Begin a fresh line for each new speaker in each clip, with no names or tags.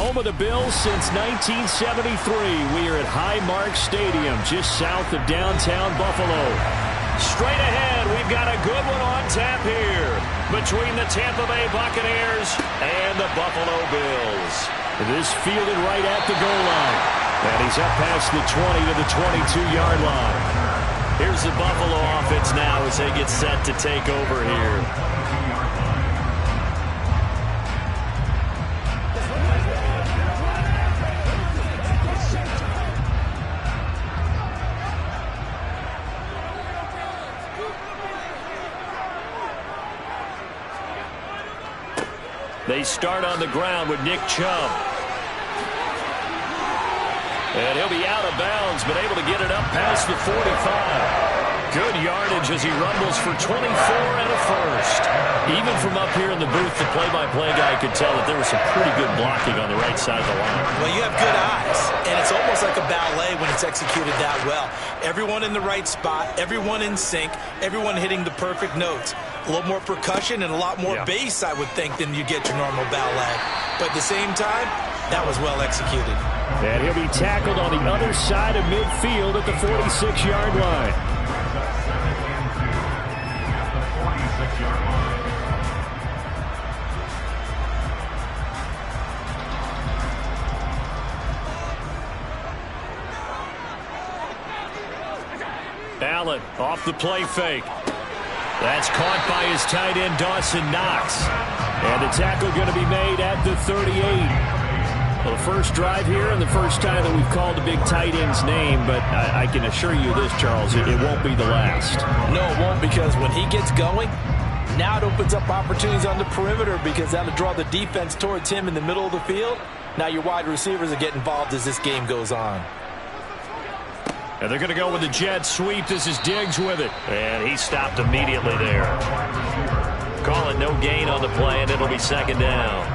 Home of the Bills since 1973. We are at Highmark Stadium, just south of downtown Buffalo. Straight ahead, we've got a good one on tap here between the Tampa Bay Buccaneers and the Buffalo Bills. This fielded right at the goal line. And he's up past the 20 to the 22-yard line. Here's the Buffalo offense now as they get set to take over here. They start on the ground with Nick Chubb. And he'll be out of bounds, but able to get it up past the 45. Good yardage as he rumbles for 24 and a first. Even from up here in the booth, the play-by-play guy could tell that there was some pretty good blocking on the right side of the line.
Well, you have good eyes, and it's almost like a ballet when it's executed that well. Everyone in the right spot, everyone in sync, everyone hitting the perfect notes. A little more percussion and a lot more bass, I would think, than you get your normal ballet. But at the same time, that was well executed.
And he'll be tackled on the other side of midfield at the 46-yard line. Allen off the play fake. That's caught by his tight end, Dawson Knox. And the tackle going to be made at the 38. Well, the first drive here and the first time that we've called a big tight end's name, but I can assure you this, Charles, it won't be the last.
No, it won't, because when he gets going, now it opens up opportunities on the perimeter because that'll draw the defense towards him in the middle of the field. Now your wide receivers are getting involved as this game goes on.
And they're going to go with the jet sweep. This is Diggs with it. And he stopped immediately there. Call it no gain on the play, and it'll be second down.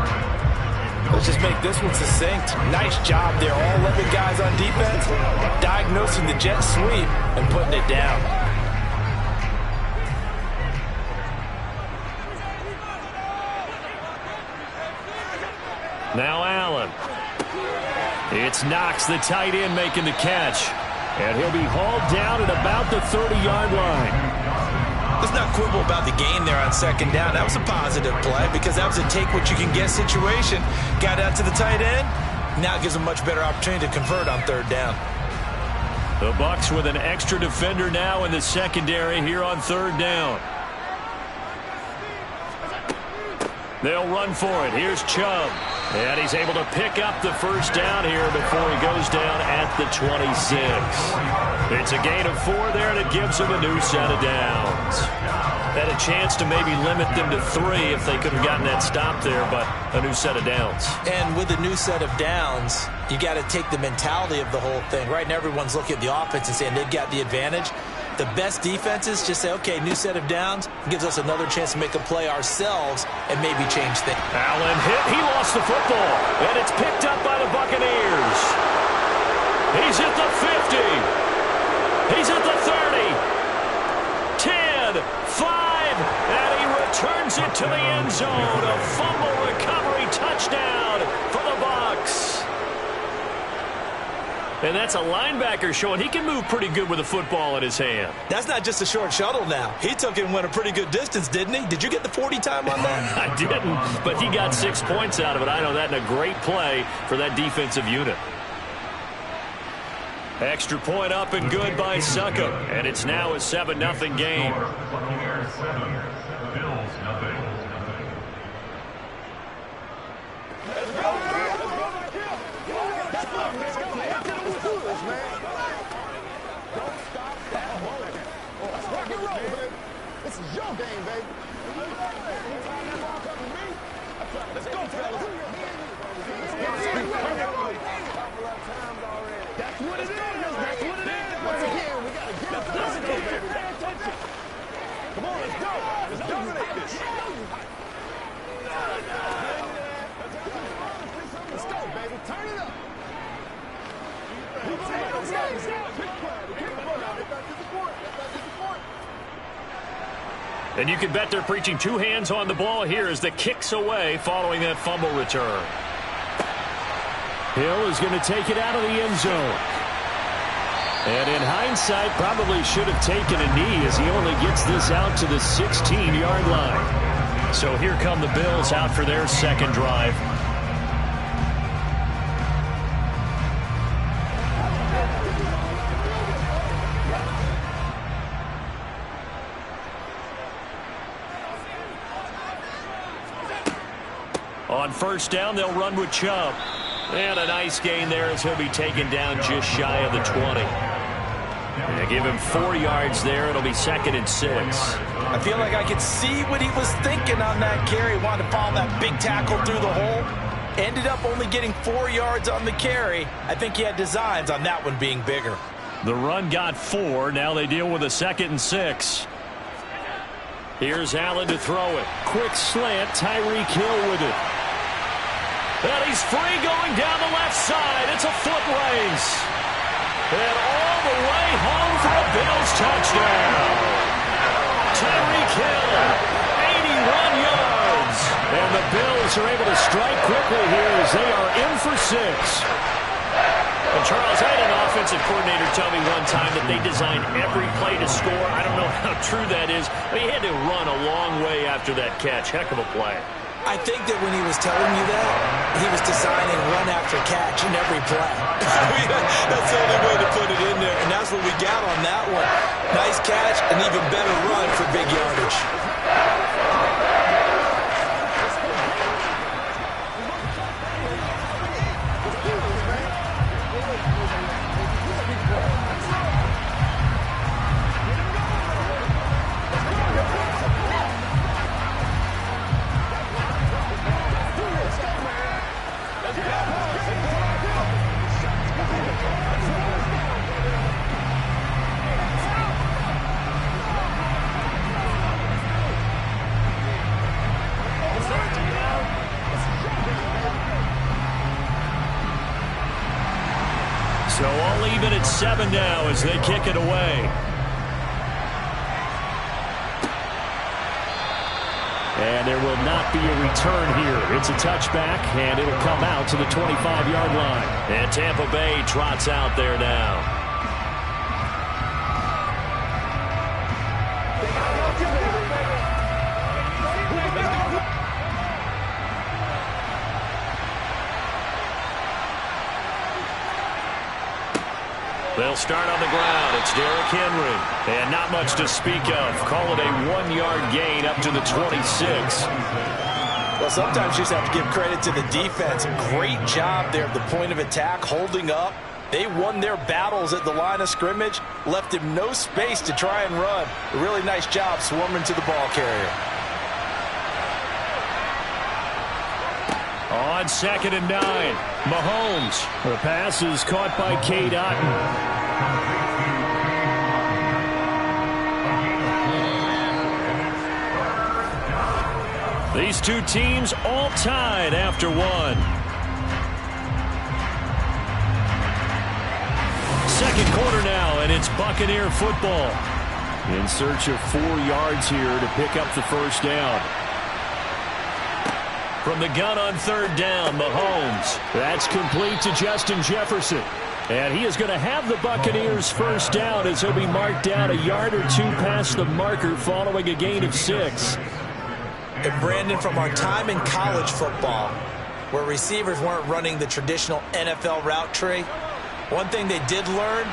Let's just make this one succinct. Nice job there. All 11 guys on defense diagnosing the jet sweep and putting it down.
Now Allen. It's Knox, the tight end, making the catch. And he'll be hauled down at about the 30-yard line.
Let's not quibble about the gain there on second down. That was a positive play because that was a take-what-you-can-get situation. Got out to the tight end. Now it gives them a much better opportunity to convert on third down.
The Bucs with an extra defender now in the secondary here on third down. They'll run for it. Here's Chubb. And he's able to pick up the first down here before he goes down at the 26. It's a gain of 4 there, and it gives him a new set of downs. Had a chance to maybe limit them to 3 if they could have gotten that stop there, but a new set of downs.
And with a new set of downs, you got to take the mentality of the whole thing. Right now, everyone's looking at the offense and saying they've got the advantage. The best defenses just say, okay, new set of downs, gives us another chance to make a play ourselves and maybe change things.
Allen hit. He lost the football, and it's picked up by the Buccaneers. He's at the 50. He's at the 30. 10, 5, and he returns it to the end zone. A fumble recovery touchdown for the Bucs. And that's a linebacker showing he can move pretty good with a football in his hand.
That's not just a short shuttle now. He took it and went a pretty good distance, didn't he? Did you get the 40 time on that?
I didn't, but he got 6 points out of it. I know that in a great play for that defensive unit. Extra point up and good by Succop. And it's now a 7-0 game.
This is your game, baby. Let's go, fellas. That's what it is. That's what it is. Once again, we got to get it. Let's go, baby. Pay attention. Come on, let's go. Let's dominate this. Let's go, baby. Turn it up. Let's go.
And you can bet they're preaching 2 hands on the ball here as the kick's away following that fumble return. Hill is going to take it out of the end zone. And in hindsight, probably should have taken a knee as he only gets this out to the 16-yard line. So here come the Bills out for their second drive. On first down, they'll run with Chubb. And a nice gain there as he'll be taken down just shy of the 20. They give him 4 yards there. It'll be 2nd and 6.
I feel like I could see what he was thinking on that carry. Wanted to follow that big tackle through the hole. Ended up only getting 4 yards on the carry. I think he had designs on that one being bigger.
The run got 4. Now they deal with a 2nd and 6. Here's Allen to throw it. Quick slant. Tyreek Hill with it. And he's free going down the left side. It's a foot race. And all the way home for a Bills touchdown. Tyreek Hill, 81 yards. And the Bills are able to strike quickly here as they are in for 6. And Charles, I had an offensive coordinator tell me one time that they designed every play to score. I don't know how true that is, but he had to run a long way after that catch. Heck of a play.
I think that when he was telling you that, he was designing run after catch in every play. That's the only way to put it in there, and that's what we got on that one. Nice catch, and even better run for big yardage.
So all even at 7 now as they kick it away. And there will not be a return here. It's a touchback, and it'll come out to the 25-yard line. And Tampa Bay trots out there now. They'll start on the ground. It's Derrick Henry. And not much to speak of. Call it a 1-yard gain up to the 26.
Well, sometimes you just have to give credit to the defense. Great job there at the point of attack, holding up. They won their battles at the line of scrimmage, left him no space to try and run. A really nice job swarming to the ball carrier.
On 2nd and 9, Mahomes. The pass is caught by Cade Otton. These two teams all tied after 1. Second quarter now, and it's Buccaneer football. In search of 4 yards here to pick up the first down. From the gun on 3rd down, Mahomes. That's complete to Justin Jefferson. And he is going to have the Buccaneers first down as he'll be marked down a yard or 2 past the marker following a gain of 6.
And Brandon, from our time in college football, where receivers weren't running the traditional NFL route tree, one thing they did learn,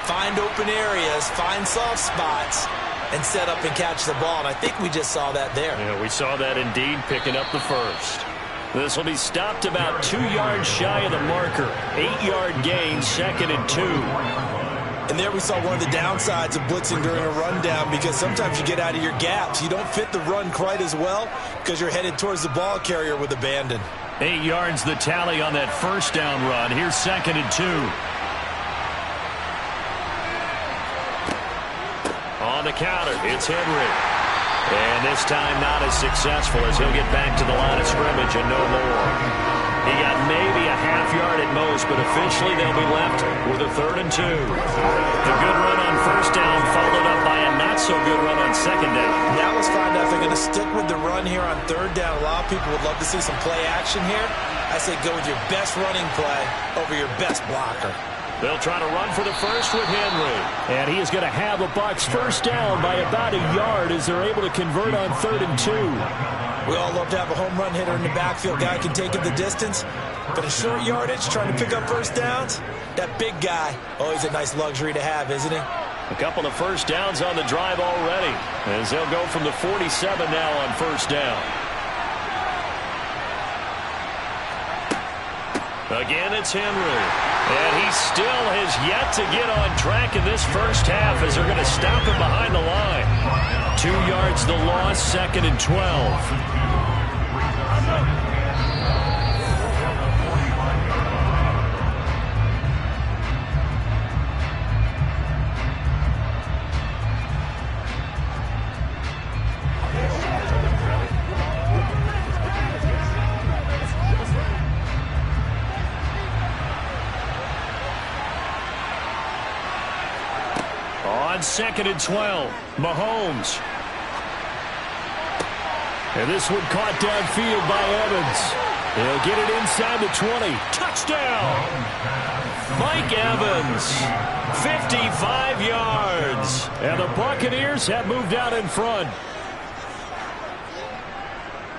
find open areas, find soft spots, and set up and catch the ball. And I think we just saw that there.
Yeah, we saw that indeed, picking up the first. This will be stopped about 2 yards shy of the marker. 8-yard gain, 2nd and 2.
And there we saw one of the downsides of blitzing during a rundown, because sometimes you get out of your gaps. You don't fit the run quite as well because you're headed towards the ball carrier with abandon.
8 yards the tally on that first down run. Here's 2nd and 2. On the counter, it's Henry. And this time not as successful as he'll get back to the line of scrimmage and no more. He got maybe a half yard at most, but officially they'll be left with a 3rd and 2. The good run on first down followed up by a not-so-good run on second down.
Now let's find out if they're going to stick with the run here on 3rd down. A lot of people would love to see some play action here. I say go with your best running play over your best blocker.
They'll try to run for the first with Henry. And he is going to have the Bucs first down by about a yard as they're able to convert on 3rd and 2.
We all love to have a home run hitter in the backfield. Guy can take it the distance. But a short yardage, trying to pick up first downs, that big guy, always a nice luxury to have, isn't it?
A couple of first downs on the drive already, as they'll go from the 47 now on first down. Again, it's Henry. And he still has yet to get on track in this first half as they're going to stop him behind the line. 2 yards the loss, 2nd and 12. On 2nd and 12, Mahomes. And this one caught downfield by Evans. He'll get it inside the 20. Touchdown! Mike Evans, 55 yards. And the Buccaneers have moved out in front.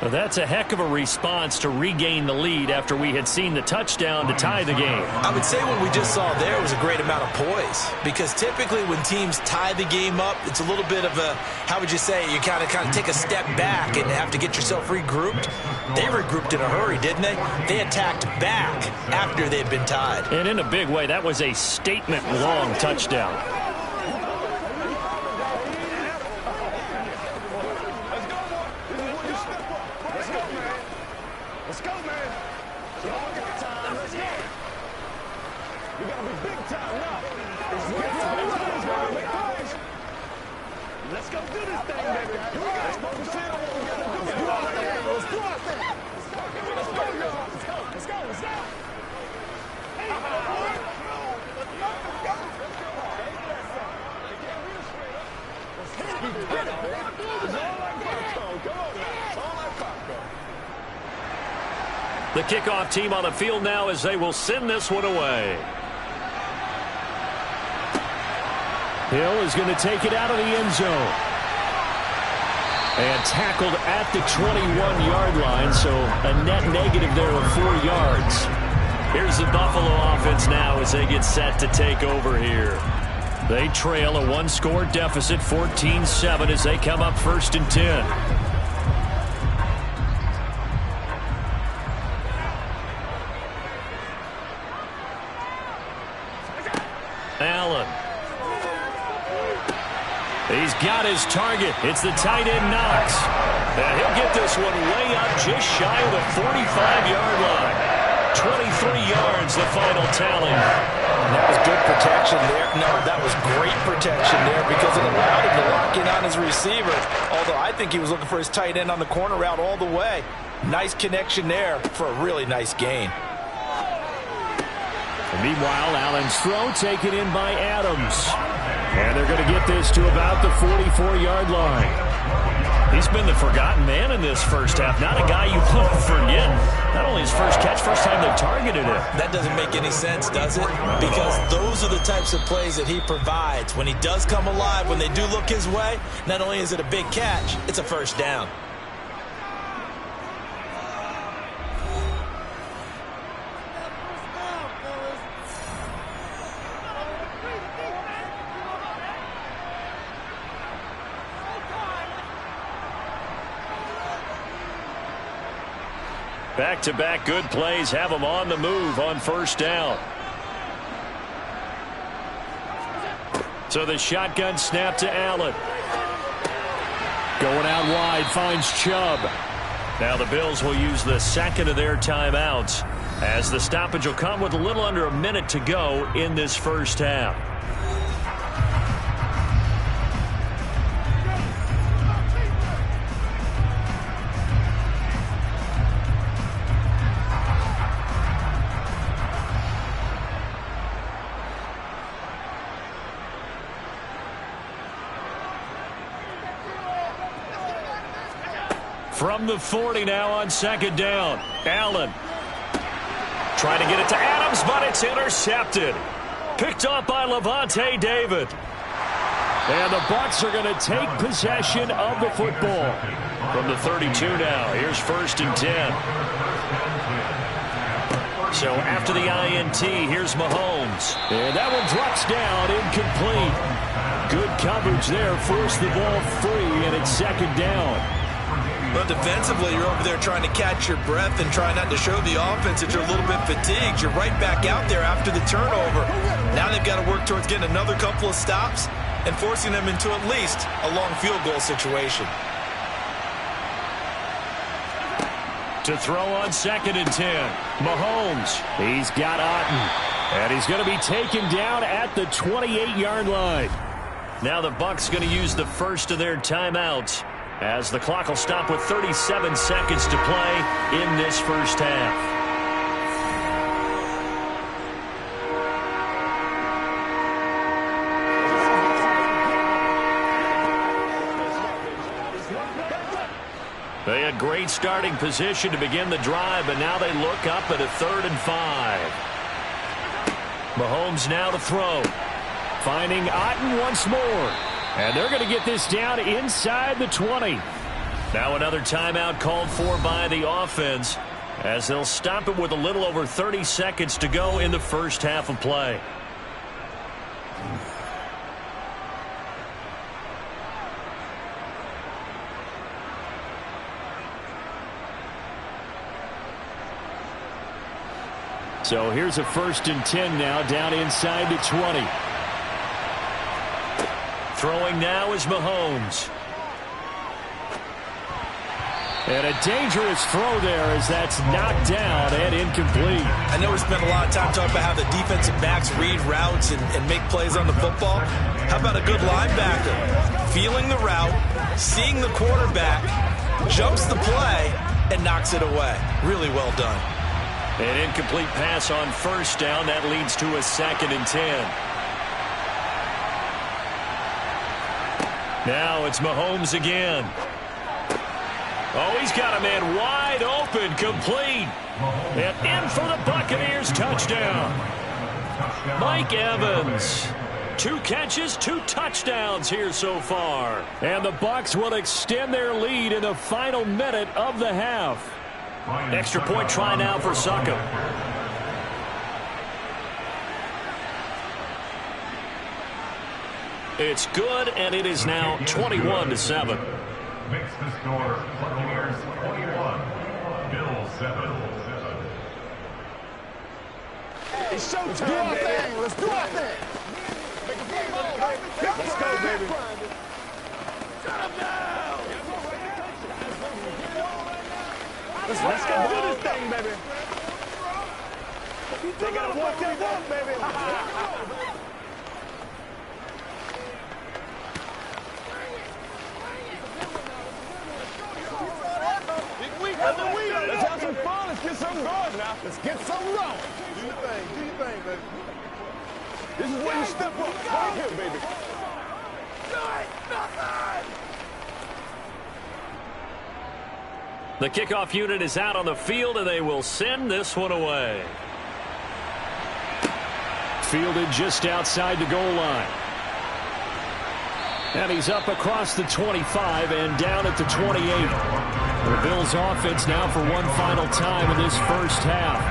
Well, that's a heck of a response to regain the lead after we had seen the touchdown to tie the game.
I would say what we just saw there was a great amount of poise, because typically when teams tie the game up, it's a little bit of a, how would you say, you kind of take a step back and have to get yourself regrouped. They regrouped in a hurry, didn't they? They attacked back after they had been tied.
And in a big way, that was a statement-long touchdown. The kickoff team on the field now as they will send this one away. Hill is going to take it out of the end zone. And tackled at the 21-yard line, so a net negative there of 4 yards. Here's the Buffalo offense now as they get set to take over here. They trail a 1-score deficit, 14-7, as they come up 1st and 10. Allen. He's got his target. It's the tight end Knox. And he'll get this one way up just shy of the 45-yard line. 23 yards, the final tally.
That was good protection there. No, that was great protection there because it allowed him to lock in on his receiver. Although I think he was looking for his tight end on the corner route all the way. Nice connection there for a really nice gain.
Meanwhile, Allen's throw taken in by Adams. And they're going to get this to about the 44-yard line. He's been the forgotten man in this first half. Not a guy you want to forget. Not only his first catch, first time they've targeted him.
That doesn't make any sense, does it? Because those are the types of plays that he provides. When he does come alive, when they do look his way, not only is it a big catch, it's a first down.
Back-to-back good plays have them on the move on first down. So the shotgun snap to Allen. Going out wide, finds Chubb. Now the Bills will use the second of their timeouts as the stoppage will come with a little under a minute to go in this first half. From the 40 now on second down. Allen trying to get it to Adams, but it's intercepted. Picked off by Lavonte David. And the Bucs are going to take possession of the football. From the 32 now, here's 1st and 10. So after the INT, here's Mahomes. And that one drops down, incomplete. Good coverage there, forced the ball free, and it's second down.
But defensively, you're over there trying to catch your breath and try not to show the offense that you're a little bit fatigued. You're right back out there after the turnover. Now they've got to work towards getting another couple of stops and forcing them into at least a long field goal situation.
To throw on 2nd and 10. Mahomes. He's got Otten. And he's going to be taken down at the 28-yard line. Now the Bucs going to use the first of their timeouts, as the clock will stop with 37 seconds to play in this first half. They had great starting position to begin the drive, but now they look up at a 3rd and 5. Mahomes now to throw. Finding Otten once more. And they're going to get this down inside the 20. Now another timeout called for by the offense, as they'll stop it with a little over 30 seconds to go in the first half of play. So here's a 1st and 10 now, down inside the 20. Throwing now is Mahomes. And a dangerous throw there as that's knocked down and incomplete.
I know we spent a lot of time talking about how the defensive backs read routes and make plays on the football. How about a good linebacker? Feeling the route, seeing the quarterback, jumps the play, and knocks it away. Really well done.
An incomplete pass on 1st down. That leads to a 2nd and 10. Now it's Mahomes again. Oh, he's got a man wide open, complete. And in for the Buccaneers, touchdown. Mike Evans. 2 catches, 2 touchdowns here so far. And the Bucs will extend their lead in the final minute of the half. Extra point try now for Succop. It's good, and it is now 21-7.
Makes the score Buccaneers 21, Bills 7.
It's showtime, baby. Let's do our thing. Let's go, baby. Shut him down. Let's go do this thing, baby. They got to walk that walk, baby. Let's have some fun. Let's get something going now. Let's get something wrong. Do your thing, baby. This is where you step up. Right here, baby. Nothing.
The kickoff unit is out on the field, and they will send this one away. Fielded just outside the goal line. And he's up across the 25 and down at the 28. The Bills offense now for one final time in this first half.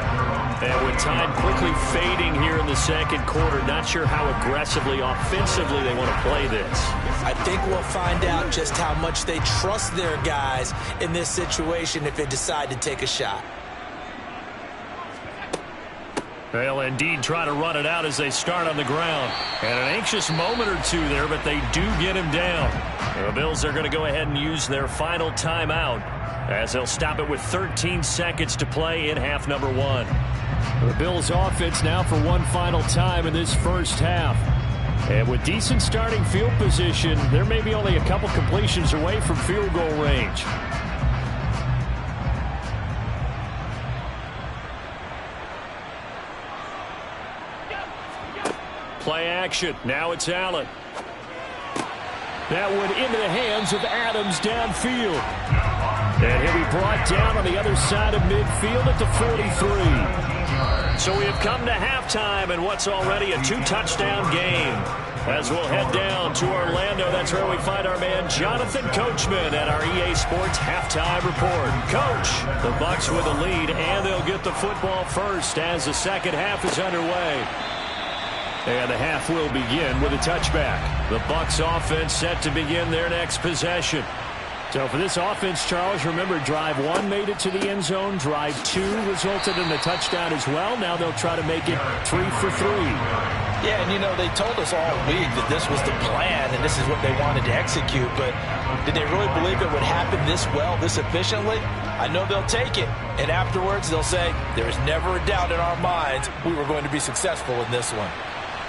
And with time quickly fading here in the second quarter, not sure how aggressively, offensively they want to play this.
I think we'll find out just how much they trust their guys in this situation if they decide to take a shot.
They'll indeed try to run it out as they start on the ground. And an anxious moment or two there, but they do get him down. The Bills are going to go ahead and use their final timeout as they'll stop it with 13 seconds to play in half number 1. The Bills offense now for one final time in this first half. And with decent starting field position, there may be only a couple completions away from field goal range. Play action. Now it's Allen. That one into the hands of Adams downfield. And he'll be brought down on the other side of midfield at the 43. So we have come to halftime in what's already a 2-touchdown game. As we'll head down to Orlando, that's where we find our man Jonathan Coachman at our EA Sports Halftime Report. Coach, the Bucs with a lead, and they'll get the football first as the second half is underway. And the half will begin with a touchback. The Bucs offense set to begin their next possession. So for this offense, Charles, remember, drive 1 made it to the end zone. Drive 2 resulted in a touchdown as well. Now they'll try to make it 3 for 3.
Yeah, and, you know, they told us all week that this was the plan and this is what they wanted to execute. But did they really believe it would happen this well, this efficiently? I know they'll take it. And afterwards, they'll say, there is never a doubt in our minds we were going to be successful in this one.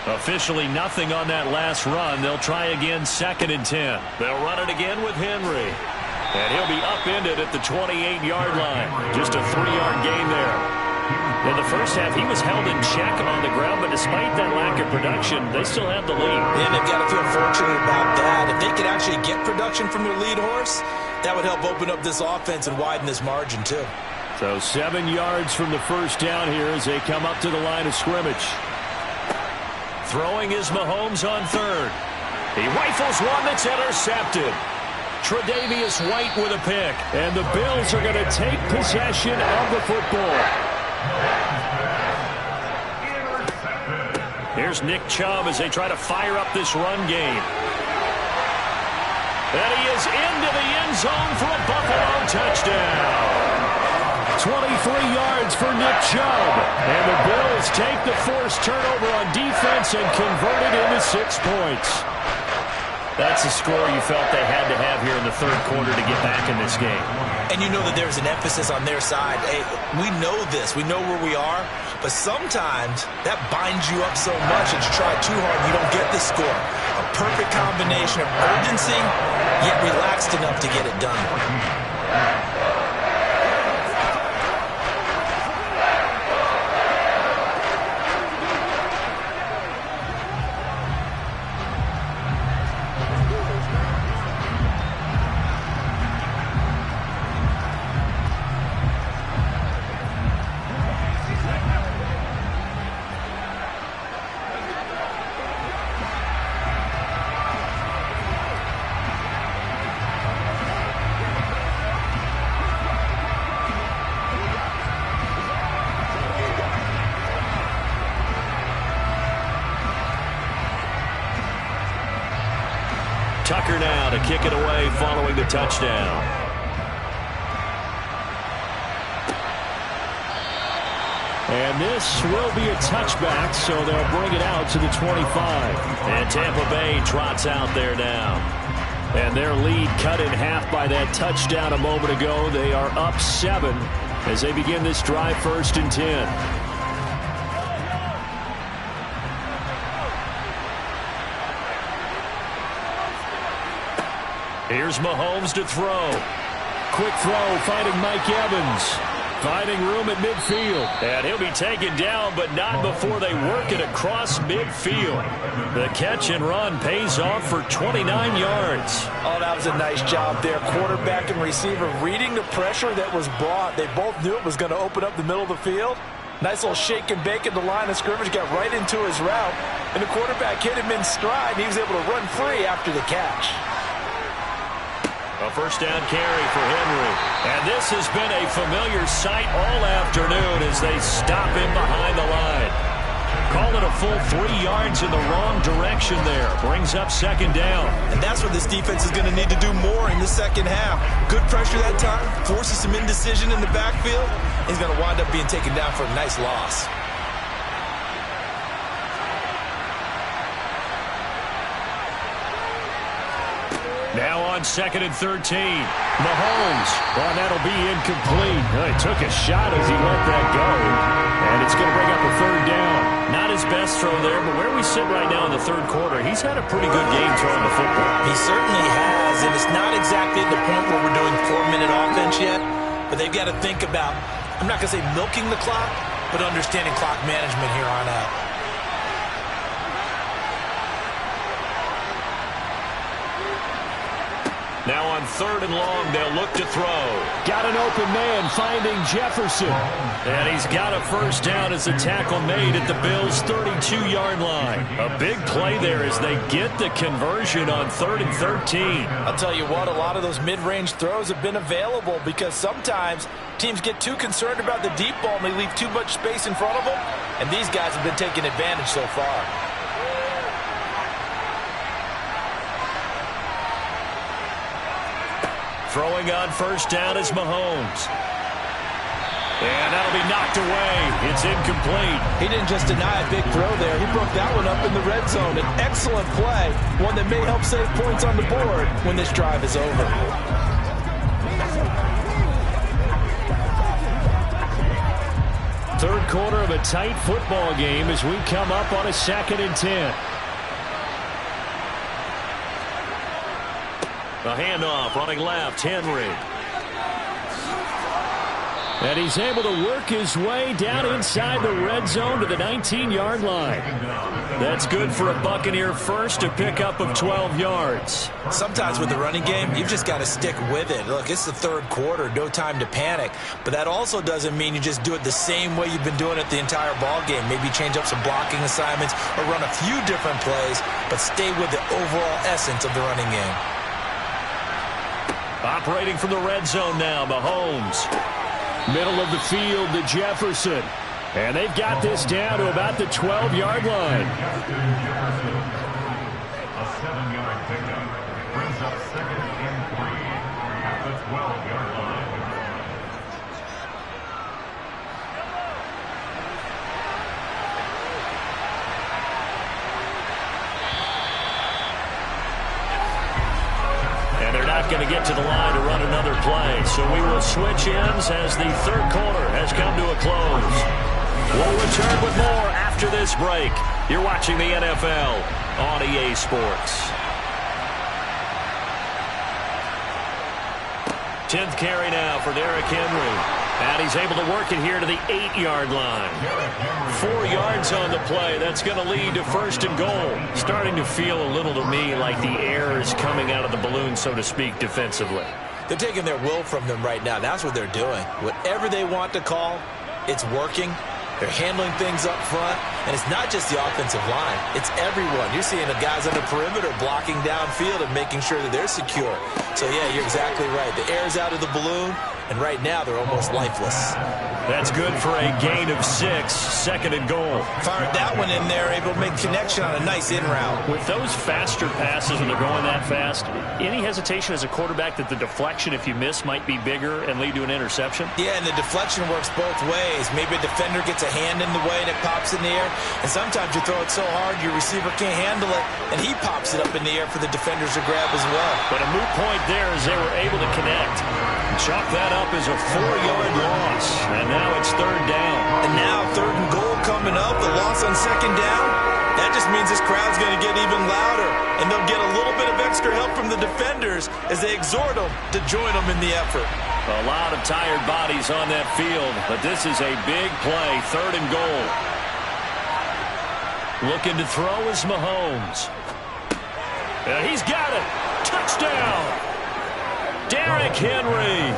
Officially nothing on that last run. They'll try again, 2nd and 10. They'll run it again with Henry. And he'll be upended at the 28-yard line. Just a 3-yard gain there. In the first half, he was held in check on the ground, but despite that lack of production, they still have the lead.
And they've got to feel fortunate about that. If they could actually get production from their lead horse, that would help open up this offense and widen this margin, too.
So 7 yards from the first down here as they come up to the line of scrimmage. Throwing is Mahomes on 3rd. He rifles one that's intercepted. Tre'Davious White with a pick. And the Bills are going to take possession of the football. Here's Nick Chubb as they try to fire up this run game. And he is into the end zone for a Buffalo touchdown. 23 yards for Nick Chubb. And the Bills take the forced turnover on defense and convert it into 6 points. That's the score you felt they had to have here in the third quarter to get back in this game.
And you know that there's an emphasis on their side. Hey, we know this. We know where we are. But sometimes that binds you up so much that you try too hard and you don't get the score. A perfect combination of urgency, yet relaxed enough to get it done.
Tucker now to kick it away following the touchdown. And this will be a touchback, so they'll bring it out to the 25. And Tampa Bay trots out there now. And their lead cut in half by that touchdown a moment ago. They are up 7 as they begin this drive, 1st and 10. Here's Mahomes to throw. Quick throw, finding Mike Evans. Finding room at midfield. And he'll be taken down, but not before they work it across midfield. The catch and run pays off for 29 yards.
Oh, that was a nice job there. Quarterback and receiver reading the pressure that was brought. They both knew it was going to open up the middle of the field. Nice little shake and bake at the line of scrimmage. Got right into his route. And the quarterback hit him in stride, and he was able to run free after the catch.
A first down carry for Henry. And this has been a familiar sight all afternoon as they stop him behind the line. Call it a full 3 yards in the wrong direction there. Brings up 2nd down.
And that's what this defense is going to need to do more in the second half. Good pressure that time. Forces some indecision in the backfield. He's going to wind up being taken down for a nice loss.
Now on 2nd and 13. Mahomes. Well, that'll be incomplete. Well, he took a shot as he let that go. And it's going to bring up a 3rd down. Not his best throw there, but where we sit right now in the third quarter, he's had a pretty good game throwing the football.
He certainly has, and it's not exactly at the point where we're doing 4-minute offense yet, but they've got to think about, I'm not going to say milking the clock, but understanding clock management here on out.
Now on 3rd and long, they'll look to throw. Got an open man finding Jefferson. And he's got a first down as the tackle made at the Bills' 32-yard line. A big play there as they get the conversion on 3rd and 13.
I'll tell you what, a lot of those mid-range throws have been available because sometimes teams get too concerned about the deep ball and they leave too much space in front of them. And these guys have been taking advantage so far.
Throwing on first down is Mahomes. And that'll be knocked away. It's incomplete.
He didn't just deny a big throw there. He broke that one up in the red zone. An excellent play, one that may help save points on the board when this drive is over.
Third quarter of a tight football game as we come up on a 2nd and 10. A handoff, running left, Henry. And he's able to work his way down inside the red zone to the 19-yard line. That's good for a Buccaneer first, a pickup of 12 yards.
Sometimes with the running game, you've just got to stick with it. Look, it's the third quarter, no time to panic. But that also doesn't mean you just do it the same way you've been doing it the entire ball game. Maybe change up some blocking assignments or run a few different plays, but stay with the overall essence of the running game.
Operating from the red zone now, Mahomes. Middle of the field to Jefferson. And they've got this down to about the 12-yard line.
A 7-yard pickup brings up 2nd and 3 at the 12-yard line.
And they're not going to get to the line to run another play. So we will switch ends as the third quarter has come to a close. We'll return with more after this break. You're watching the NFL on EA Sports. 10th carry now for Derrick Henry. And he's able to work it here to the 8-yard line. 4 yards on the play. That's going to lead to 1st and goal. Starting to feel a little to me like the air is coming out of the balloon, so to speak, defensively.
They're taking their will from them right now. That's what they're doing. Whatever they want to call, it's working. They're handling things up front, and it's not just the offensive line. It's everyone. You're seeing the guys on the perimeter blocking downfield and making sure that they're secure. So, yeah, you're exactly right. The air's out of the balloon, and right now they're almost lifeless.
That's good for a gain of 6, 2nd and goal.
Fired that one in there, able to make connection on a nice in route.
With those faster passes when they're going that fast, any hesitation as a quarterback that the deflection, if you miss, might be bigger and lead to an interception?
Yeah, and the deflection works both ways. Maybe a defender gets a hand in the way and it pops in the air, and sometimes you throw it so hard your receiver can't handle it, and he pops it up in the air for the defenders to grab as well.
But a moot point there as they were able to connect. Chalk that up as a 4-yard loss, and now it's 3rd down.
And now 3rd and goal coming up, the loss on 2nd down. That just means this crowd's going to get even louder, and they'll get a little bit of extra help from the defenders as they exhort them to join them in the effort.
A lot of tired bodies on that field, but this is a big play, 3rd and goal. Looking to throw is Mahomes. And he's got it. Touchdown. Derrick Henry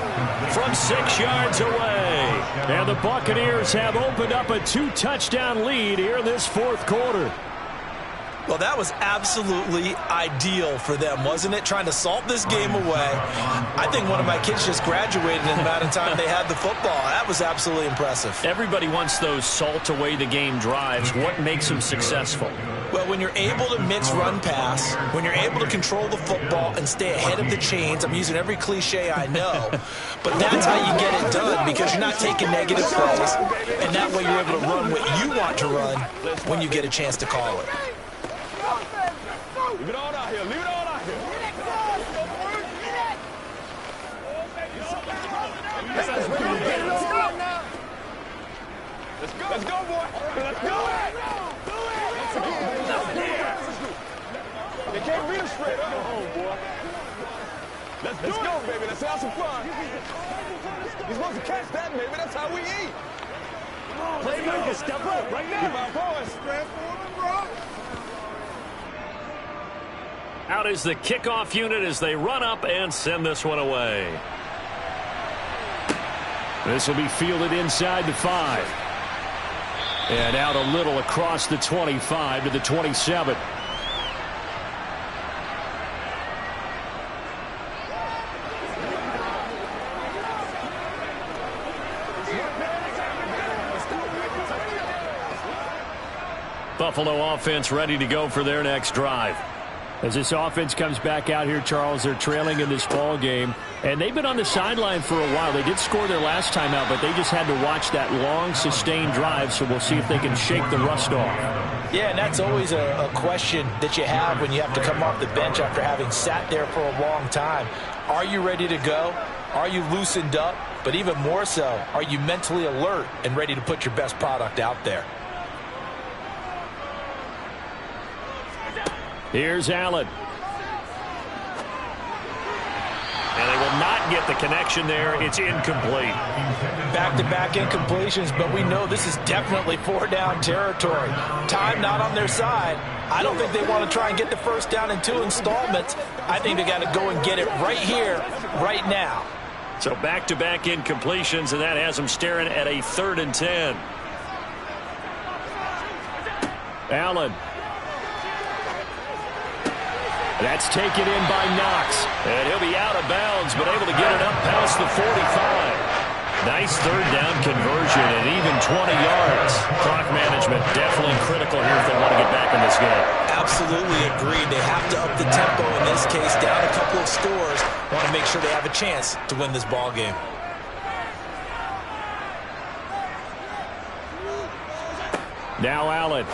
from 6 yards away. And the Buccaneers have opened up a 2-touchdown lead here in this 4th quarter.
Well, that was absolutely ideal for them, wasn't it? Trying to salt this game away. I think one of my kids just graduated in the amount of time they had the football. That was absolutely impressive.
Everybody wants those salt away the game drives. What makes them successful?
Well, when you're able to mix run pass, when you're able to control the football and stay ahead of the chains, I'm using every cliche I know, but that's how you get it done because you're not taking negative plays, and that way you're able to run what you want to run when you get a chance to call it.
Leave it all out here. Leave it all out here. Let's go. Let's go, boy. Let's go. They can't beat us straight up. Boy. Let's go, baby. Let's have some fun. You're supposed to catch that, baby. That's how we eat. Playmaker, step up right now. Give our boys. Straight forward, bro.
Out is the kickoff unit as they run up and send this one away. This will be fielded inside the 5. And out a little across the 25 to the 27. Buffalo offense ready to go for their next drive. As this offense comes back out here, Charles, they're trailing in this ball game, and they've been on the sideline for a while. They did score their last time out, but they just had to watch that long, sustained drive, so we'll see if they can shake the rust off.
Yeah, and that's always a question that you have when you have to come off the bench after having sat there for a long time. Are you ready to go? Are you loosened up? But even more so, are you mentally alert and ready to put your best product out there?
Here's Allen. And they will not get the connection there. It's incomplete.
Back-to-back incompletions, but we know this is definitely 4-down territory. Time not on their side. I don't think they want to try and get the first down in 2 installments. I think they got to go and get it right here, right now.
So back-to-back incompletions, and that has them staring at a 3rd and 10. Allen. That's taken in by Knox. And he'll be out of bounds, but able to get it up past the 45. Nice 3rd down conversion and even 20 yards. Clock management definitely critical here if they want to get back in this game.
Absolutely agreed. They have to up the tempo in this case, down a couple of scores. Want to make sure they have a chance to win this ball game.
Now Allen.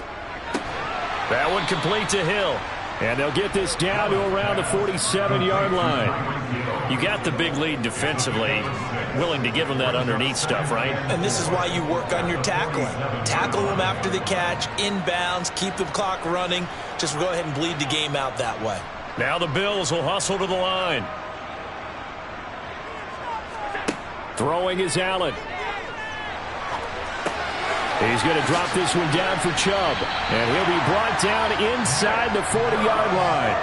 That one complete to Hill. And they'll get this down to around the 47-yard line. You got the big lead defensively. Willing to give them that underneath stuff, right?
And this is why you work on your tackling. Tackle them after the catch, inbounds, keep the clock running. Just go ahead and bleed the game out that way.
Now the Bills will hustle to the line. Throwing is Allen. He's going to drop this one down for Chubb. And he'll be brought down inside the 40-yard line.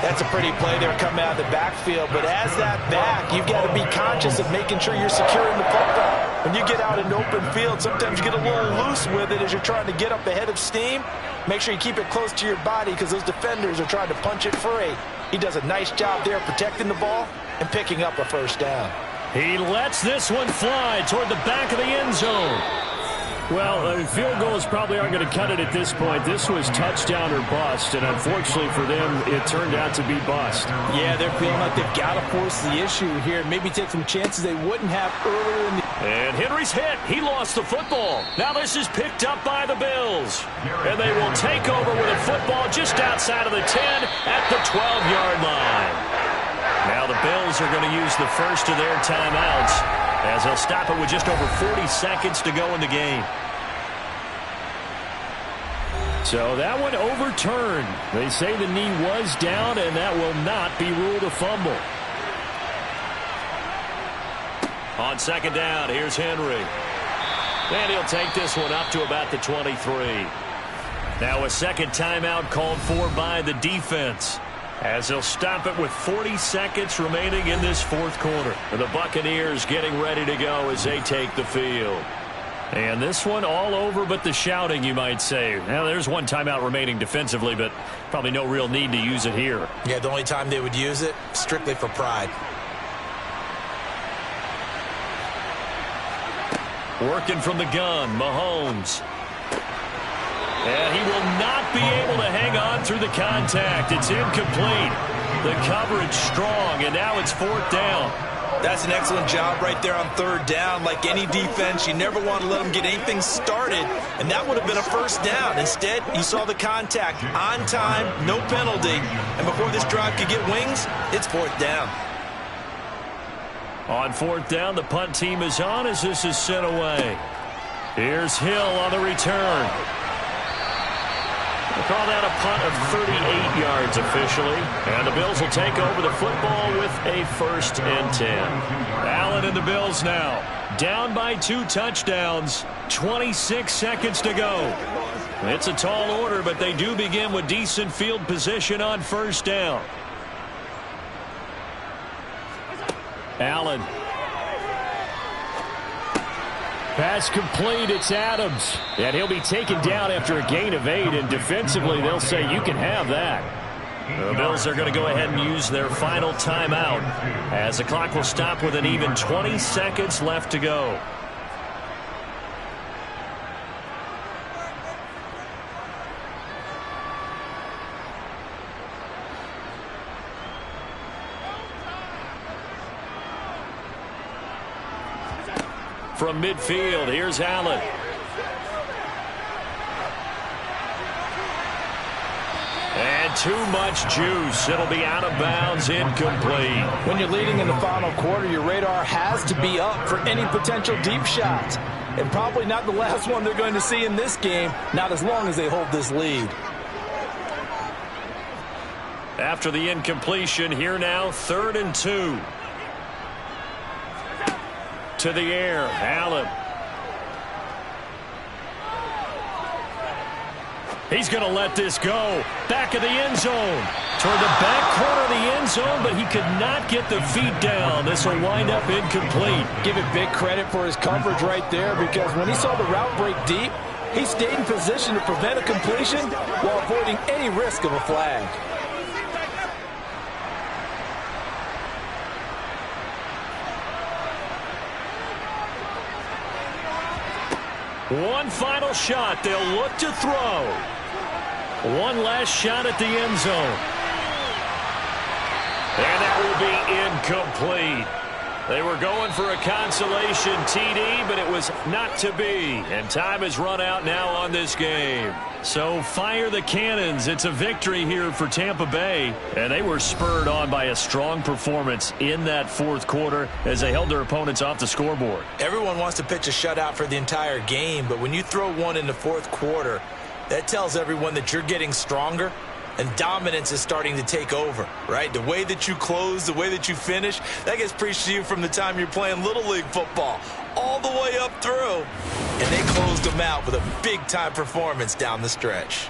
That's a pretty play there coming out of the backfield. But as that back, you've got to be conscious of making sure you're securing the football. When you get out in open field, sometimes you get a little loose with it as you're trying to get up ahead of steam. Make sure you keep it close to your body because those defenders are trying to punch it free. He does a nice job there protecting the ball and picking up a first down.
He lets this one fly toward the back of the end zone. Well, field goals probably aren't going to cut it at this point. This was touchdown or bust, and unfortunately for them, it turned out to be bust.
Yeah, they're feeling like they've got to force the issue here. Maybe take some chances they wouldn't have earlier in the...
And Henry's hit. He lost the football. Now this is picked up by the Bills. And they will take over with a football just outside of the 10 at the 12-yard line. Now the Bills are going to use the first of their timeouts as they'll stop it with just over 40 seconds to go in the game. So that one overturned. They say the knee was down, and that will not be ruled a fumble. On second down, here's Henry. And he'll take this one up to about the 23. Now a second timeout called for by the defense, as they'll stop it with 40 seconds remaining in this 4th quarter. The Buccaneers getting ready to go as they take the field. And this one all over but the shouting, you might say. Now, there's one timeout remaining defensively, but probably no real need to use it here.
Yeah, the only time they would use it, strictly for pride.
Working from the gun, Mahomes. And he will not be able to hang on through the contact. It's incomplete. The coverage strong, and now it's 4th down.
That's an excellent job right there on 3rd down. Like any defense, you never want to let them get anything started, and that would have been a first down. Instead, you saw the contact on time, no penalty, and before this drive could get wings, it's 4th down.
On 4th down, the punt team is on as this is sent away. Here's Hill on the return. We'll call that a punt of 38 yards officially. And the Bills will take over the football with a 1st and 10. Allen and the Bills now down by 2 touchdowns. 26 seconds to go. It's a tall order, but they do begin with decent field position on first down. Allen. Pass complete. It's Adams. And he'll be taken down after a gain of 8. And defensively, they'll say you can have that. The Bills are going to go ahead and use their final timeout as the clock will stop with an even 20 seconds left to go. From midfield, here's Allen. And too much juice. It'll be out of bounds, incomplete.
When you're leading in the final quarter, your radar has to be up for any potential deep shots. And probably not the last one they're going to see in this game, not as long as they hold this lead.
After the incompletion, here now, 3rd and 2. To the air, Allen. He's going to let this go. Back of the end zone. Toward the back corner of the end zone, but he could not get the feet down. This will wind up incomplete.
Give it big credit for his coverage right there, because when he saw the route break deep, he stayed in position to prevent a completion while avoiding any risk of a flag.
One final shot. They'll look to throw. One last shot at the end zone. And that will be incomplete. They were going for a consolation TD, but it was not to be. And time has run out now on this game. So fire the cannons. It's a victory here for Tampa Bay. And they were spurred on by a strong performance in that 4th quarter as they held their opponents off the scoreboard.
Everyone wants to pitch a shutout for the entire game, but when you throw one in the 4th quarter, that tells everyone that you're getting stronger and dominance is starting to take over, right? The way that you close, the way that you finish, that gets preached to you from the time you're playing Little League football all the way up through. And they closed them out with a big-time performance down the stretch.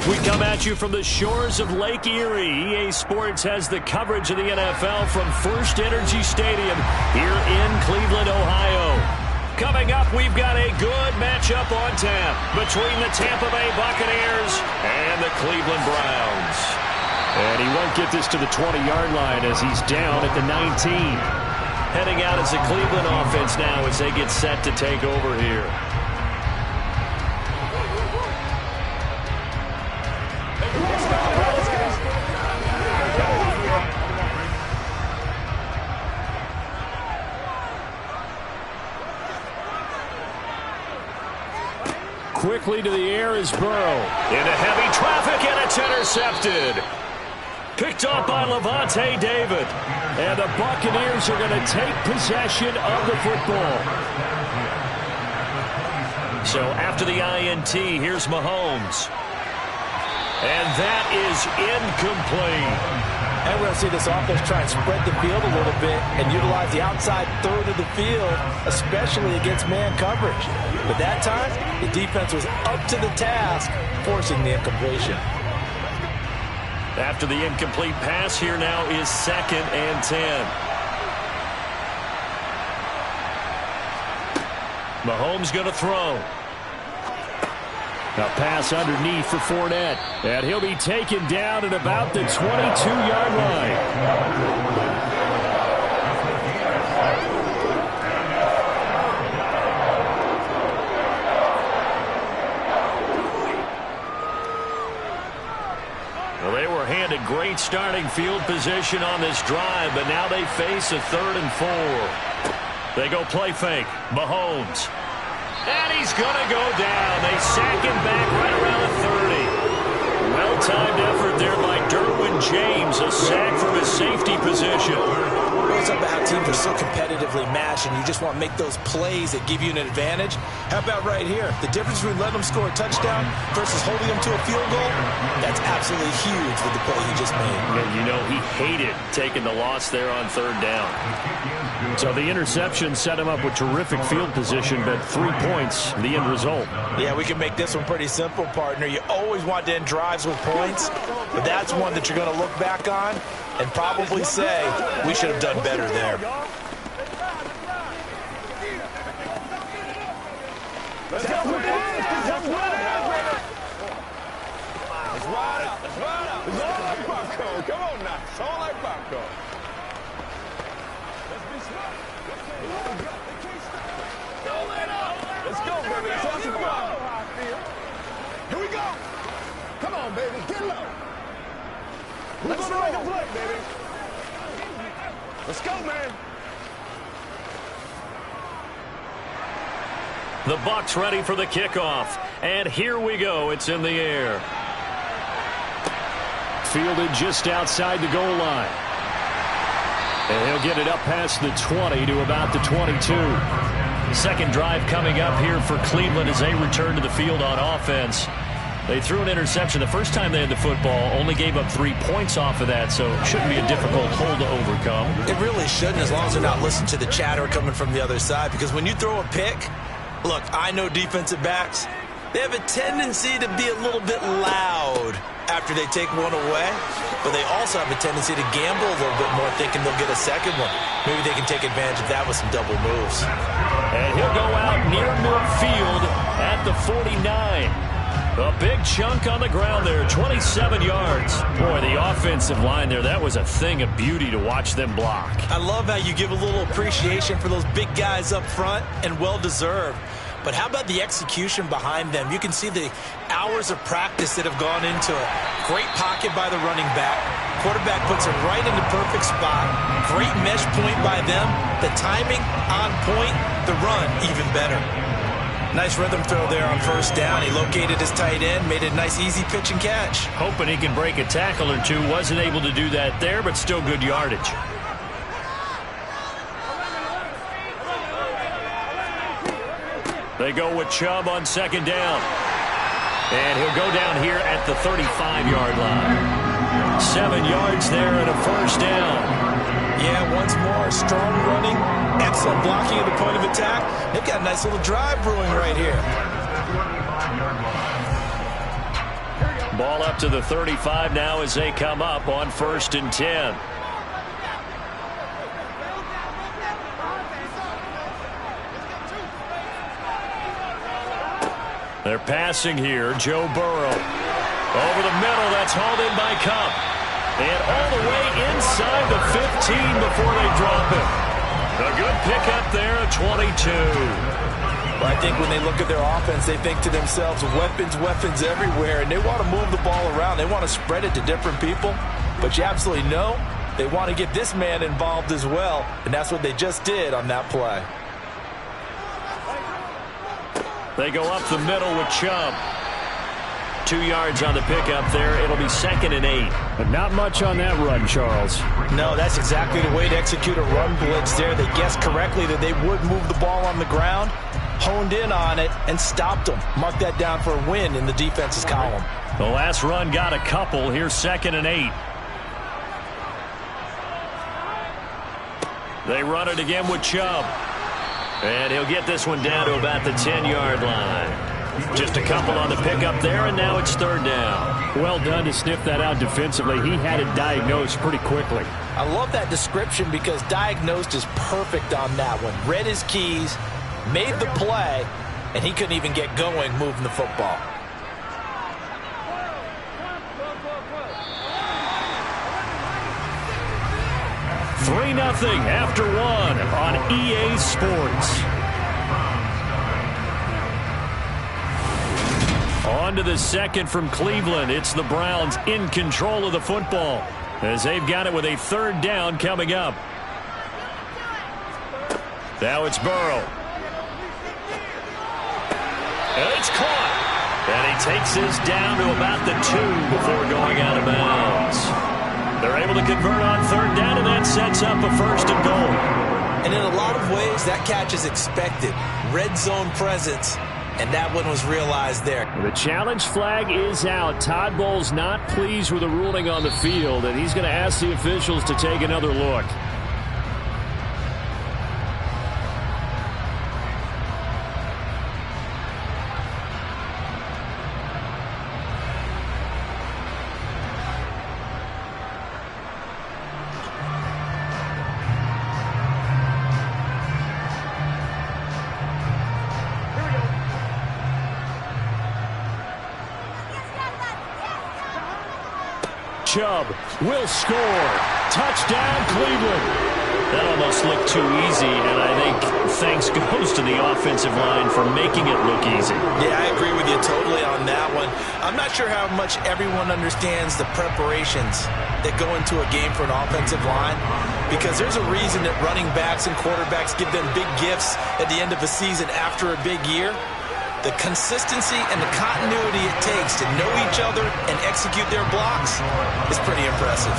We come at you from the shores of Lake Erie. EA Sports has the coverage of the NFL from First Energy Stadium here in Cleveland, Ohio. Coming up, we've got a good matchup on tap between the Tampa Bay Buccaneers and the Cleveland Browns. And he won't get this to the 20-yard line as he's down at the 19. Heading out as the Cleveland offense now as they get set to take over here. Quickly to the air is Burrow. Into heavy traffic, and it's intercepted. Picked off by Lavonte David. And the Buccaneers are going to take possession of the football. So after the INT, here's Mahomes. And that is incomplete.
And we're going to see this offense try and spread the field a little bit and utilize the outside third of the field, especially against man coverage. But that time, the defense was up to the task, forcing the incompletion.
After the incomplete pass, here now is 2nd and 10. Mahomes going to throw. A pass underneath for Fournette. And he'll be taken down at about the 22-yard line. Well, they were handed great starting field position on this drive, but now they face a 3rd and 4. They go play fake. Mahomes. And he's going to go down. They sack him back right around the 30. Well-timed effort there by Derwin James. A sack from his safety position.
It's up how teams are so competitively matched, and you just want to make those plays that give you an advantage. How about right here? The difference between letting them score a touchdown versus holding them to a field goal, that's absolutely huge with the play he just made.
And you know, he hated taking the loss there on 3rd down. So the interception set him up with terrific field position, but 3 points, the end result.
Yeah, we can make this one pretty simple, partner. You always want to end drives with points, but that's one that you're going to look back on and probably say, we should have done better there.
Let's go. Let's ride out. Let's ride out. It's all like popcorn. Come on now. It's all like popcorn. Let's be smart. Let's go, baby. Let's have some fun. Here we go. Come on, baby. Get low. Let's make a play, baby. Let's go, man.
The Bucs ready for the kickoff. And here we go. It's in the air. Fielded just outside the goal line. And he'll get it up past the 20 to about the 22. Second drive coming up here for Cleveland as they return to the field on offense. They threw an interception the first time they had the football, only gave up 3 points off of that, so it shouldn't be a difficult hole to overcome.
It really shouldn't, as long as they're not listening to the chatter coming from the other side, because when you throw a pick, look, I know defensive backs, they have a tendency to be a little bit loud after they take one away, but they also have a tendency to gamble a little bit more, thinking they'll get a second one. Maybe they can take advantage of that with some double moves.
And he'll go out near midfield at the 49. A big chunk on the ground there, 27 yards. Boy, the offensive line there, that was a thing of beauty to watch them block.
I love how you give a little appreciation for those big guys up front, and well-deserved. But how about the execution behind them? You can see the hours of practice that have gone into it. Great pocket by the running back. Quarterback puts it right in the perfect spot. Great mesh point by them. The timing on point. The run even better. Nice rhythm throw there on first down. He located his tight end, made a nice easy pitch and catch.
Hoping he can break a tackle or two. Wasn't able to do that there, but still good yardage. They go with Chubb on second down. And he'll go down here at the 35-yard line. 7 yards there and a first down.
Yeah, once more, strong running, excellent blocking at the point of attack. They've got a nice little drive brewing right here.
Ball up to the 35 now as they come up on 1st and 10. They're passing here. Joe Burrow. Over the middle. That's hauled in by Kupp. And all the way inside the 15 before they drop it. A good pickup there at 22.
Well, I think when they look at their offense, they think to themselves, weapons everywhere, and they want to move the ball around. They want to spread it to different people. But you absolutely know they want to get this man involved as well, and that's what they just did on that play.
They go up the middle with Chubb. 2 yards on the pickup there. It'll be 2nd and 8.
But not much on that run, Charles.
No, that's exactly the way to execute a run blitz there. They guessed correctly that they would move the ball on the ground, honed in on it, and stopped them. Mark that down for a win in the defense's column.
The last run got a couple. Here's 2nd and 8. They run it again with Chubb. And he'll get this one down to about the 10-yard line. Just a couple on the pickup there, and now it's 3rd down.
Well done to sniff that out defensively. He had it diagnosed pretty quickly.
I love that description because diagnosed is perfect on that one. Read his keys, made the play, and he couldn't even get going moving the football.
Three 3-0 after 1 on EA Sports. On to the second from Cleveland. It's the Browns in control of the football as they've got it with a 3rd down coming up. Now it's Burrow. And it's caught. And he takes this down to about the 2 before going out of bounds. They're able to convert on 3rd down, and that sets up a 1st and goal.
And in a lot of ways, that catch is expected. Red zone presence. And that one was realized there.
The challenge flag is out. Todd Bowles not pleased with the ruling on the field, and he's going to ask the officials to take another look.
Chubb will score. Touchdown, Cleveland. That almost looked too easy, and I think thanks goes to the offensive line for making it look easy.
Yeah, I agree with you totally on that one. I'm not sure how much everyone understands the preparations that go into a game for an offensive line, because there's a reason that running backs and quarterbacks give them big gifts at the end of a season after a big year. The consistency and the continuity it takes to know each other and execute their blocks is pretty impressive.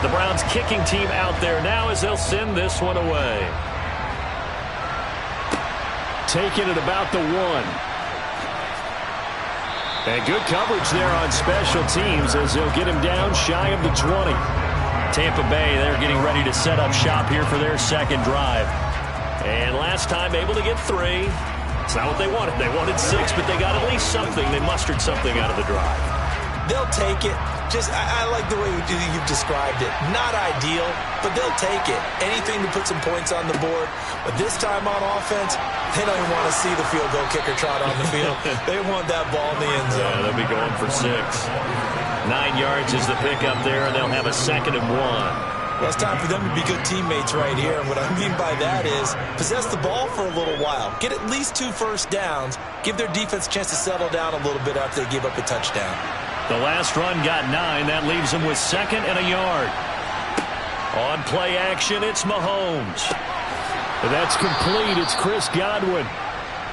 The Browns kicking team out there now as they'll send this one away.
Taking it about the 1.
And good coverage there on special teams as they'll get him down shy of the 20. Tampa Bay, they're getting ready to set up shop here for their second drive. And last time able to get 3. It's not what they wanted. They wanted 6, but they got at least something. They mustered something out of the drive.
They'll take it. I like the way you've described it. Not ideal, but they'll take it. Anything to put some points on the board. But this time on offense, they don't even want to see the field goal kicker trot on the field. They want that ball in the end zone.
Yeah, they'll be going for 6. 9 yards is the pickup there, and they'll have a 2nd and 1.
Well, it's time for them to be good teammates right here. And what I mean by that is possess the ball for a little while. Get at least 2 first downs. Give their defense a chance to settle down a little bit after they give up a touchdown.
The last run got 9. That leaves him with 2nd and a yard. On play action, it's Mahomes. That's complete. It's Chris Godwin.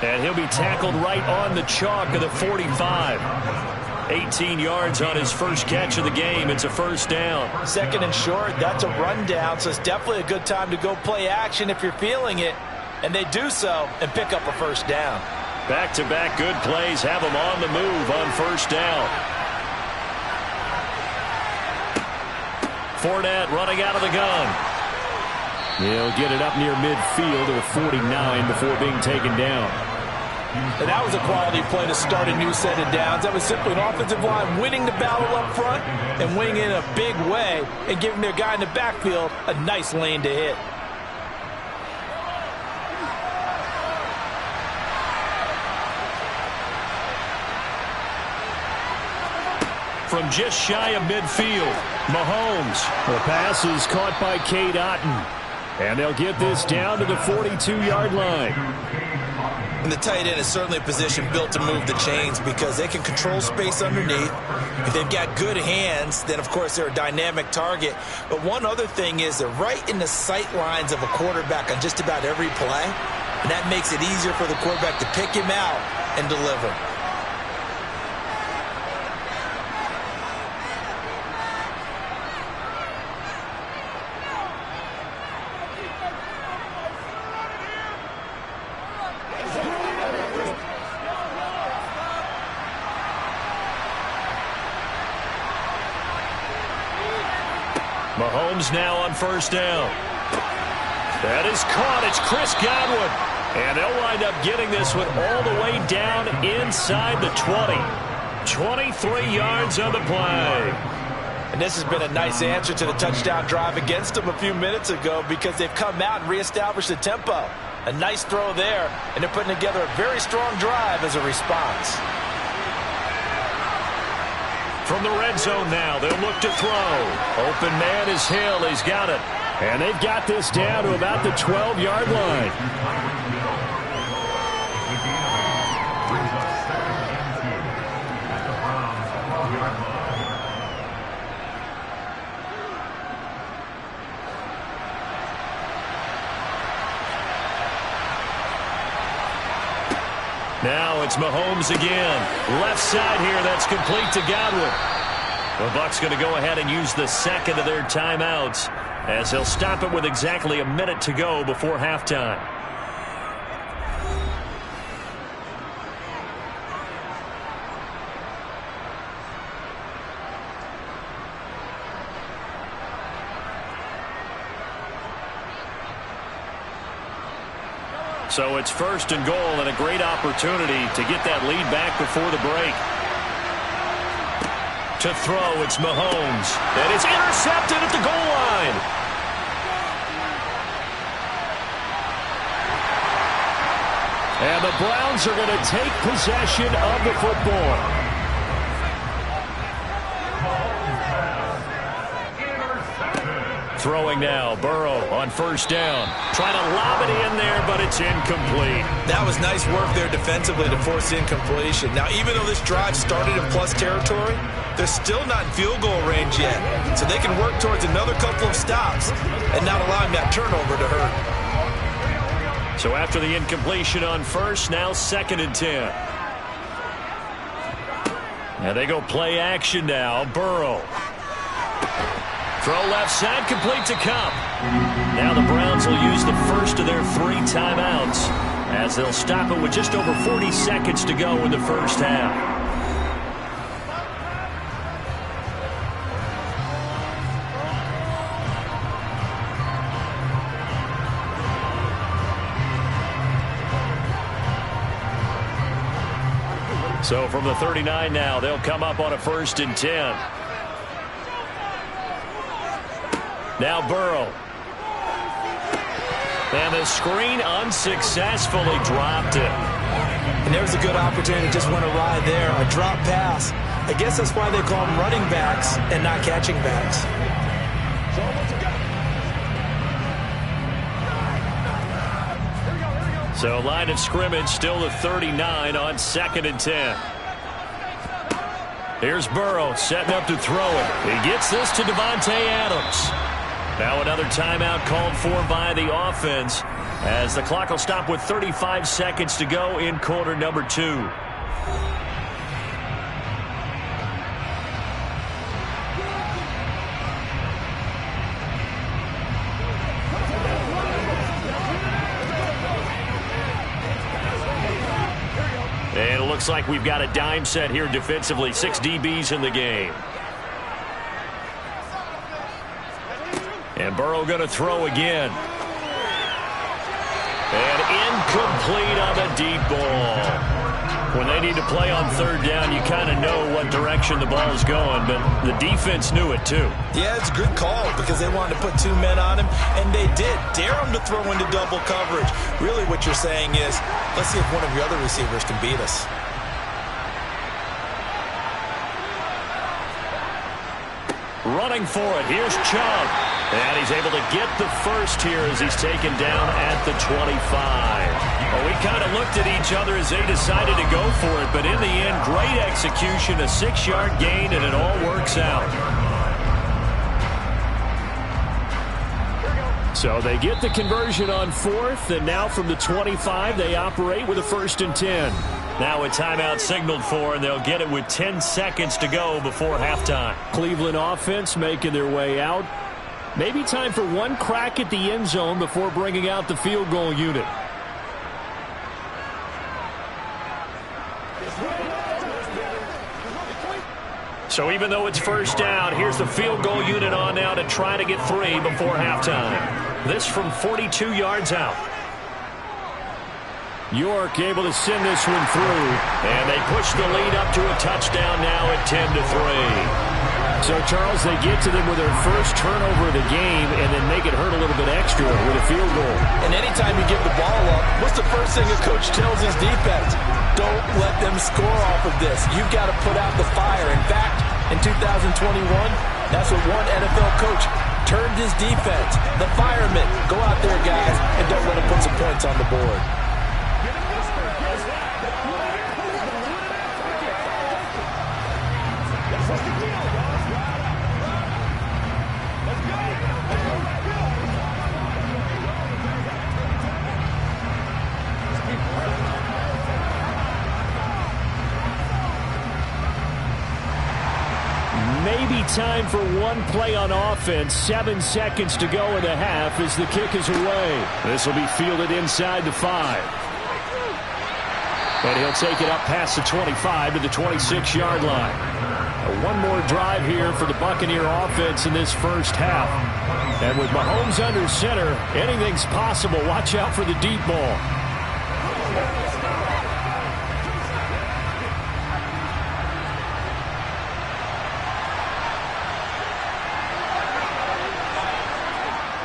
And he'll be tackled right on the chalk of the 45. 18 yards on his first catch of the game. It's a first down.
2nd and short. That's a rundown, so it's definitely a good time to go play action if you're feeling it. And they do so and pick up a first down.
Back-to-back good plays have them on the move on first down. Fournette running out of the gun. He'll get it up near midfield to the 49 before being taken down.
And that was a quality play to start a new set of downs. That was simply an offensive line winning the battle up front and winning in a big way and giving their guy in the backfield a nice lane to hit.
From just shy of midfield, Mahomes. The pass is caught by Cade Otton. And they'll get this down to the 42-yard line.
And the tight end is certainly a position built to move the chains because they can control space underneath. If they've got good hands, then, of course, they're a dynamic target. But one other thing is they're right in the sight lines of a quarterback on just about every play. And that makes it easier for the quarterback to pick him out and deliver.
Mahomes now on first down. That is caught. It's Chris Godwin. And they'll wind up getting this one all the way down inside the 20. 23 yards on the play.
And this has been a nice answer to the touchdown drive against them a few minutes ago because they've come out and reestablished the tempo. A nice throw there, and they're putting together a very strong drive as a response.
From the red zone now, they'll look to throw. Open man is Hill. He's got it. And they've got this down to about the 12-yard line. Now it's Mahomes again. Left side here, that's complete to Godwin. The Bucs going to go ahead and use the second of their timeouts as they'll stop it with exactly a minute to go before halftime. So it's first and goal and a great opportunity to get that lead back before the break. To throw, it's Mahomes. And it's intercepted at the goal line. And the Browns are going to take possession of the football. Throwing now, Burrow on first down. Trying to lob it in there, but it's incomplete.
That was nice work there defensively to force incompletion. Now, even though this drive started in plus territory, they're still not in field goal range yet. So they can work towards another couple of stops and not allowing that turnover to hurt.
So after the incompletion on first, now 2nd and 10. And they go play action now. Burrow. Throw left side, complete to Kupp. Now the Browns will use the first of their 3 timeouts as they'll stop it with just over 40 seconds to go in the first half. So from the 39 now, they'll come up on a 1st and 10. Now Burrow. And the screen unsuccessfully dropped it.
And there's a good opportunity to just went a ride there, a drop pass. I guess that's why they call them running backs and not catching backs.
So line of scrimmage still the 39 on 2nd and 10. Here's Burrow setting up to throw it. He gets this to Davante Adams. Now another timeout called for by the offense as the clock will stop with 35 seconds to go in quarter number 2. And it looks like we've got a dime set here defensively. 6 DBs in the game. And Burrow going to throw again. And incomplete on the deep ball. When they need to play on third down, you kind of know what direction the ball is going, but the defense knew it too.
Yeah, it's a good call because they wanted to put 2 men on him, and they did. Dare him to throw into double coverage. Really what you're saying is, let's see if one of your other receivers can beat us.
Running for it. Here's Chubb. And he's able to get the first here as he's taken down at the 25. Well, we kind of looked at each other as they decided to go for it, but in the end, great execution, a 6-yard gain, and it all works out. So they get the conversion on 4th, and now from the 25, they operate with a 1st and 10. Now a timeout signaled for, and they'll get it with 10 seconds to go before halftime. Cleveland offense making their way out. Maybe time for one crack at the end zone before bringing out the field goal unit. So even though it's first down, here's the field goal unit on now to try to get 3 before halftime. This from 42 yards out. York able to send this one through, and they push the lead up to a touchdown now at 10-3. So, Charles, they get to them with their first turnover of the game and then make it hurt a little bit extra with a field goal.
And anytime you give the ball up, what's the first thing a coach tells his defense? Don't let them score off of this. You've got to put out the fire. In fact, in 2021, that's what one NFL coach turned his defense. The firemen. Go out there, guys, and don't let them put some points on the board.
Maybe time for one play on offense. 7 seconds to go in the half as the kick is away. This will be fielded inside the 5. And he'll take it up past the 25 to the 26-yard line. One more drive here for the Buccaneer offense in this first half. And with Mahomes under center, anything's possible. Watch out for the deep ball.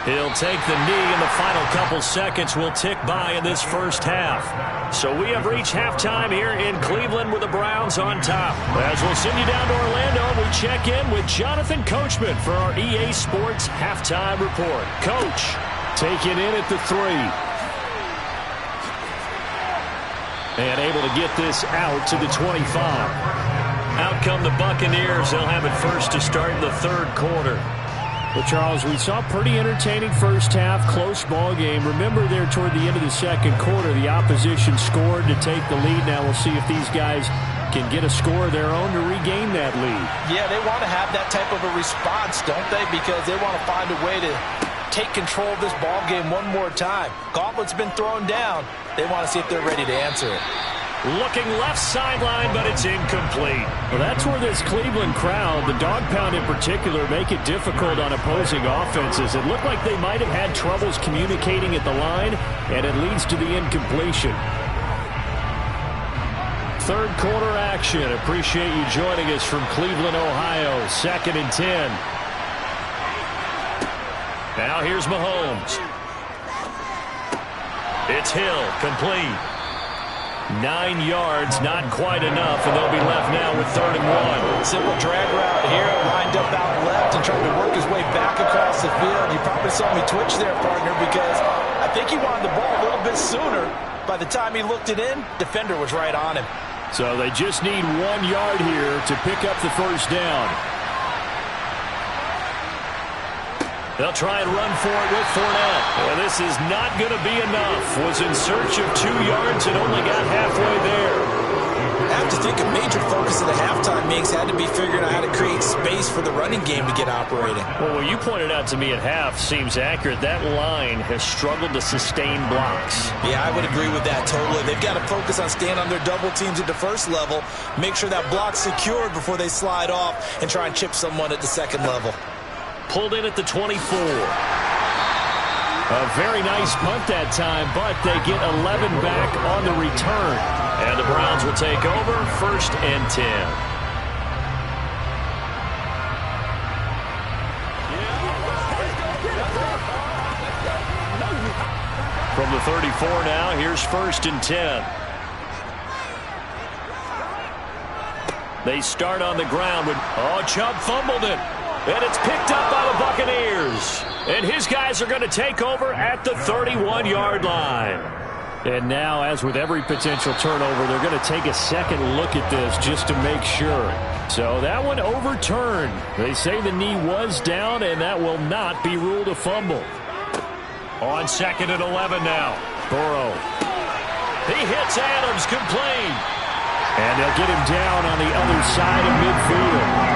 He'll take the knee, and the final couple seconds will tick by in this first half. So we have reached halftime here in Cleveland with the Browns on top. As we'll send you down to Orlando, we check in with Jonathan Coachman for our EA Sports Halftime Report. Coach, taking in at the 3. And able to get this out to the 25. Out come the Buccaneers. They'll have it first to start in the third quarter.
Well, Charles, we saw a pretty entertaining first half, close ball game. Remember there toward the end of the second quarter, the opposition scored to take the lead. Now we'll see if these guys can get a score of their own to regain that lead.
Yeah, they want to have that type of a response, don't they? Because they want to find a way to take control of this ball game one more time. Gauntlet's been thrown down. They want to see if they're ready to answer it.
Looking left sideline, but it's incomplete.
Well, that's where this Cleveland crowd, the dog pound in particular, make it difficult on opposing offenses. It looked like they might have had troubles communicating at the line, and it leads to the incompletion. Third quarter action. Appreciate you joining us from Cleveland, Ohio. 2nd and 10.
Now here's Mahomes. It's Hill, complete. 9 yards, not quite enough, and they'll be left now with 3rd and 1.
Simple drag route here, lined up out left and trying to work his way back across the field. You probably saw me twitch there, partner, because I think he wanted the ball a little bit sooner. By the time he looked it in, defender was right on him.
So they just need 1 yard here to pick up the first down.
They'll try and run for it with Fournette. And this is not going to be enough. Was in search of 2 yards and only got halfway there.
I have to think a major focus of the halftime mix had to be figuring out how to create space for the running game to get operating.
Well, what you pointed out to me at half seems accurate. That line has struggled to sustain blocks.
Yeah, I would agree with that totally. They've got to focus on staying on their double teams at the first level, make sure that block's secured before they slide off and try and chip someone at the second level.
Pulled in at the 24. A very nice punt that time, but they get 11 back on the return. And the Browns will take over, 1st and 10. From the 34 now, here's 1st and 10. They start on the ground with, Chubb fumbled it. And it's picked up by the Buccaneers. And his guys are going to take over at the 31-yard line. And now, as with every potential turnover, they're going to take a second look at this just to make sure. So that one overturned. They say the knee was down, and that will not be ruled a fumble. On 2nd and 11 now. Burrow. He hits Adams, complete. And they'll get him down on the other side of midfield.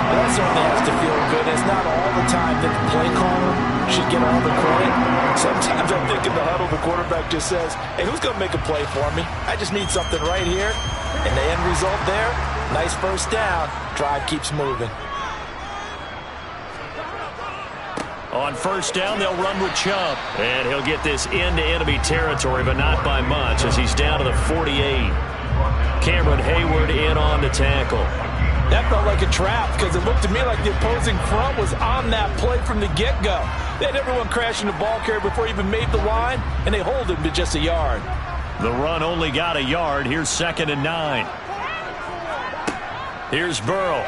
That certainly has to feel good. It's not all the time that the play caller should get all the credit. Sometimes I think in the huddle, the quarterback just says, hey, who's going to make a play for me? I just need something right here. And the end result there, nice first down. Drive keeps moving.
On 1st down, they'll run with Chubb. And he'll get this into enemy territory, but not by much as he's down to the 48. Cameron Hayward in on the tackle.
That felt like a trap because it looked to me like the opposing front was on that play from the get-go. They had everyone crashing the ball carrier before he even made the line, and they hold him to just a yard.
The run only got a yard. Here's 2nd and 9. Here's Burrow.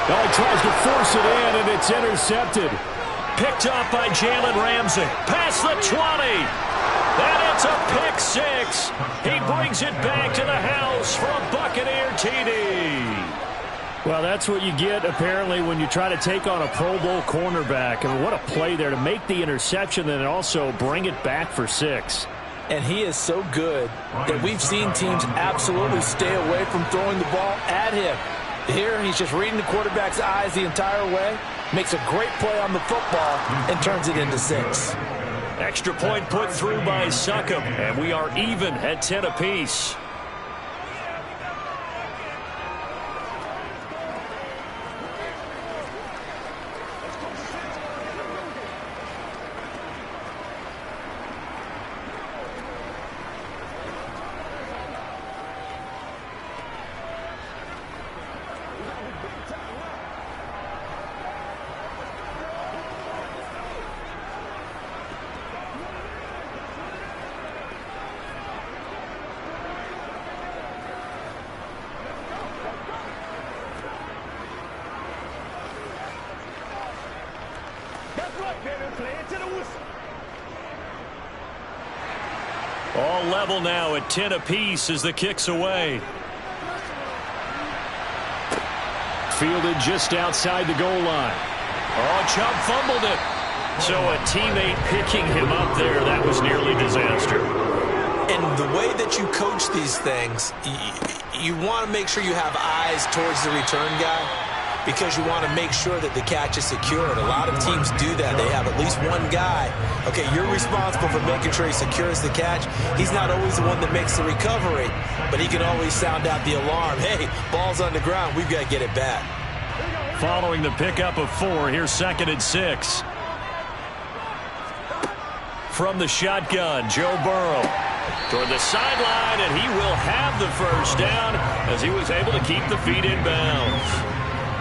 He tries to force it in, and it's intercepted.
Picked up by Jalen Ramsey. Past the 20. And it's a pick 6. He brings it back to the house for a Buccaneer TD.
Well, that's what you get, apparently, when you try to take on a Pro Bowl cornerback. And what a play there to make the interception and also bring it back for 6.
And he is so good that we've seen teams absolutely stay away from throwing the ball at him. Here, he's just reading the quarterback's eyes the entire way, makes a great play on the football, and turns it into 6.
Extra point put through by Succop, and we are even at 10 apiece. All level now at 10 apiece as the kick's away.
Fielded just outside the goal line.
Chubb fumbled it. So a teammate picking him up there, that was nearly disaster.
And the way that you coach these things, you want to make sure you have eyes towards the return guy, because you want to make sure that the catch is secured. A lot of teams do that. They have at least one guy. Okay, you're responsible for making sure he secures the catch. He's not always the one that makes the recovery, but he can always sound out the alarm. Hey, ball's on the ground. We've got to get it back.
Following the pickup of 4, here's 2nd and 6. From the shotgun, Joe Burrow toward the sideline, and he will have the first down as he was able to keep the feet in bounds.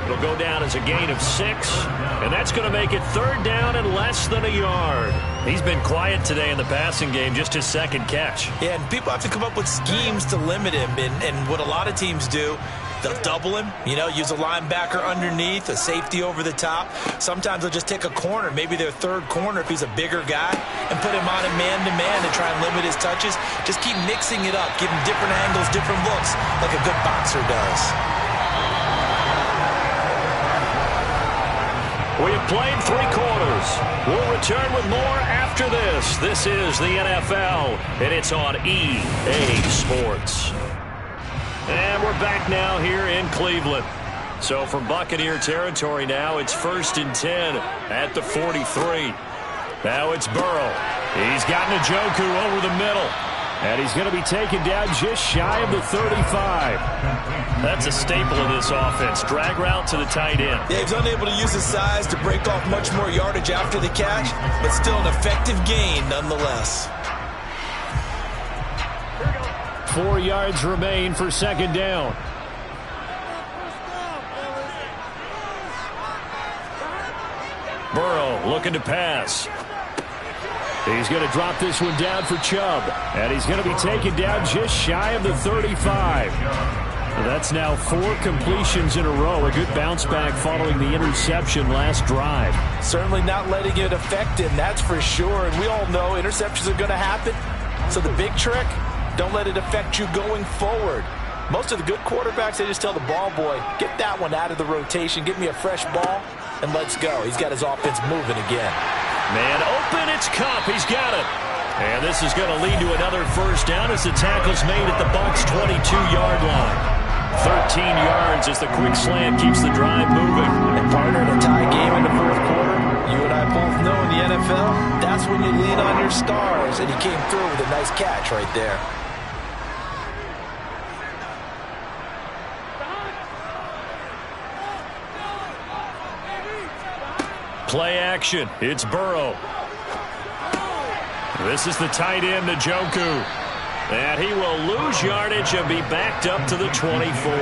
It'll go down as a gain of 6, and that's going to make it 3rd down and less than a yard. He's been quiet today in the passing game, just his 2nd catch.
Yeah, and people have to come up with schemes to limit him, and what a lot of teams do They'll double him, use a linebacker underneath, a safety over the top. Sometimes they'll just take a corner, maybe their third corner if he's a bigger guy, and put him on a man-to-man to try and limit his touches. Just keep mixing it up, give him different angles, different looks, like a good boxer does.
We have played 3 quarters. We'll return with more after this. This is the NFL, and it's on EA Sports. And we're back now here in Cleveland. So from Buccaneer territory now, it's 1st and 10 at the 43. Now it's Burrow. He's got Njoku over the middle. And he's going to be taken down just shy of the 35. That's a staple of this offense. Drag route to the tight end.
Yeah, he's unable to use his size to break off much more yardage after the catch, but still an effective gain nonetheless.
4 yards remain for 2nd down. Burrow looking to pass. He's going to drop this one down for Chubb. And he's going to be taken down just shy of the 35. That's now 4 completions in a row. A good bounce back following the interception last drive.
Certainly not letting it affect him, that's for sure. And we all know interceptions are going to happen. So the big trick, don't let it affect you going forward. Most of the good quarterbacks, they just tell the ball boy, get that one out of the rotation, give me a fresh ball, and let's go. He's got his offense moving again.
Man open, it's Kupp. He's got it. And this is going to lead to another 1st down as the tackle's made at the Bucs' 22-yard line. 13 yards as the quick slant keeps the drive moving.
And partner, in a tie game in the 4th quarter, you and I both know in the NFL, that's when you lean on your stars. And he came through with a nice catch right there.
Play action. It's Burrow. This is the tight end, Njoku. And he will lose yardage and be backed up to the 24.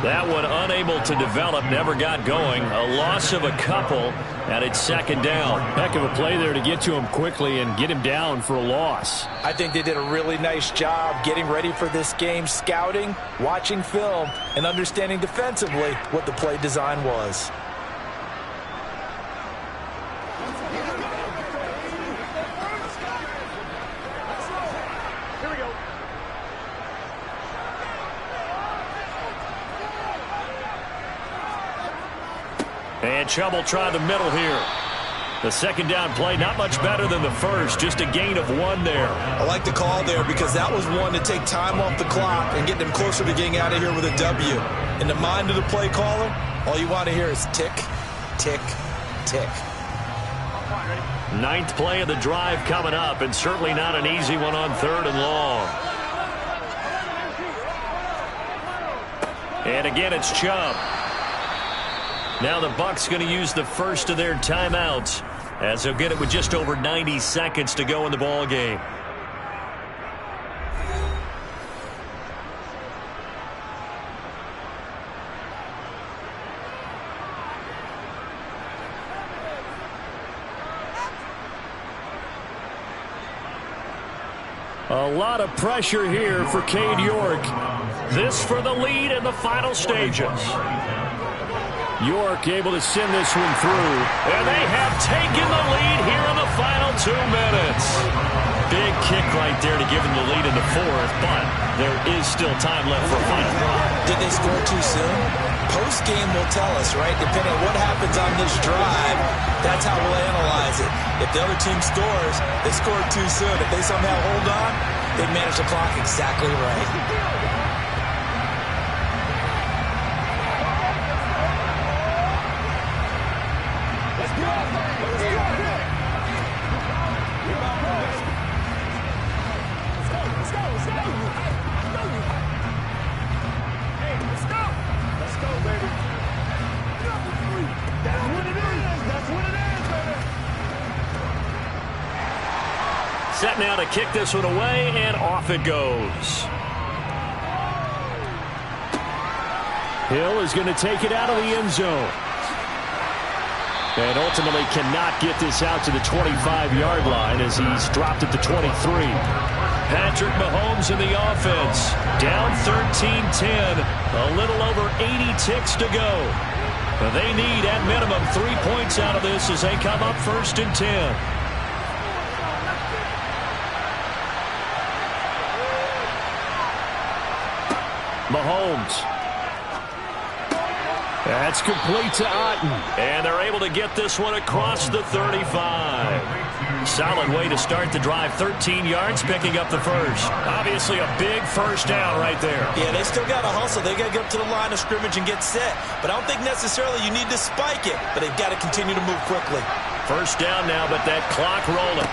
That one unable to develop, never got going. A loss of a couple, and it's 2nd down.
Heck of a play there to get to him quickly and get him down for a loss.
I think they did a really nice job getting ready for this game, scouting, watching film, and understanding defensively what the play design was.
And Chubb will try the middle here. The 2nd down play, not much better than the first, just a gain of 1 there.
I like the call there because that was one to take time off the clock and get them closer to getting out of here with a W. In the mind of the play caller, all you want to hear is tick, tick, tick.
9th play of the drive coming up, and certainly not an easy one on 3rd and long. And again, it's Chubb. Now the Bucs going to use the first of their timeouts as they'll get it with just over 90 seconds to go in the ball game. A lot of pressure here for Cade York. This for the lead in the final stages. York able to send this one through. And they have taken the lead here in the final 2 minutes. Big kick right there to give them the lead in the 4th, but there is still time left for a final drive.
Did they score too soon? Post-game will tell us, right? Depending on what happens on this drive, that's how we'll analyze it. If the other team scores, they scored too soon. If they somehow hold on, they manage the clock exactly right.
Set now to kick this one away, and off it goes.
Hill is going to take it out of the end zone. And ultimately cannot get this out to the 25-yard line as he's dropped at the 23.
Patrick Mahomes in the offense. Down 13-10. A little over 80 ticks to go. But they need, at minimum, 3 points out of this as they come up 1st and 10. Mahomes. That's complete to Otten. And they're able to get this one across the 35. Solid way to start the drive. 13 yards, picking up the first. Obviously a big first down right there.
Yeah, they still got to hustle. They got to get up to the line of scrimmage and get set. But I don't think necessarily you need to spike it. But they've got to continue to move quickly.
First down now, but that clock rolling.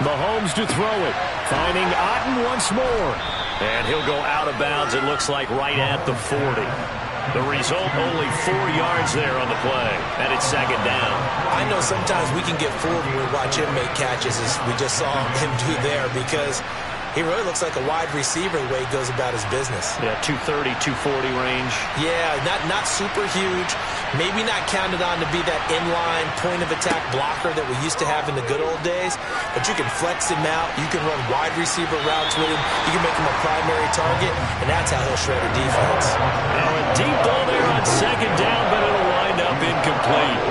Mahomes to throw it. Finding Otten once more. And he'll go out of bounds, it looks like, right at the 40. The result, only 4 yards there on the play. And it's 2nd down.
I know sometimes we can get fooled when we watch him make catches, as we just saw him do there, because he really looks like a wide receiver the way he goes about his business.
Yeah, 230, 240 range.
Yeah, not super huge. Maybe not counted on to be that inline point-of-attack blocker that we used to have in the good old days. But you can flex him out. You can run wide receiver routes with him. You can make him a primary target, and that's how he'll shred a defense.
Now a deep ball there on 2nd down, but it'll wind up incomplete.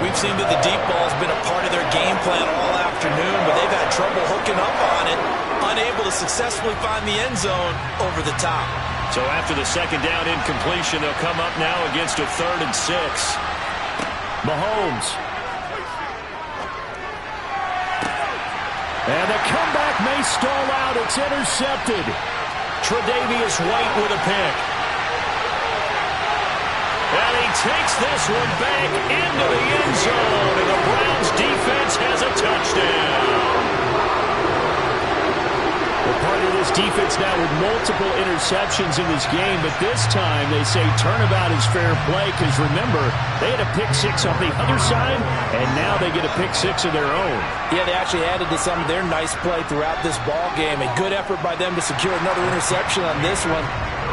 We've seen that the deep ball has been a part of their game plan all afternoon, but they've had trouble hooking up on it, unable to successfully find the end zone over the top.
So after the 2nd down incompletion, they'll come up now against a 3rd and 6. Mahomes. And the comeback may stall out. It's intercepted. Tre'Davious White with a pick. And he takes this one back into the end zone. And the Browns defense has a touchdown. Well, part of this defense now with multiple interceptions in this game, but this time they say turnabout is fair play because, remember, they had a pick 6 on the other side, and now they get a pick 6 of their own.
Yeah, they actually added to some of their nice play throughout this ball game. A good effort by them to secure another interception on this one.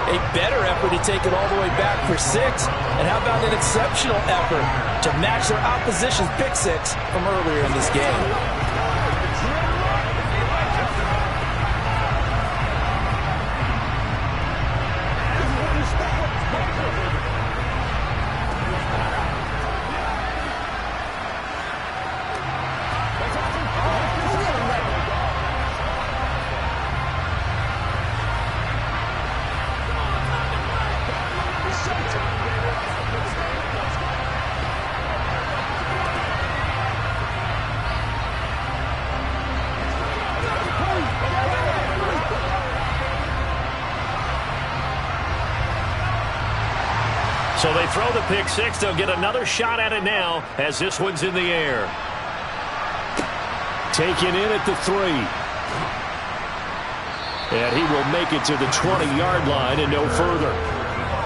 A better effort to take it all the way back for 6. And how about an exceptional effort to match their opposition's pick 6 from earlier in this game?
So they throw the pick 6. They'll get another shot at it now as this one's in the air. Taken in at the 3. And he will make it to the 20-yard line and no further.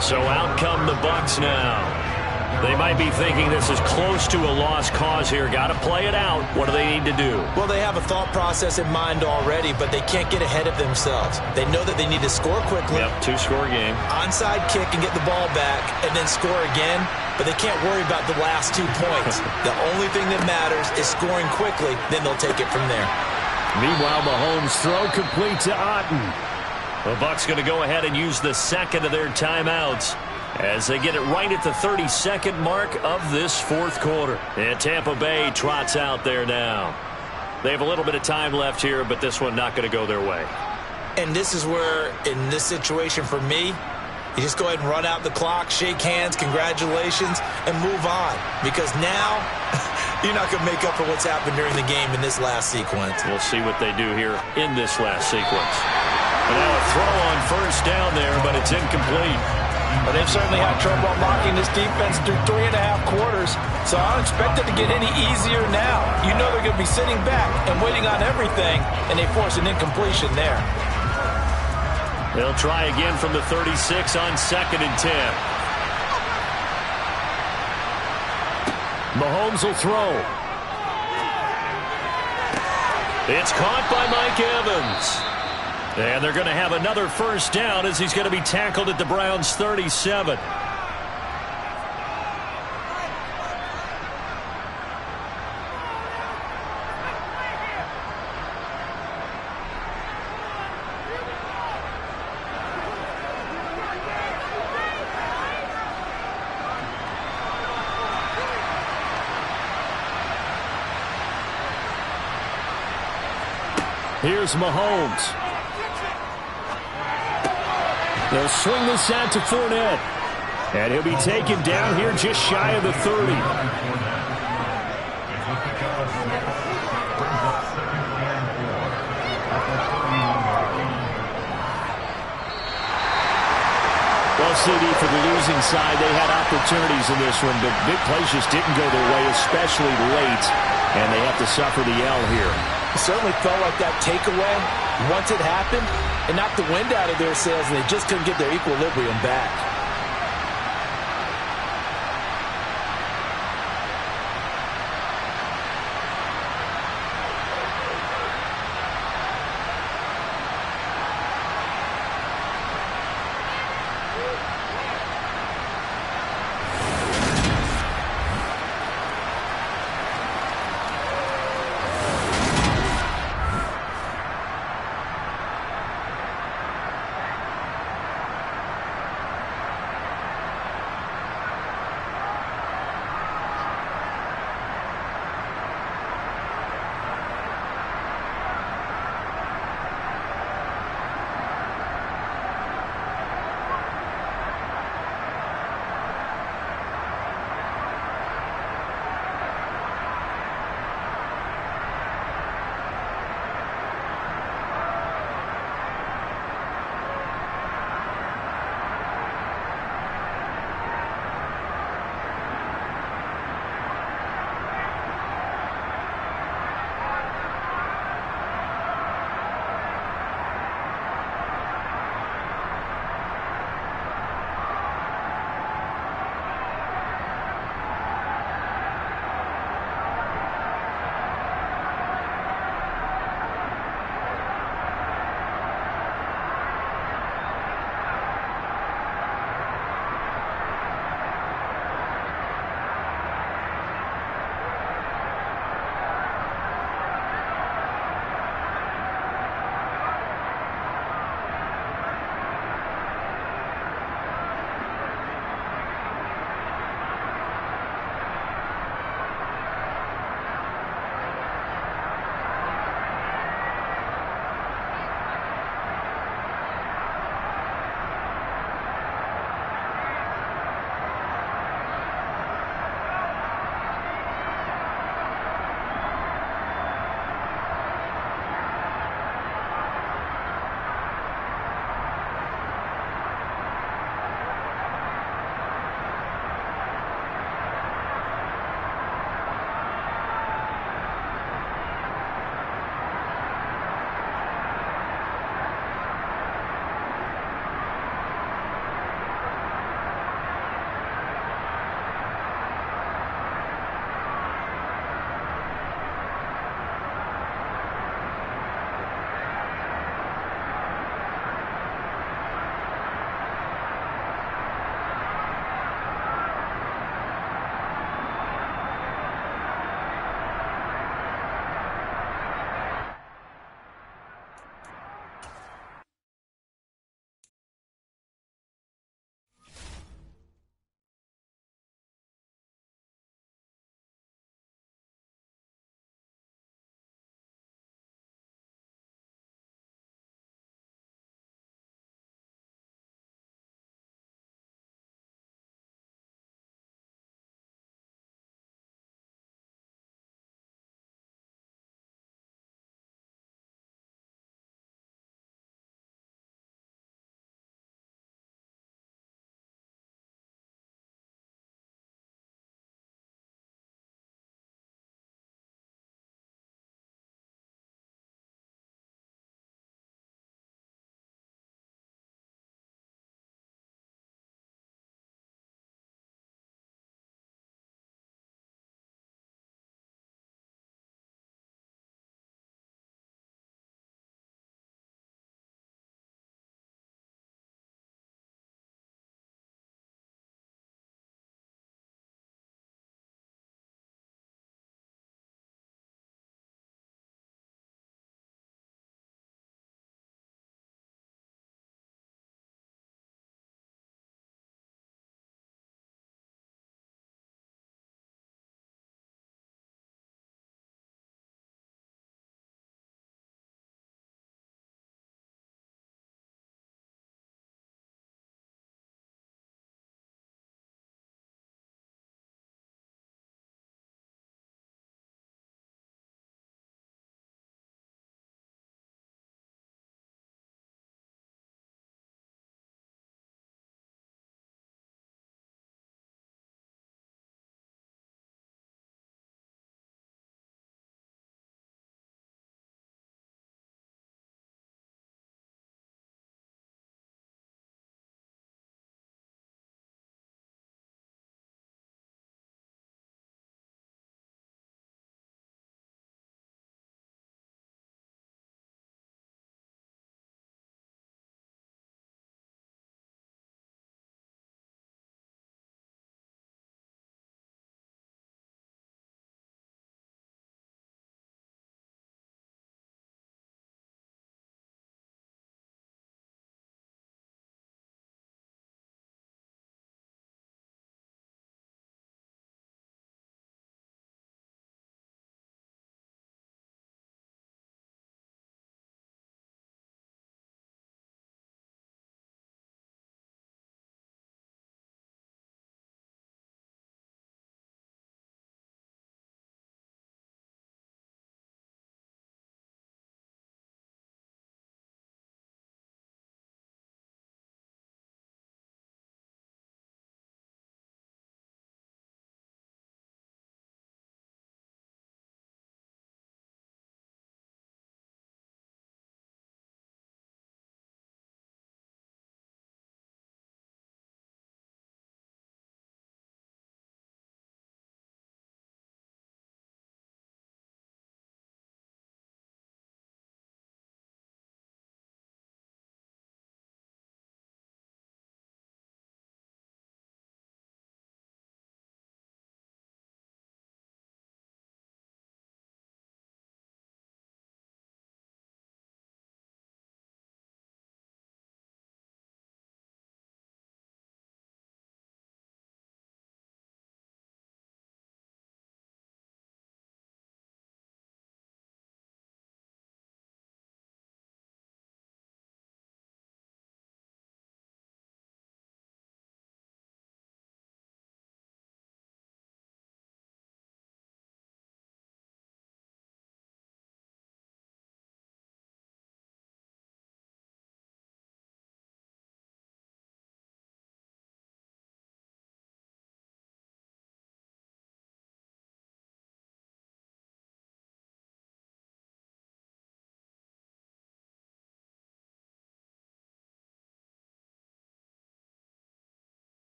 So out come the Bucs now. They might be thinking this is close to a lost cause here. Got to play it out. What do they need to do?
Well, they have a thought process in mind already, but they can't get ahead of themselves. They know that they need to score quickly.
Yep, 2-score game.
Onside kick and get the ball back and then score again, but they can't worry about the last 2 points. The only thing that matters is scoring quickly, then they'll take it from there.
Meanwhile, Mahomes throw complete to Otten. The Bucs going to go ahead and use the second of their timeouts as they get it right at the 32nd mark of this 4th quarter. And Tampa Bay trots out there now. They have a little bit of time left here, but this one not going to go their way.
And this is where, in this situation for me, you just go ahead and run out the clock, shake hands, congratulations, and move on. Because now, you're not going to make up for what's happened during the game in this last sequence.
We'll see what they do here in this last sequence. And now a throw on first down there, but it's incomplete.
Well, they've certainly had trouble unlocking this defense through 3.5 quarters, so I don't expect it to get any easier now. You know they're going to be sitting back and waiting on everything, and they force an incompletion there.
They'll try again from the 36 on 2nd and 10. Mahomes will throw. It's caught by Mike Evans. And they're going to have another first down as he's going to be tackled at the Browns' 37.
Here's Mahomes. They'll swing this out to Fournette. And he'll be taken down here just shy of the 30. Well, CD, for the losing side, they had opportunities in this one, but big plays just didn't go their way, especially late, and they have to suffer the L here.
It certainly felt like that takeaway, once it happened, it knocked the wind out of their sails, and they just couldn't get their equilibrium back.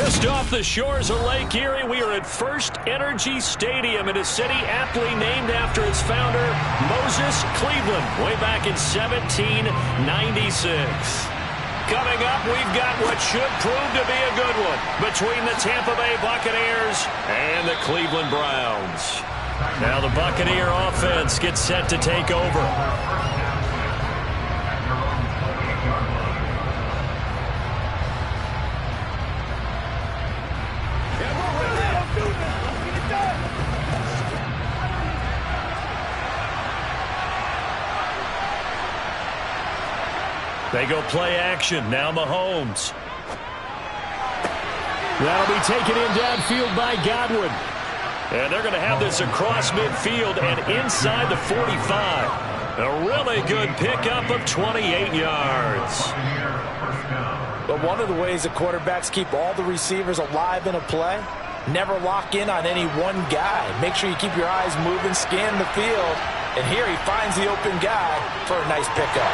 Just off the shores of Lake Erie, we are at First Energy Stadium in a city aptly named after its founder, Moses Cleveland, way back in 1796. Coming up, we've got what should prove to be a good one between the Tampa Bay Buccaneers and the Cleveland Browns. Now the Buccaneer offense gets set to take over. They go play action. Now Mahomes.
That'll be taken in downfield by Godwin.
And they're going to have this across midfield and inside the 45. A really good pickup of 28 yards.
But one of the ways the quarterbacks keep all the receivers alive in a play, never lock in on any one guy. Make sure you keep your eyes moving, scan the field. And here he finds the open guy for a nice pickup.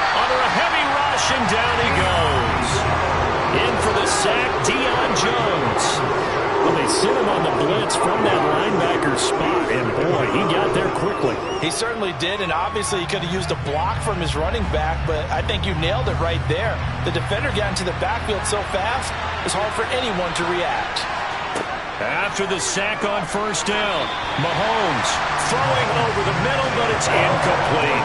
Under a heavy rush, and down he goes. In for the sack, Deion Jones.
Well, they sent him on the blitz from that linebacker spot, and boy, he got there quickly.
He certainly did, and obviously he could have used a block from his running back, but I think you nailed it right there. The defender got into the backfield so fast, it's hard for anyone to react.
After the sack on first down, Mahomes throwing over the middle, but it's incomplete.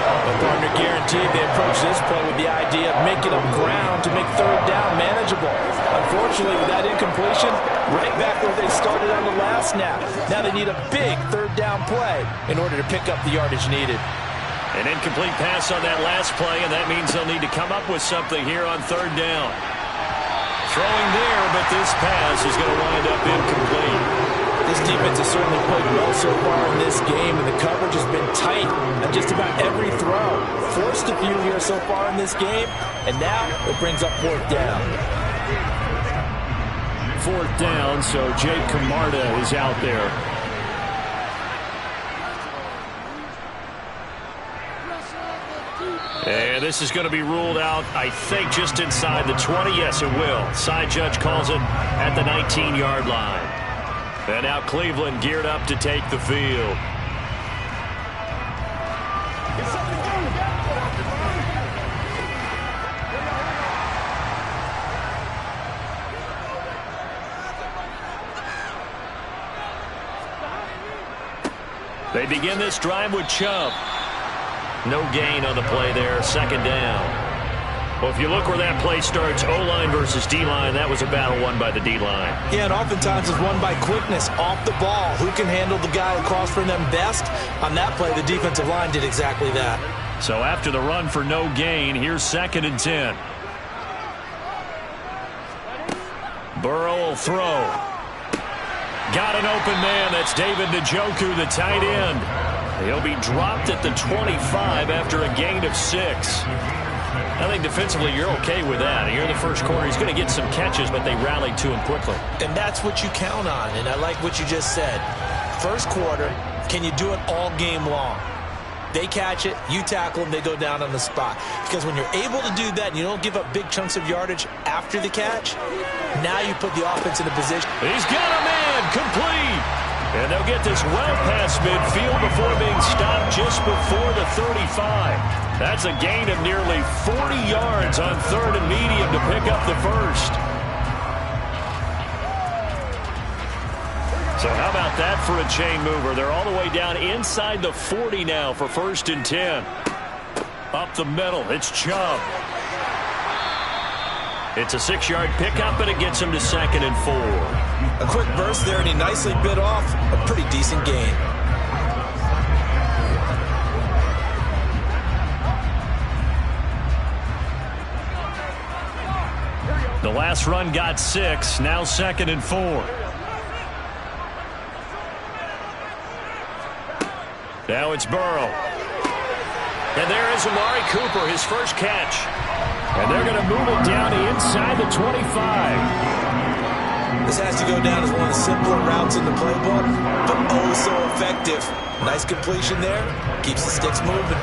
The partner guaranteed they approach this play with the idea of making up ground to make third down manageable. Unfortunately, with that incompletion, right back where they started on the last snap. Now they need a big third down play in order to pick up the yardage needed.
An incomplete pass on that last play, and that means they'll need to come up with something here on third down. Throwing there, but this pass is going to wind up incomplete.
This defense has certainly played well so far in this game, and the coverage has been tight on just about every throw. Forced a few here so far in this game, and now it brings up fourth down.
Fourth down, so Jake Camarda is out there.
And this is going to be ruled out, I think, just inside the 20. Yes, it will. Side judge calls it at the 19-yard line. And now Cleveland geared up to take the field. They begin this drive with Chubb. No gain on the play there, second down. Well, if you look where that play starts, O-line versus D-line, that was a battle won by the D-line.
Yeah, and oftentimes it's won by quickness, off the ball. Who can handle the guy across from them best? On that play, the defensive line did exactly that.
So after the run for no gain, here's 2nd and 10. Burrow will throw. Got an open man. That's David Njoku, the tight end. He'll be dropped at the 25 after a gain of 6. I think defensively you're okay with that. Here in the first quarter, he's going to get some catches, but they rallied to him quickly.
And that's what you count on, and I like what you just said. First quarter, can you do it all game long? They catch it, you tackle them, they go down on the spot. Because when you're able to do that and you don't give up big chunks of yardage after the catch, now you put the offense in a position.
He's got a man, complete. And they'll get this well past midfield before being stopped just before the 35. That's a gain of nearly 40 yards on 3rd and medium to pick up the first. So how about that for a chain mover? They're all the way down inside the 40 now for 1st and 10. Up the middle, it's Chubb. It's a 6-yard pickup, and it gets him to 2nd and 4.
A quick burst there, and he nicely bit off a pretty decent gain.
The last run got 6, now 2nd and 4. Now it's Burrow. And there is Amari Cooper, his first catch. And they're going to move it down inside the 25.
This has to go down as one of the simpler routes in the playbook, but oh so effective. Nice completion there. Keeps the sticks moving.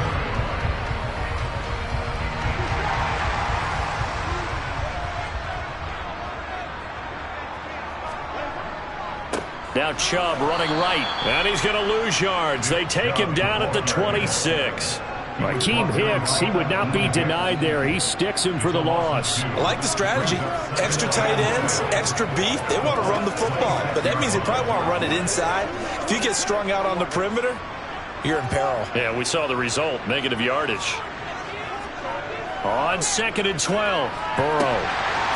Now Chubb running right. And he's going to lose yards. They take him down at the 26.
Akeem Hicks, he would not be denied there. He sticks him for the loss.
I like the strategy. Extra tight ends, extra beef. They want to run the football, but that means they probably want to run it inside. If you get strung out on the perimeter, you're in peril.
Yeah, we saw the result. Negative yardage. On 2nd and 12. Burrow.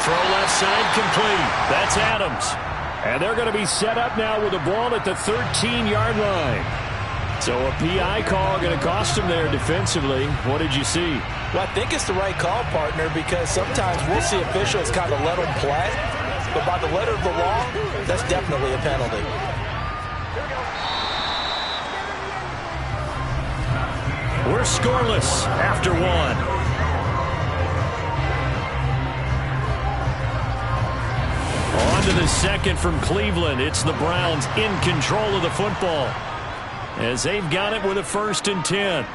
Throw left side complete. That's Adams.
And they're going to be set up now with the ball at the 13-yard line. So a PI call going to cost him there defensively. What did you see?
Well, I think it's the right call, partner, because sometimes we'll see officials kind of let them play. But by the letter of the law, that's definitely a penalty.
We're scoreless after one. On to the second from Cleveland. It's the Browns in control of the football, as they've got it with a 1st and 10.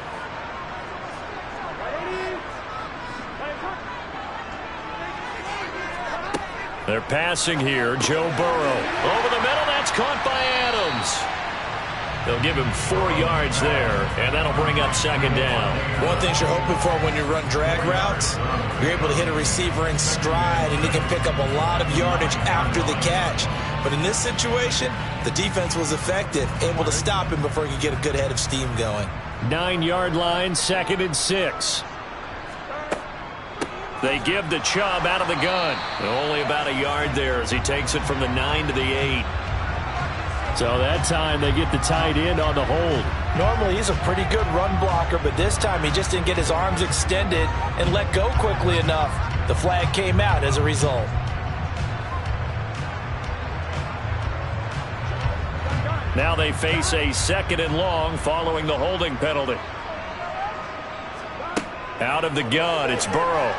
They're passing here. Joe Burrow. Over the middle. That's caught by Adams. They'll give him 4 yards there, and that'll bring up 2nd down.
One thing you're hoping for when you run drag routes, you're able to hit a receiver in stride, and he can pick up a lot of yardage after the catch. But in this situation, the defense was effective, able to stop him before he could get a good head of steam going.
9-yard line, 2nd and 6.
They give the Chubb out of the gun. Only about a yard there as he takes it from the 9 to the 8.
So that time they get the tight end on the hold.
Normally he's a pretty good run blocker, but this time he just didn't get his arms extended and let go quickly enough. The flag came out as a result.
Now they face a 2nd and long following the holding penalty. Out of the gun, it's Burrow.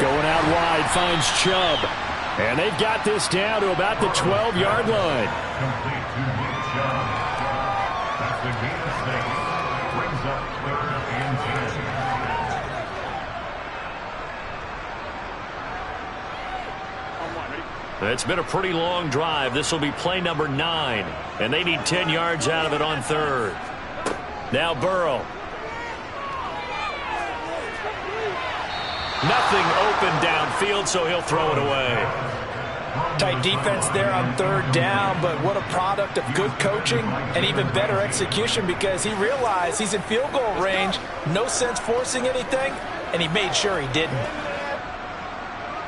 Going out wide, finds Chubb. And they've got this down to about the 12-yard line.
Complete to Nick Chubb. That's the gain of 6. Brings up 3rd and 10.
It's been a pretty long drive. This will be play number 9. And they need 10 yards out of it on 3rd. Now Burrow. Nothing open downfield, so he'll throw it away.
Tight defense there on 3rd down, but what a product of good coaching and even better execution, because he realized he's in field goal range, no sense forcing anything, and he made sure he didn't.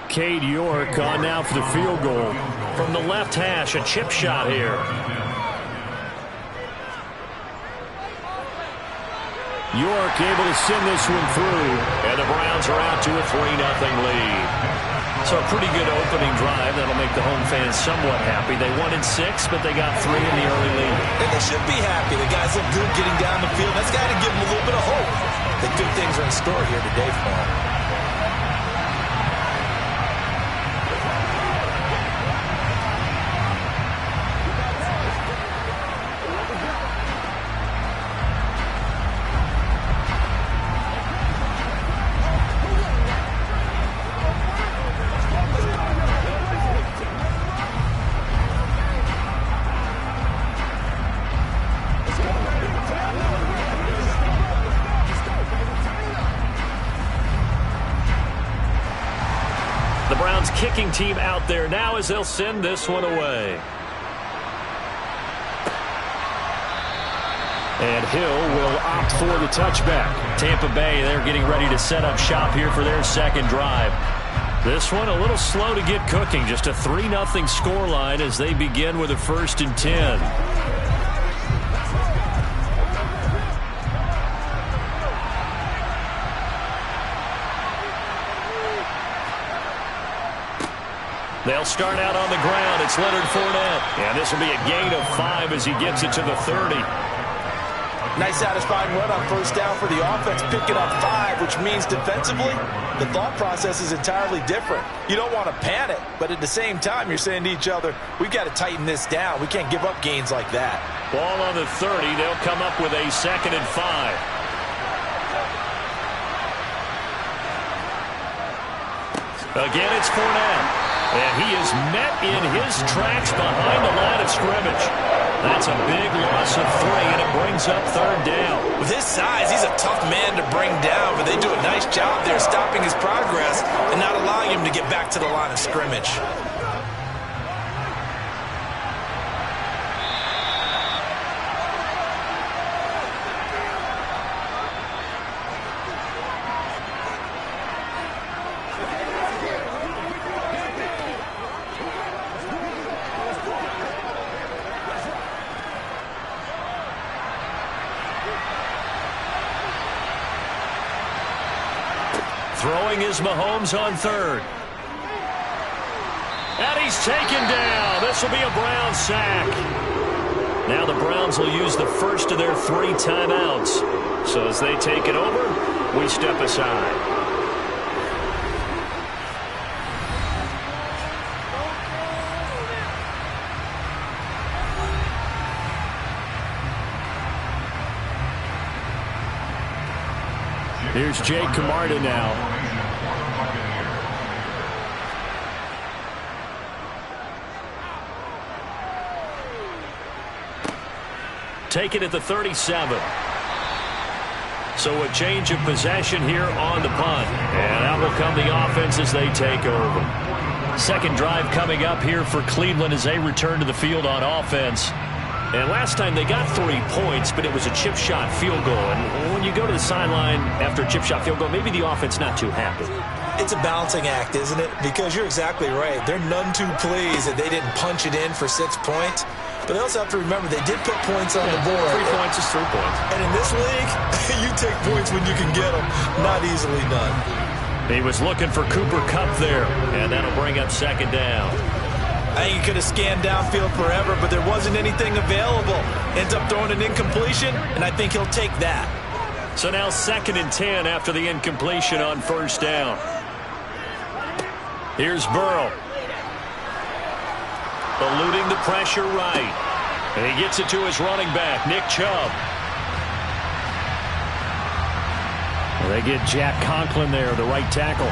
Cade York on now for the field goal.
From the left hash, a chip shot here.
York able to send this one through.
And the Browns are out to a 3-0 lead. So a pretty good opening drive. That'll make the home fans somewhat happy. They wanted 6, but they got 3 in the early lead.
And they should be happy. The guys look good getting down the field. That's got to give them a little bit of hope that good things are in store here today for them.
Kicking team out there now as they'll send this one away.
And Hill will opt for the touchback.
Tampa Bay, they're getting ready to set up shop here for their 2nd drive. This one a little slow to get cooking. Just a 3-0 scoreline as they begin with a 1st and 10. They'll start out on the ground. It's Leonard Fournette. And this will be a gain of 5 as he gets it to the 30.
Nice satisfying run on 1st down for the offense, picking up 5, which means defensively, the thought process is entirely different. You don't want to panic, but at the same time, you're saying to each other, we've got to tighten this down. We can't give up gains like that.
Ball on the 30. They'll come up with a 2nd and 5. Again, it's Fournette. And he is met in his tracks behind the line of scrimmage. That's a big loss of 3, and it brings up 3rd down.
With his size, he's a tough man to bring down, but they do a nice job there stopping his progress and not allowing him to get back to the line of scrimmage.
Throwing is Mahomes on 3rd. And he's taken down. This will be a Browns sack. Now the Browns will use the first of their 3 timeouts. So as they take it over, we step aside. Here's Jake Camarda now. Take it at the 37. So a change of possession here on the punt. And out will come the offense as they take over. Second drive coming up here for Cleveland as they return to the field on offense. And last time they got 3 points, but it was a chip shot field goal. And when you go to the sideline after a chip shot field goal, maybe the offense not too happy.
It's a balancing act, isn't it? Because you're exactly right. They're none too pleased that they didn't punch it in for 6 points. But they also have to remember they did put points on the board.
3 points is 3 points.
And in this league, you take points when you can get them. Not easily done.
He was looking for Cooper Kupp there, and that'll bring up 2nd down.
I think he could have scanned downfield forever, but there wasn't anything available. Ends up throwing an incompletion, and I think he'll take that.
So now 2nd and 10 after the incompletion on 1st down. Here's Burrow. Eluding the pressure right. And he gets it to his running back, Nick Chubb.
Well, they get Jack Conklin there, the right tackle.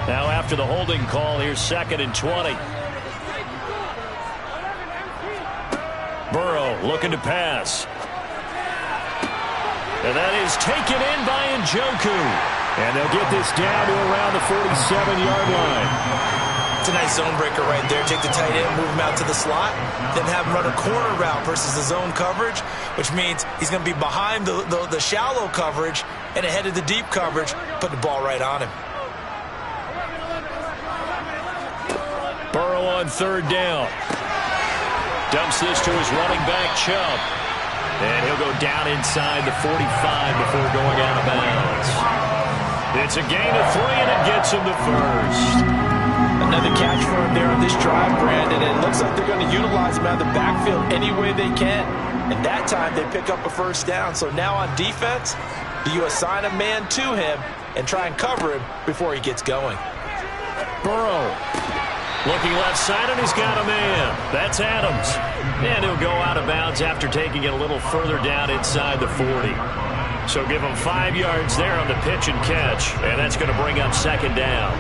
Now after the holding call, here's 2nd and 20. Burrow looking to pass. And that is taken in by Njoku.
And they'll get this down to around the 47-yard line.
It's a nice zone breaker right there. Take the tight end, move him out to the slot, then have him run a corner route versus the zone coverage, which means he's going to be behind the shallow coverage and ahead of the deep coverage, put the ball right on him.
Burrow on 3rd down. Dumps this to his running back, Chubb. And he'll go down inside the 45 before going out of bounds. It's a gain of 3, and it gets him to 1st.
Another catch for him there on this drive, Brandon. And it looks like they're going to utilize him out of the backfield any way they can. And that time they pick up a 1st down. So now on defense, do you assign a man to him and try and cover him before he gets going?
Burrow. Looking left side, and he's got a man. That's Adams. And he'll go out of bounds after taking it a little further down inside the 40. So give him 5 yards there on the pitch and catch. And that's going to bring up 2nd down.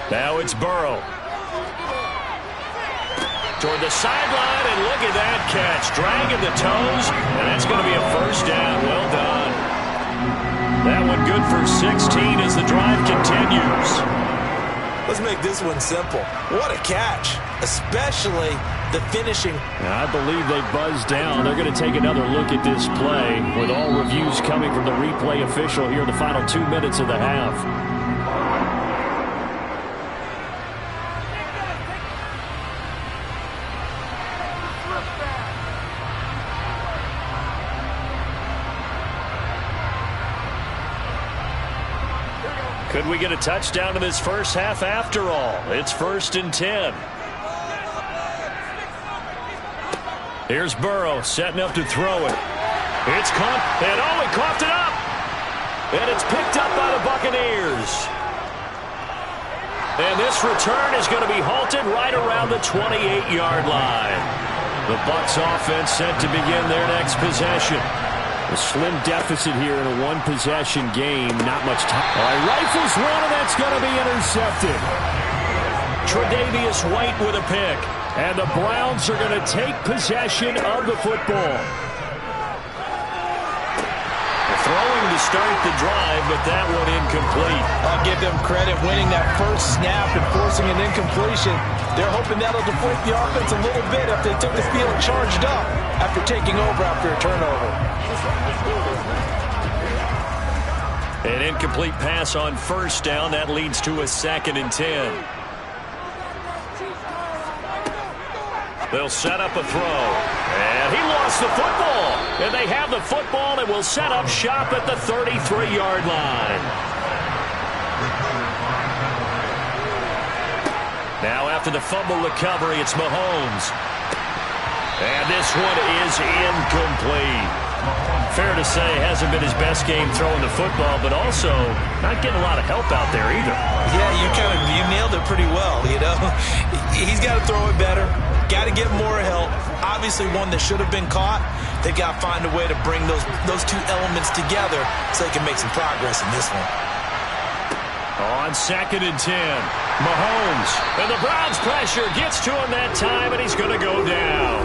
Now it's Burrow. Toward the sideline, and look at that catch. Dragging the toes, and that's going to be a 1st down. Well done. That one good for 16 as the drive continues.
Let's make this one simple. What a catch, especially the finishing.
I believe they buzzed down. They're going to take another look at this play with all reviews coming from the replay official here in the final 2 minutes of the half.
Could we get a touchdown in this first half after all? It's 1st and 10. Here's Burrow setting up to throw it. It's caught, and he coughed it up. And it's picked up by the Buccaneers. And this return is going to be halted right around the 28-yard line. The Bucs offense set to begin their next possession. A slim deficit here in a one-possession game. Not much time. All right, rifles one, and that's going to be intercepted. Tre'Davious White with a pick. And the Browns are going to take possession of the football. Throwing to start the drive, but that one incomplete.
I'll give them credit winning that first snap and forcing an incompletion. They're hoping that'll deflate the offense a little bit if they took the field charged up after taking over after a turnover.
An incomplete pass on first down. That leads to a 2nd and 10. They'll set up a throw. And he lost the football. And they have the football and will set up shop at the 33-yard line. Now after the fumble recovery, it's Mahomes. And this one is incomplete. Fair to say, hasn't been his best game throwing the football, but also not getting a lot of help out there either.
Yeah, you nailed it pretty well, you know. He's got to throw it better. Got to get more help. Obviously one that should have been caught. They've got to find a way to bring those two elements together so they can make some progress in this one.
On 2nd and 10, Mahomes. And the Browns pressure gets to him that time, and he's going to go down.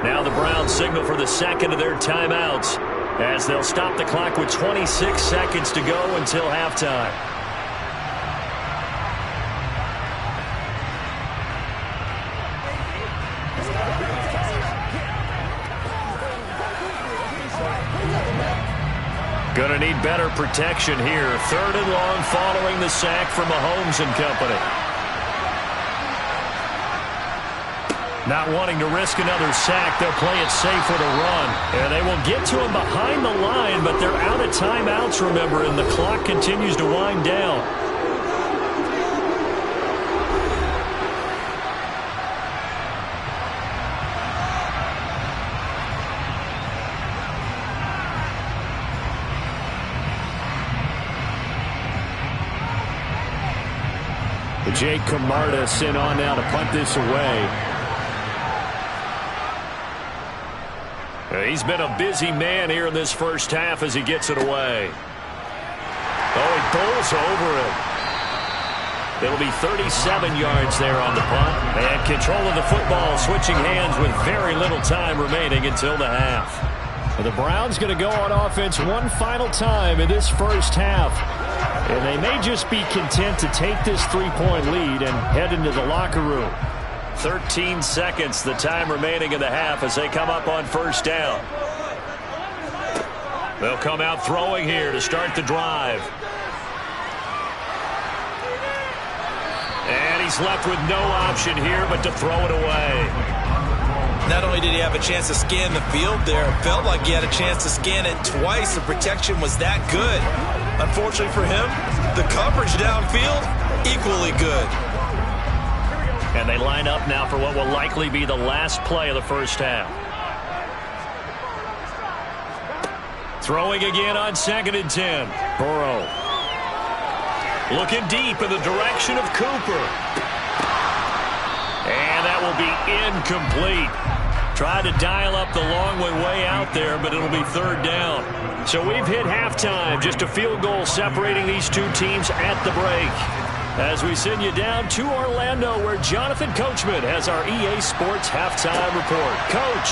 Now the Browns signal for the second of their timeouts as they'll stop the clock with 26 seconds to go until halftime. Going to need better protection here. 3rd and long following the sack from Mahomes and company. Not wanting to risk another sack, they'll play it safe with a run. And they will get to him behind the line, but they're out of timeouts, remember, and the clock continues to wind down. Jake Camarda sent on now to punt this away. He's been a busy man here in this first half as he gets it away. Oh, he bowls over it. It'll be 37 yards there on the punt. And control of the football switching hands with very little time remaining until the half. The Browns going to go on offense one final time in this first half. And they may just be content to take this 3-point lead and head into the locker room. 13 seconds, the time remaining in the half as they come up on first down. They'll come out throwing here to start the drive. And he's left with no option here but to throw it away.
Not only did he have a chance to scan the field there, it felt like he had a chance to scan it twice. The protection was that good. Unfortunately for him, the coverage downfield, equally good.
And they line up now for what will likely be the last play of the first half. Throwing again on 2nd and 10. Burrow. Looking deep in the direction of Cooper. And that will be incomplete. Tried to dial up the long way out there, but it'll be 3rd down. So we've hit halftime. Just a field goal separating these two teams at the break. As we send you down to Orlando, where Jonathan Coachman has our EA Sports halftime report. Coach,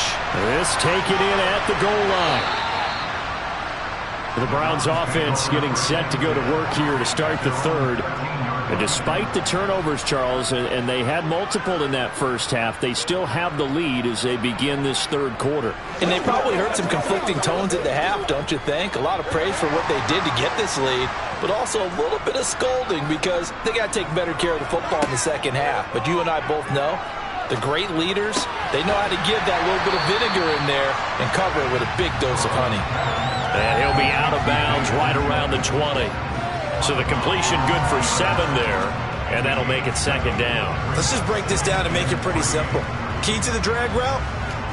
this taken in at the goal line. The Browns offense getting set to go to work here to start the 3rd. And despite the turnovers, Charles, and they had multiple in that first half, they still have the lead as they begin this 3rd quarter.
And they probably heard some conflicting tones at the half, don't you think? A lot of praise for what they did to get this lead, but also a little bit of scolding because they got to take better care of the football in the second half. But you and I both know the great leaders, they know how to give that little bit of vinegar in there and cover it with a big dose of honey.
And he'll be out of bounds right around the 20. So the completion good for 7 there, and that'll make it 2nd down.
Let's just break this down and make it pretty simple. Key to the drag route,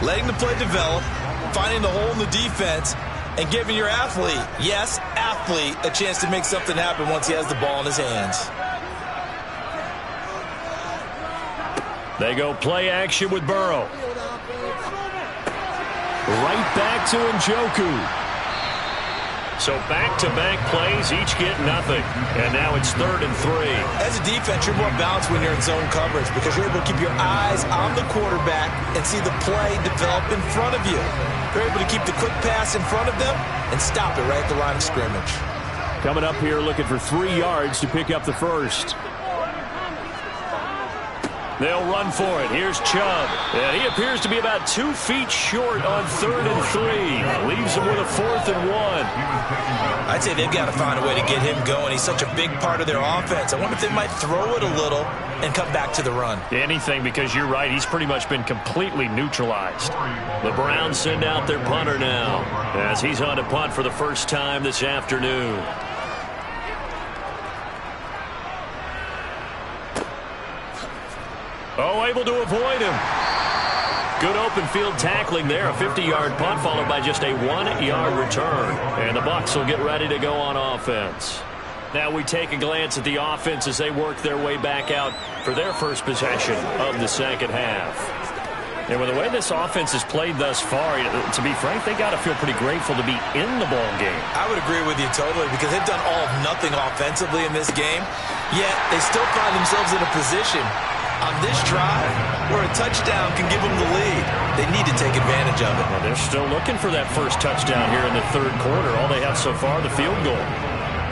letting the play develop, finding the hole in the defense and giving your athlete, yes, athlete, a chance to make something happen once he has the ball in his hands.
They go play action with Burrow. Right back to Njoku. So back-to-back plays, each get nothing. And now it's 3rd and 3.
As a defense, you're more balanced when you're in zone coverage because you're able to keep your eyes on the quarterback and see the play develop in front of you. You're able to keep the quick pass in front of them and stop it right at the line of scrimmage.
Coming up here looking for 3 yards to pick up the first. They'll run for it. Here's Chubb. And he appears to be about 2 feet short on 3rd and 3. Leaves him with a 4th and 1.
I'd say they've got to find a way to get him going. He's such a big part of their offense. I wonder if they might throw it a little and come back to the run.
Anything, because you're right. He's pretty much been completely neutralized. The Browns send out their punter now as he's on to punt for the first time this afternoon. Oh, able to avoid him. Good open field tackling there. A 50-yard punt followed by just a 1-yard return. And the Bucs will get ready to go on offense. Now we take a glance at the offense as they work their way back out for their first possession of the second half. And with the way this offense has played thus far, to be frank, they got to feel pretty grateful to be in the ball game.
I would agree with you totally because they've done all of nothing offensively in this game, yet they still find themselves in a position on this drive where a touchdown can give them the lead. They need to take advantage of it.
Well, they're still looking for that first touchdown here in the 3rd quarter. All they have so far, the field goal.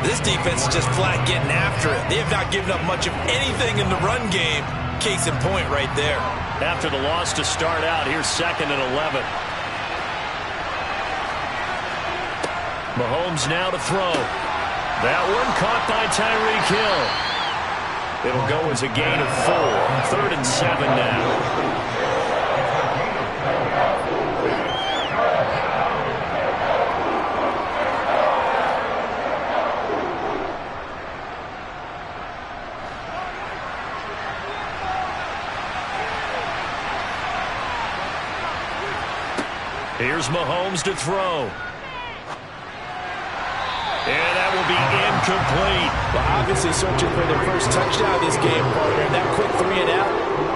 This defense is just flat getting after it. They have not given up much of anything in the run game. Case in point right there.
After the loss to start out, here's 2nd and 11. Mahomes now to throw. That one caught by Tyreek Hill. It'll go as a gain of 4. 3rd and 7 now. Here's Mahomes to throw. And that will be incomplete.
Well, obviously searching for their first touchdown this game, partner. And that quick 3 and out,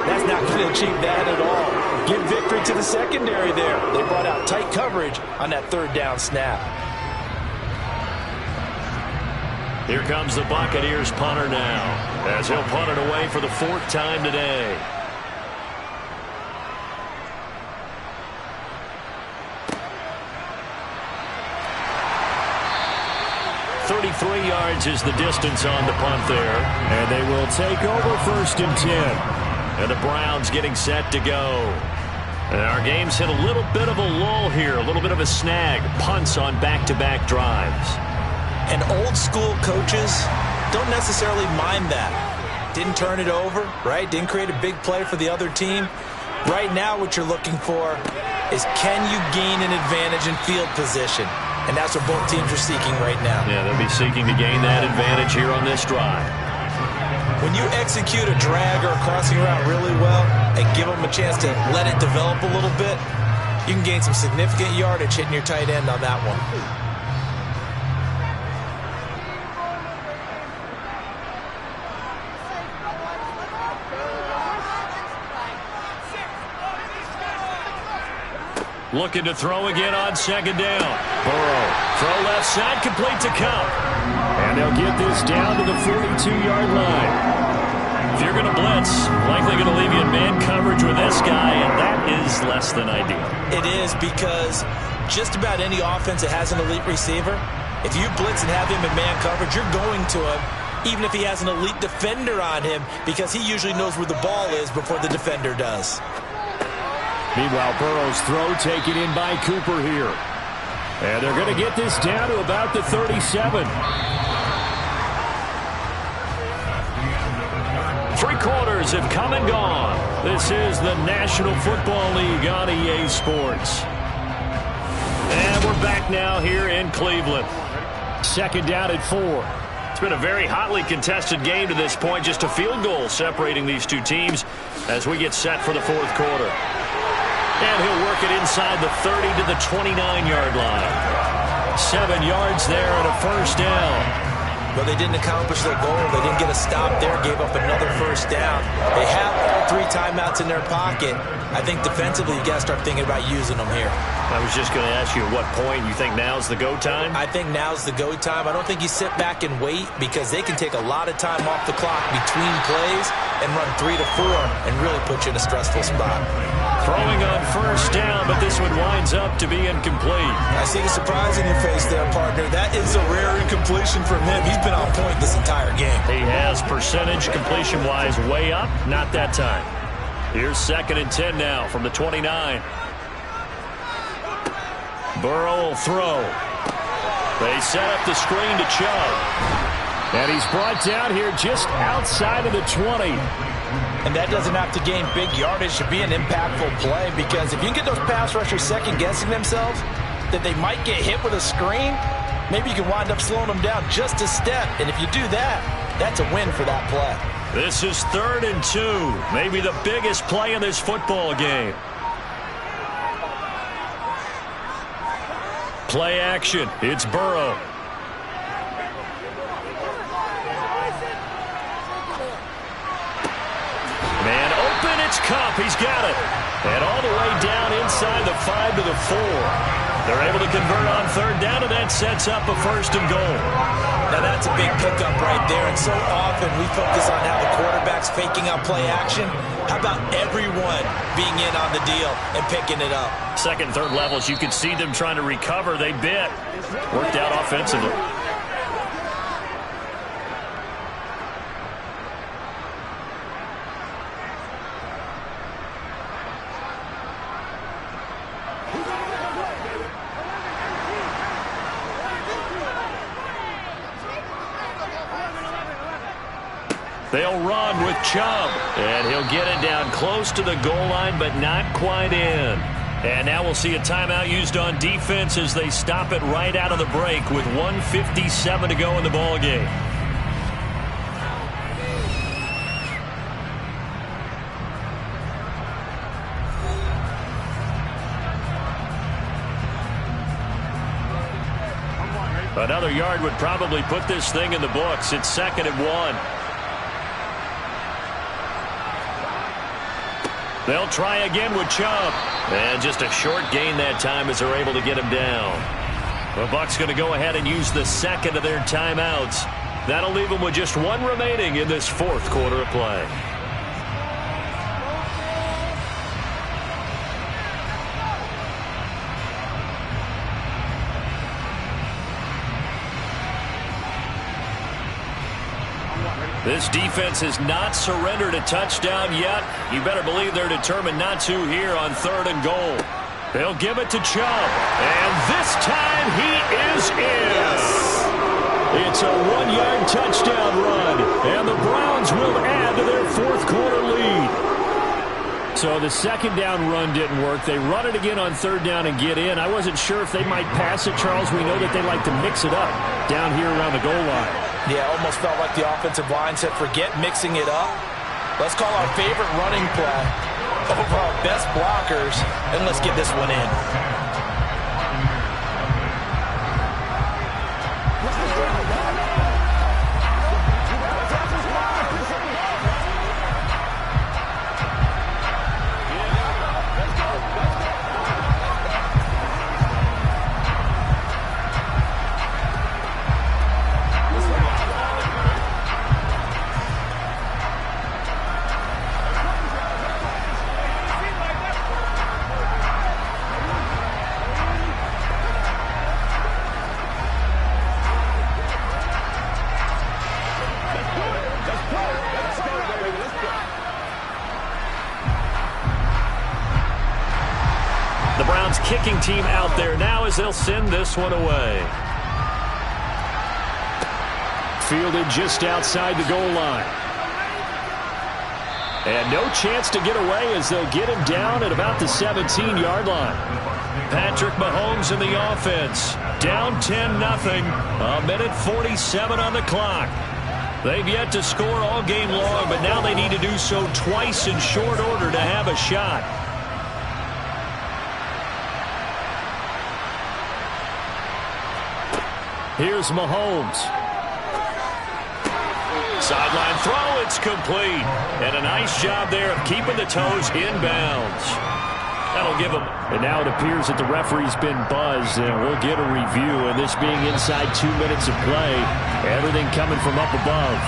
that's not going to achieve that at all. Give victory to the secondary there. They brought out tight coverage on that 3rd down snap.
Here comes the Buccaneers punter now, as he'll punt it away for the 4th time today. 33 yards is the distance on the punt there. And they will take over 1st and 10. And the Browns getting set to go. And our game's hit a little bit of a lull here, a little bit of a snag. Punts on back-to-back drives.
And old school coaches don't necessarily mind that. Didn't turn it over, right? Didn't create a big play for the other team. Right now what you're looking for is can you gain an advantage in field position? And that's what both teams are seeking right now.
Yeah, they'll be seeking to gain that advantage here on this drive.
When you execute a drag or a crossing route really well and give them a chance to let it develop a little bit, you can gain some significant yardage hitting your tight end on that one.
Looking to throw again on 2nd down. Burrow, throw left side, complete to Kupp. And they'll get this down to the 42-yard line. If you're going to blitz, likely going to leave you in man coverage with this guy, and that is less than ideal.
It is because just about any offense that has an elite receiver, if you blitz and have him in man coverage, you're going to him, even if he has an elite defender on him, because he usually knows where the ball is before the defender does.
Meanwhile, Burrow's throw taken in by Cooper here. And they're going to get this down to about the 37. 3 quarters have come and gone. This is the National Football League on EA Sports. And we're back now here in Cleveland. 2nd down at 4. It's been a very hotly contested game to this point. Just a field goal separating these two teams as we get set for the 4th quarter.
And he'll work it inside the 30 to the 29-yard line. 7 yards there and a first down.
But they didn't accomplish their goal. They didn't get a stop there, gave up another first down. They have all 3 timeouts in their pocket. I think defensively you got to start thinking about using them here.
I was just going to ask you at what point you think now's the go time?
I think now's the go time. I don't think you sit back and wait because they can take a lot of time off the clock between plays and run 3 to 4 and really put you in a stressful spot.
Throwing on first down, but this one winds up to be incomplete.
I see the surprise in your face there, partner. That is a rare incompletion from him. He's been on point this entire game.
He has percentage completion-wise way up. Not that time. Here's 2nd and 10 now from the 29. Burrow will throw. They set up the screen to Chubb.
And he's brought down here just outside of the 20.
And that doesn't have to gain big yardage to be an impactful play, because if you can get those pass rushers second-guessing themselves that they might get hit with a screen, maybe you can wind up slowing them down just a step. And if you do that, that's a win for that play.
This is 3rd and 2, maybe the biggest play in this football game. Play action. It's Burrow. Man open, it's Kupp. He's got it. And all the way down inside the 5 to the 4. They're able to convert on 3rd down, and that sets up a 1st and goal.
Now that's a big pickup right there, and so often we focus on how the quarterback's faking out play action. How about everyone being in on the deal and picking it up?
2nd and 3rd levels, you could see them trying to recover. They bit. Worked out offensively. They'll run with Chubb, and he'll get it down close to the goal line, but not quite in. And now we'll see a timeout used on defense as they stop it right out of the break with 1:57 to go in the ball game. Another yard would probably put this thing in the books. It's 2nd and 1. They'll try again with Chubb. And just a short gain that time as they're able to get him down. The Bucs going to go ahead and use the 2nd of their timeouts. That'll leave them with just 1 remaining in this 4th quarter of play. This defense has not surrendered a touchdown yet. You better believe they're determined not to here on 3rd and goal. They'll give it to Chubb. And this time he is in. It's a 1-yard touchdown run. And the Browns will add to their 4th quarter lead. So the 2nd down run didn't work. They run it again on 3rd down and get in. I wasn't sure if they might pass it, Charles. We know that they like to mix it up down here around the goal line.
Yeah, almost felt like the offensive line said, forget mixing it up. Let's call our favorite running play over our best blockers, and let's get this one in.
The Browns kicking team out there now as they'll send this one away.
Fielded just outside the goal line. And no chance to get away as they'll get him down at about the 17-yard line.
Patrick Mahomes in the offense. Down 10-0. 1:47 on the clock. They've yet to score all game long, but now they need to do so twice in short order to have a shot.
Here's Mahomes.
Sideline throw, it's complete. And a nice job there of keeping the toes inbounds. That'll give him.
And now it appears that the referee's been buzzed, and we'll get a review. And this being inside 2 minutes of play, everything coming from up above.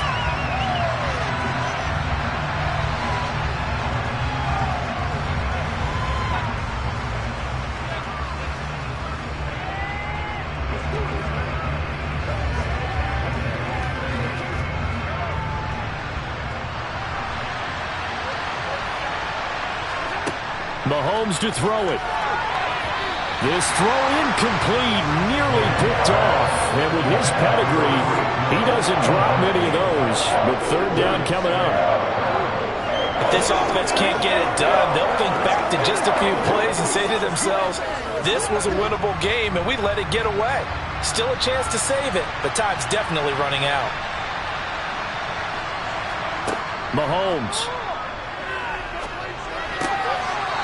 Mahomes to throw it. This throw incomplete, nearly picked off. And with his pedigree, he doesn't drop many of those. But third down coming up.
If this offense can't get it done, they'll think back to just a few plays and say to themselves, this was a winnable game and we let it get away. Still a chance to save it, but time's definitely running out.
Mahomes.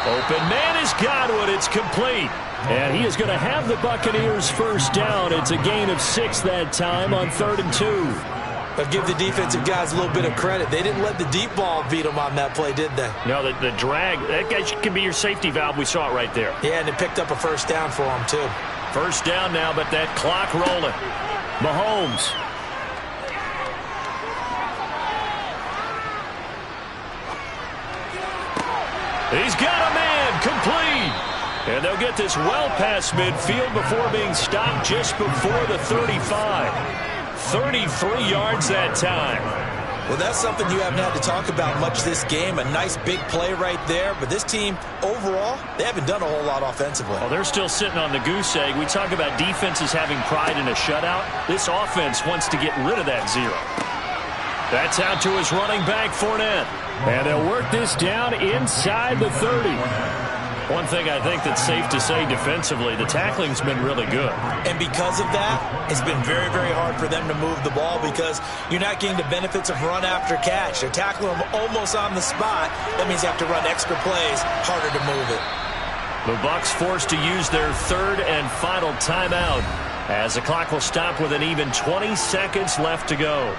Open man has got one. It's complete.
And he is going to have the Buccaneers first down. It's a gain of 6 that time on 3rd and 2.
But give the defensive guys a little bit of credit. They didn't let the deep ball beat them on that play, did they?
No, the drag, that guy can be your safety valve. We saw it right there.
Yeah, and it picked up a first down for them, too.
First down now, but that clock rolling.
Mahomes.
He's got a man, complete. And they'll get this well past midfield before being stopped just before the 35. 33 yards that time.
Well, that's something you haven't had to talk about much this game. A nice big play right there. But this team, overall, they haven't done a whole lot offensively.
Well, they're still sitting on the goose egg. We talk about defenses having pride in a shutout. This offense wants to get rid of that zero. That's out to his running back, Fournette.
And they'll work this down inside the 30.
One thing I think that's safe to say defensively, the tackling's been really good.
And because of that, it's been very, very hard for them to move the ball because you're not getting the benefits of run after catch. They're tackling them almost on the spot. That means you have to run extra plays, harder to move it.
The Bucs forced to use their third and final timeout as the clock will stop with an even 20 seconds left to go.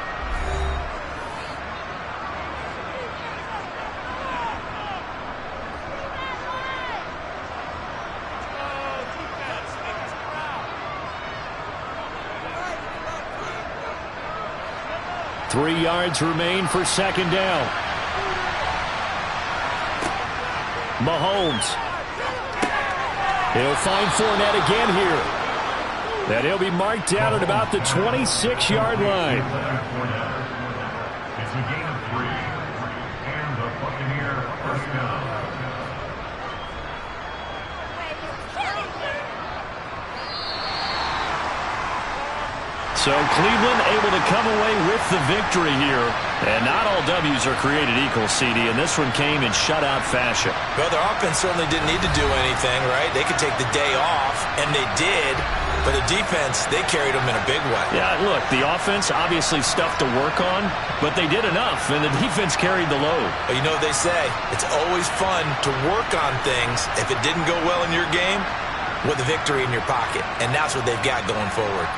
Three yards remain for second down. Mahomes. He'll find Fournette again here. And he'll be marked down at about the 26-yard line.
It's a gain of 3, and the Buccaneer first down.
So Cleveland able to come away with the victory here. And not all W's are created equal, CD, and this one came in shutout fashion.
Well, their offense certainly didn't need to do anything, right? They could take the day off, and they did. But the defense, they carried them in a big way.
Yeah, look, the offense obviously stuff to work on, but they did enough, and the defense carried the load.
But you know what they say, it's always fun to work on things if it didn't go well in your game with a victory in your pocket. And that's what they've got going forward.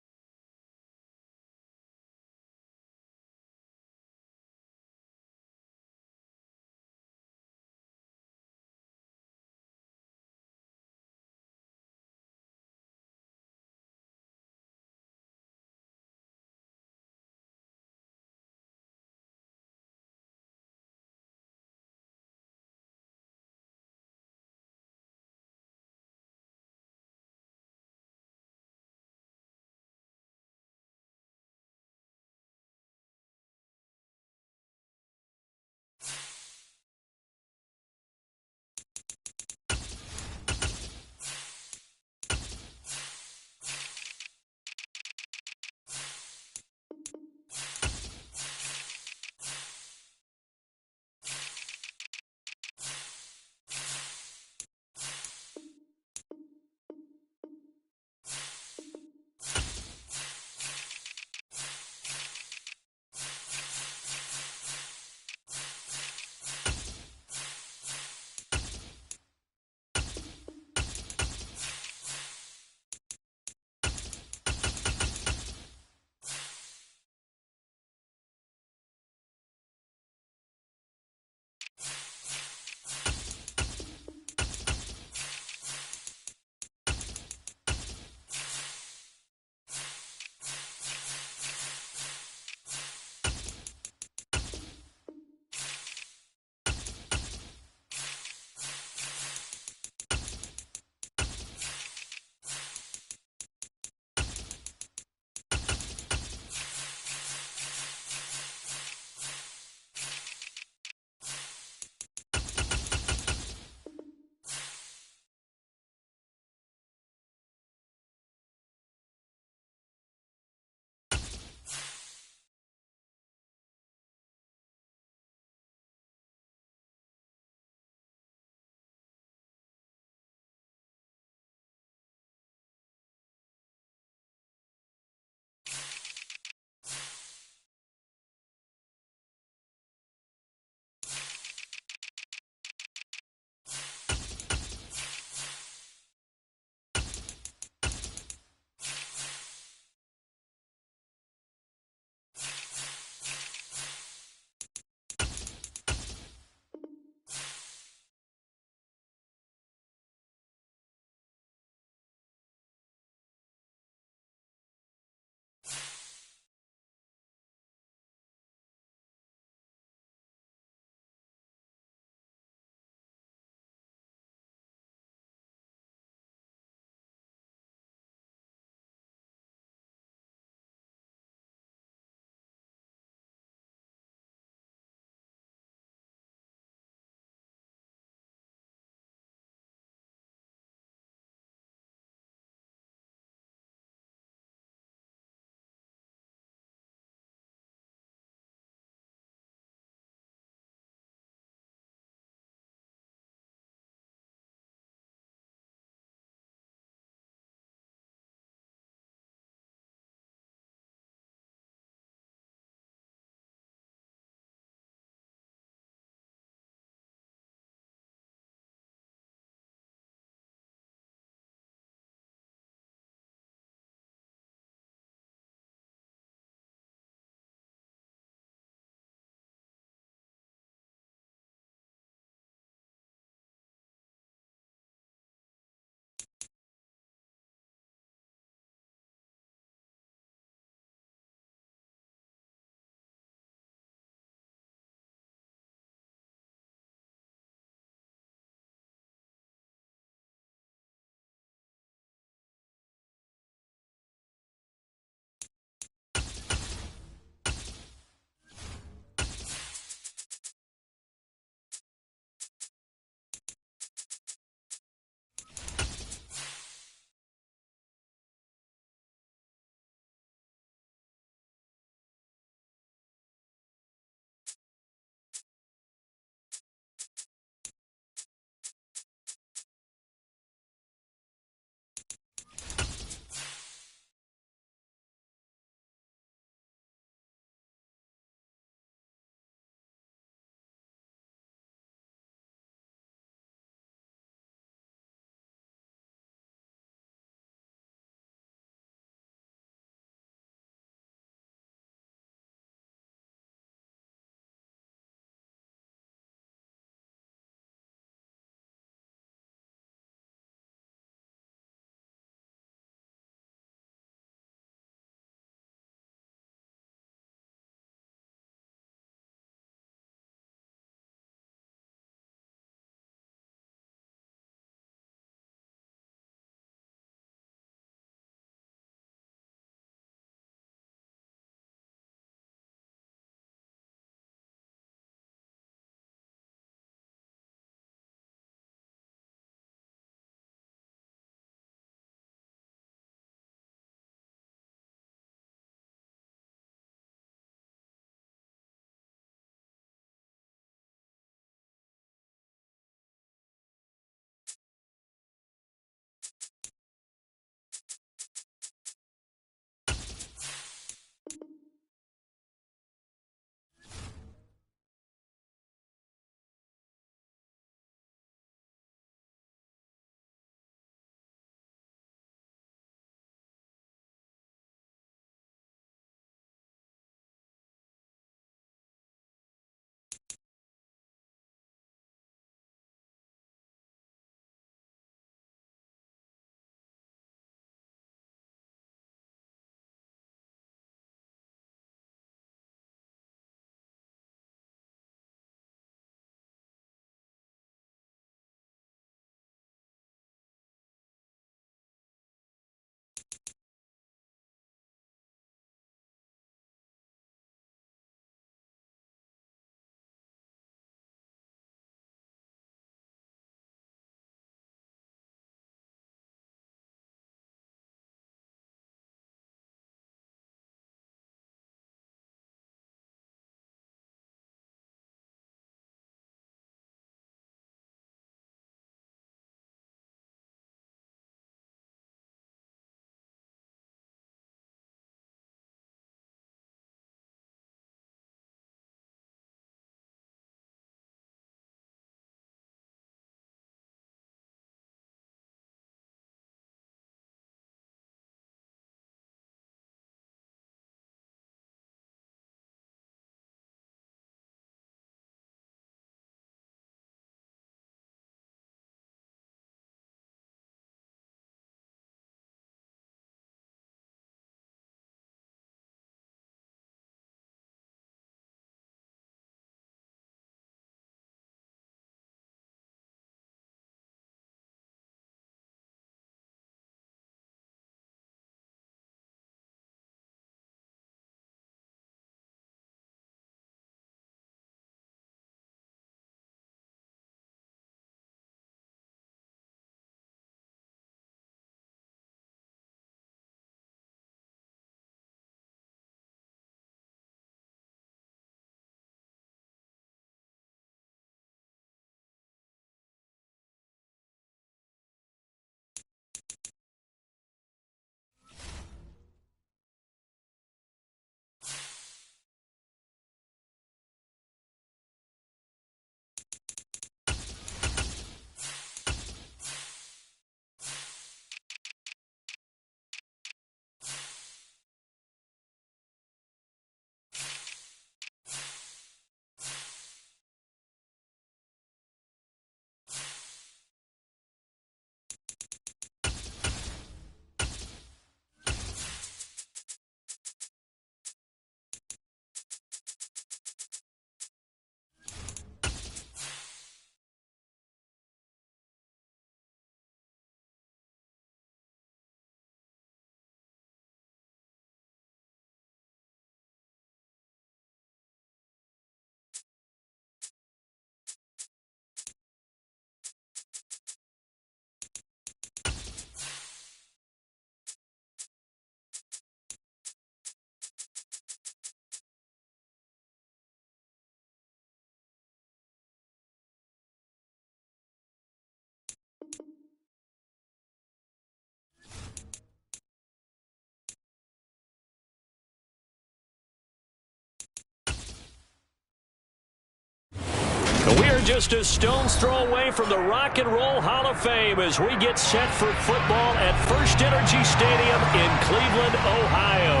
and just a stone's throw away from the Rock and Roll Hall of Fame as we get set for football at First Energy Stadium in Cleveland, Ohio.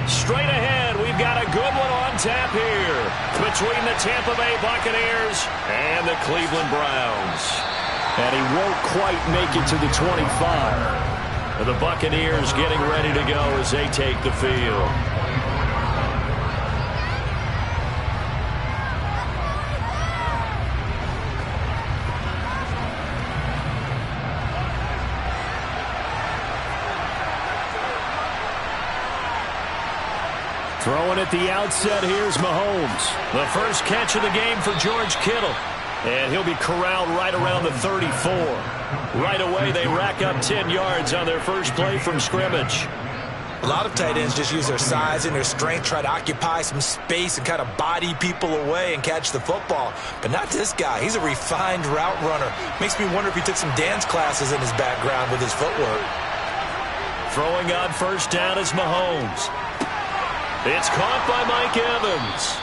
Straight ahead, we've got a good one on tap here between the Tampa Bay Buccaneers and the Cleveland Browns. And he won't quite make it to the 25. The Buccaneers getting ready to go as they take the field. Throwing at the outset, here's Mahomes. The first catch of the game for George Kittle. And he'll be corralled right around the 34. Right away, they rack up 10 yards on their first play from scrimmage.
A lot of tight ends just use their size and their strength, try to occupy some space and kind of body people away and catch the football. But not this guy. He's a refined route runner. Makes me wonder if he took some dance classes in his background with his footwork.
Throwing on first down is Mahomes. It's caught by Mike Evans.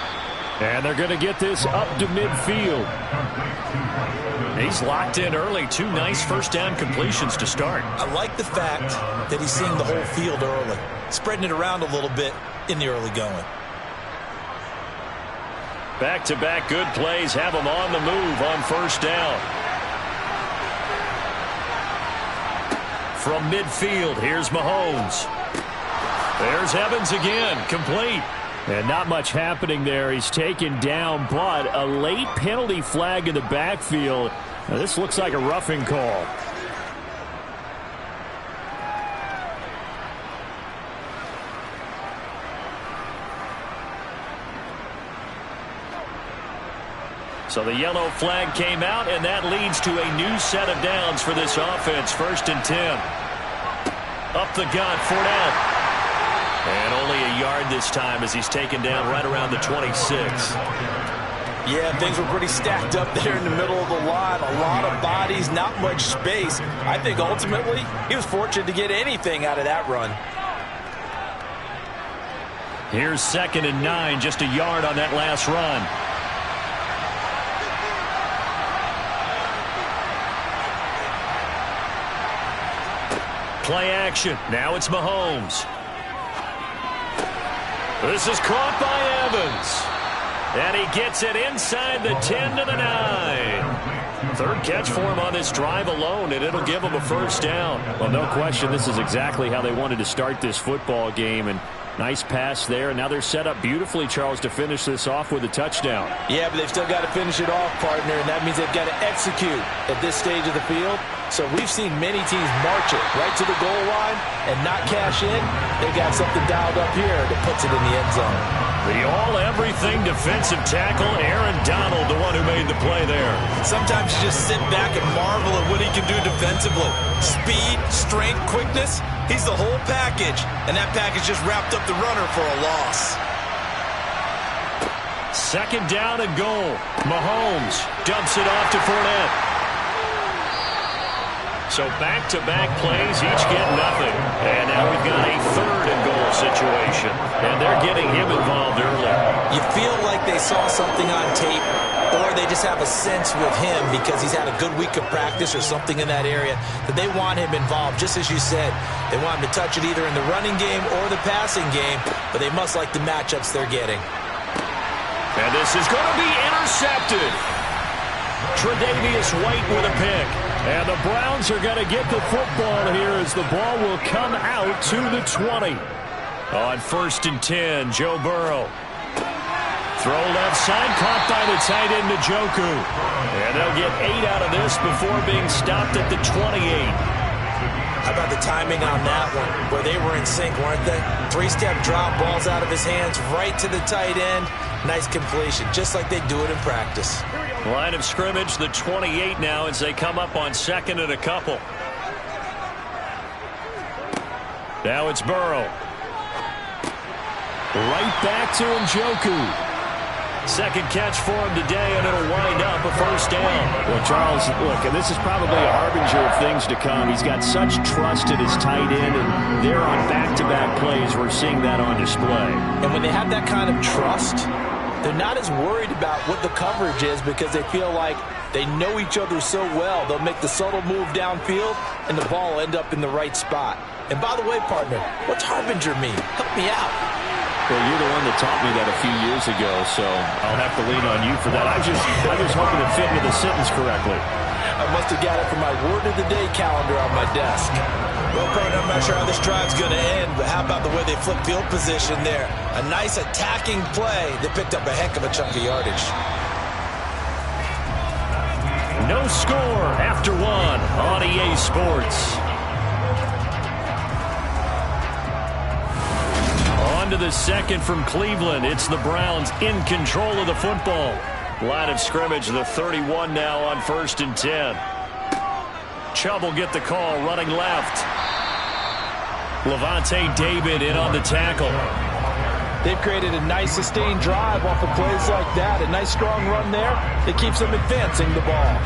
And they're going to get this up to midfield. He's locked in early. 2 nice first down completions to start.
I like the fact that he's seeing the whole field early, spreading it around a little bit in the early going.
Back-to-back good plays have him on the move on first down. From midfield, here's Mahomes. There's Evans again, complete. And not much happening there. He's taken down, but a late penalty flag in the backfield. Now, this looks like a roughing call. So the yellow flag came out, and that leads to a new set of downs for this offense. 1st and 10. Up the gut, Fournette. And only a yard this time as he's taken down right around the 26.
Yeah, things were pretty stacked up there in the middle of the line. A lot of bodies, not much space. I think ultimately he was fortunate to get anything out of that run.
Here's 2nd and 9, just a yard on that last run. Play action. Now it's Mahomes. This is caught by Evans. And he gets it inside the 10 to the 9. 3rd catch for him on this drive alone, and it'll give him a first down. Well, no question, this is exactly how they wanted to start this football game. And nice pass there. And now they're set up beautifully, Charles, to finish this off with a touchdown.
Yeah, but they've still got to finish it off, partner, and that means they've got to execute at this stage of the field. So we've seen many teams march it right to the goal line and not cash in. They've got something dialed up here that puts it in the end zone.
The all-everything defensive tackle, Aaron Donald, the one who made the play there.
Sometimes you just sit back and marvel at what he can do defensively. Speed, strength, quickness. He's the whole package, and that package just wrapped up the runner for a loss.
2nd down and goal. Mahomes dumps it off to Fournette. So back-to-back plays, each get nothing. And now we've got a 3rd and goal situation. And they're getting him involved early.
You feel like they saw something on tape, or they just have a sense with him because he's had a good week of practice or something in that area that they want him involved. Just as you said, they want him to touch it either in the running game or the passing game, but they must like the matchups they're getting.
And this is going to be intercepted. Tre'Davious White with a pick. And the Browns are going to get the football here as the ball will come out to the 20. On 1st and 10, Joe Burrow. Throw left side, caught by the tight end Njoku. And they'll get 8 out of this before being stopped at the 28.
How about the timing on that one, where they were in sync, weren't they? 3-step drop, balls out of his hands, right to the tight end. Nice completion, just like they do it in practice.
Line of scrimmage, the 28 now as they come up on 2nd and a couple. Now it's Burrow. Right back to Njoku. 2nd catch for him today, and it'll wind up a first down.
Well, Charles, look, and this is probably a harbinger of things to come. He's got such trust in his tight end, and there on back-to-back plays, we're seeing that on display.
And when they have that kind of trust, They're not as worried about what the coverage is because they feel like they know each other so well. They'll make the subtle move downfield, and the ball will end up in the right spot. And by the way, partner, what's harbinger mean? Help me out.
Well, you're the one that taught me that a few years ago, so I'll have to lean on you for that. I was hoping it fit into the sentence correctly.
I must have got it from my word of the day calendar on my desk. Well, partner, I'm not sure how this drive's going to end, but how about the way they flip field position there? A nice attacking play that picked up a heck of a chunk of yardage.
No score after one on EA Sports. On to the second from Cleveland. It's the Browns in control of the football. Line of scrimmage, the 31 now on 1st and 10. Chubb will get the call, running left. Levante David in on the tackle.
They've created a nice sustained drive off of plays like that. A nice strong run there that keeps them advancing the ball.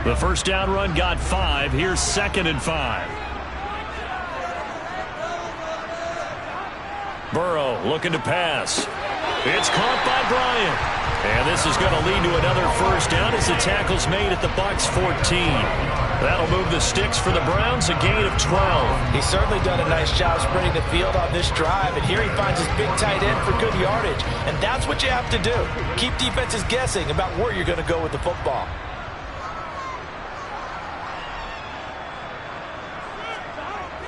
The first down run got 5. Here's 2nd and 5. Burrow looking to pass. It's caught by Bryant. And this is going to lead to another first down as the tackle's made at the Bucs 14. That'll move the sticks for the Browns, a gain of 12.
He's certainly done a nice job spreading the field on this drive, and here he finds his big tight end for good yardage. And that's what you have to do. Keep defenses guessing about where you're going to go with the football.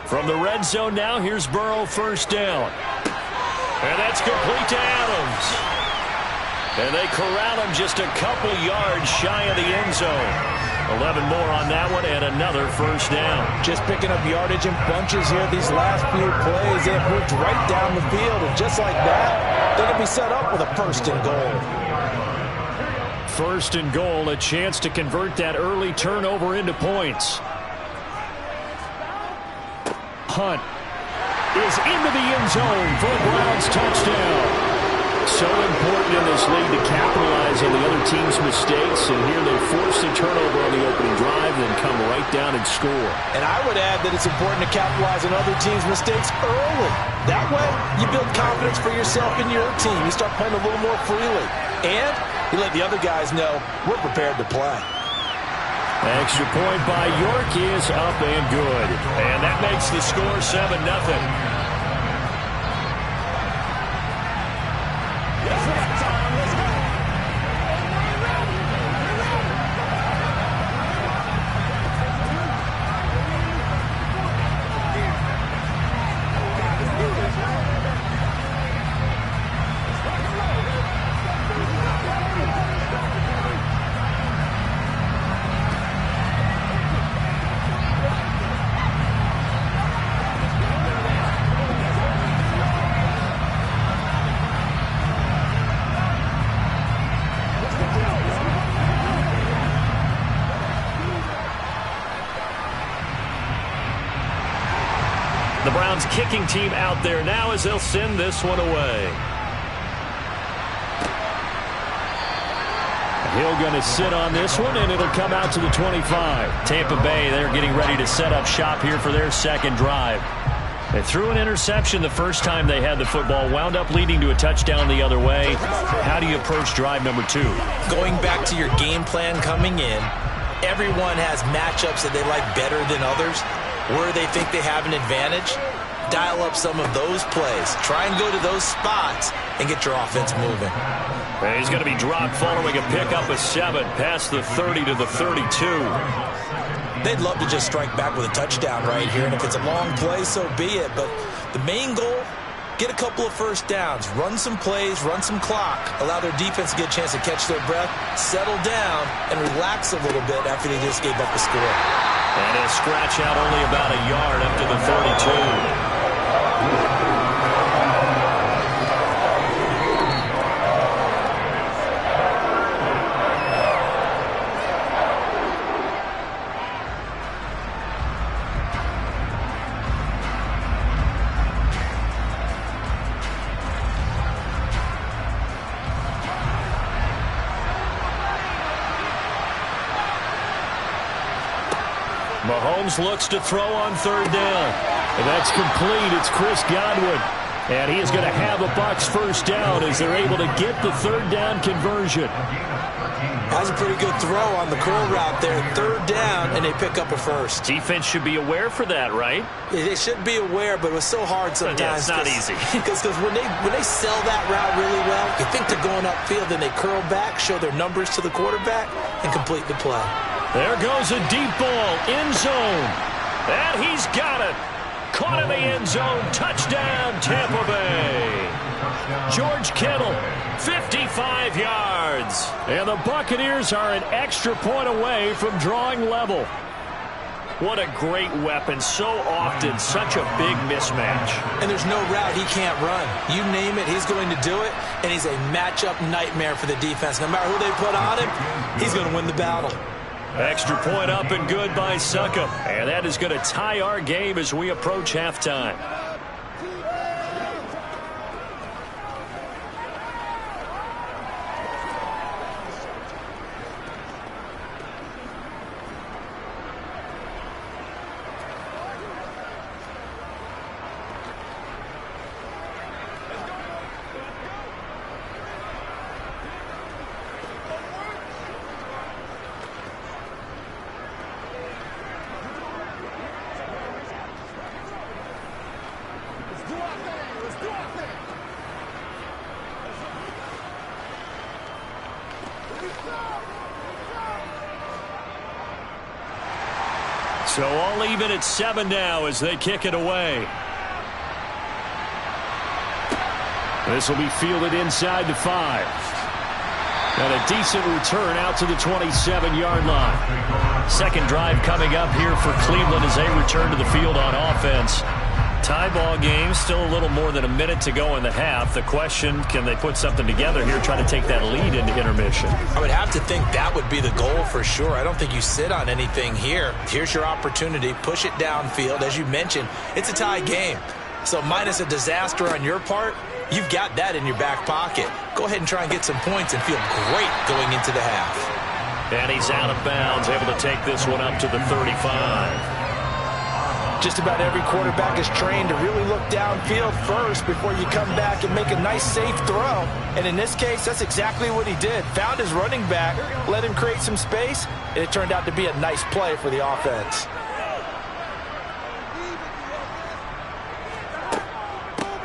From the red zone now, here's Burrow, first down. And that's complete to Adams. And they corral him just a couple yards shy of the end zone. 11 more on that one and another first down.
Just picking up yardage in bunches here these last few plays. They have moved right down the field, and just like that, they're going to be set up with a 1st and goal.
1st and goal, a chance to convert that early turnover into points. Hunt is into the end zone for a Browns touchdown. So important in this league to capitalize on the other team's mistakes, and here they force the turnover on the opening drive, then come right down and score.
And I would add that it's important to capitalize on other teams' mistakes early. That way, you build confidence for yourself and your team. You start playing a little more freely. And you let the other guys know we're prepared to play.
Extra point by York is up and good. And that makes the score 7-0. The Browns kicking team out there now as they'll send this one away. Hill going to sit on this one, and it'll come out to the 25. Tampa Bay, they're getting ready to set up shop here for their second drive. They threw an interception the first time they had the football, wound up leading to a touchdown the other way. How do you approach drive number 2?
Going back to your game plan coming in, everyone has matchups that they like better than others. Where they think they have an advantage, dial up some of those plays. Try and go to those spots and get your offense moving.
And he's going to be dropped following a pickup of 7 past the 30 to the 32.
They'd love to just strike back with a touchdown right here, and if it's a long play, so be it. But the main goal, get a couple of first downs, run some plays, run some clock, allow their defense to get a chance to catch their breath, settle down, and relax a little bit after they just gave up a score.
And he'll scratch out only about a yard up to the 32. Mahomes looks to throw on third down.
And that's complete. It's Chris Godwin. And he is going to have a Bucs first down as they're able to get the third down conversion.
That was a pretty good throw on the curl route there. Third down, and they pick up a first.
Defense should be aware for that, right?
They should be aware, but it was so hard sometimes.
Yeah, it's not easy.
Because when they sell that route really well, you think they're going upfield, then they curl back, show their numbers to the quarterback, and complete the play.
There goes a deep ball, end zone.
And he's got it. Caught in the end zone. Touchdown, Tampa Bay. George Kittle, 55 yards.
And the Buccaneers are an extra point away from drawing level.
What a great weapon. So often, such a big mismatch.
And there's no route he can't run. You name it, he's going to do it. And he's a matchup nightmare for the defense. No matter who they put on him, he's going to win the battle.
Extra point up and good by Succop.
And that is going to tie our game as we approach halftime. So all even at 7 now as they kick it away. This will be fielded inside the 5. And a decent return out to the 27-yard line. Second drive coming up here for Cleveland as they return to the field on offense. Tie ball game, still a little more than a minute to go in the half. The question, can they put something together here, try to take that lead into intermission?
I would have to think that would be the goal for sure. I don't think you sit on anything here. Here's your opportunity. Push it downfield. As you mentioned, it's a tie game. So minus a disaster on your part, you've got that in your back pocket. Go ahead and try and get some points and feel great going into the half.
And he's out of bounds, able to take this one up to the 35.
Just about every quarterback is trained to really look downfield first before you come back and make a nice, safe throw. And in this case, that's exactly what he did. Found his running back, let him create some space, and it turned out to be a nice play for the offense.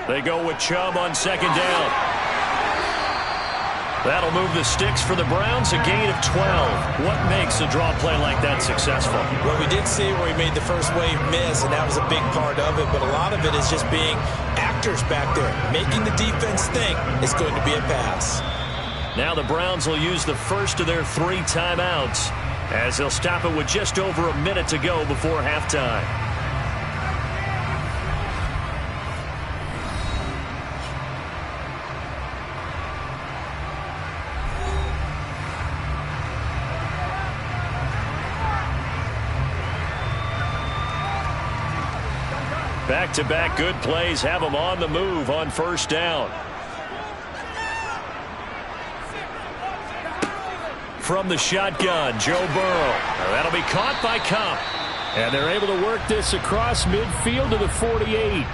They go with Chubb on second down. That'll move the sticks for the Browns, a gain of 12. What makes a draw play like that successful?
Well, we did see where he made the first wave miss, and that was a big part of it. But a lot of it is just being actors back there, making the defense think it's going to be a pass.
Now the Browns will use the first of their 3 timeouts as they'll stop it with just over a minute to go before halftime. Back-to-back good plays have them on the move on first down. From the shotgun, Joe Burrow. That'll be caught by Kupp. And they're able to work this across midfield to the 48.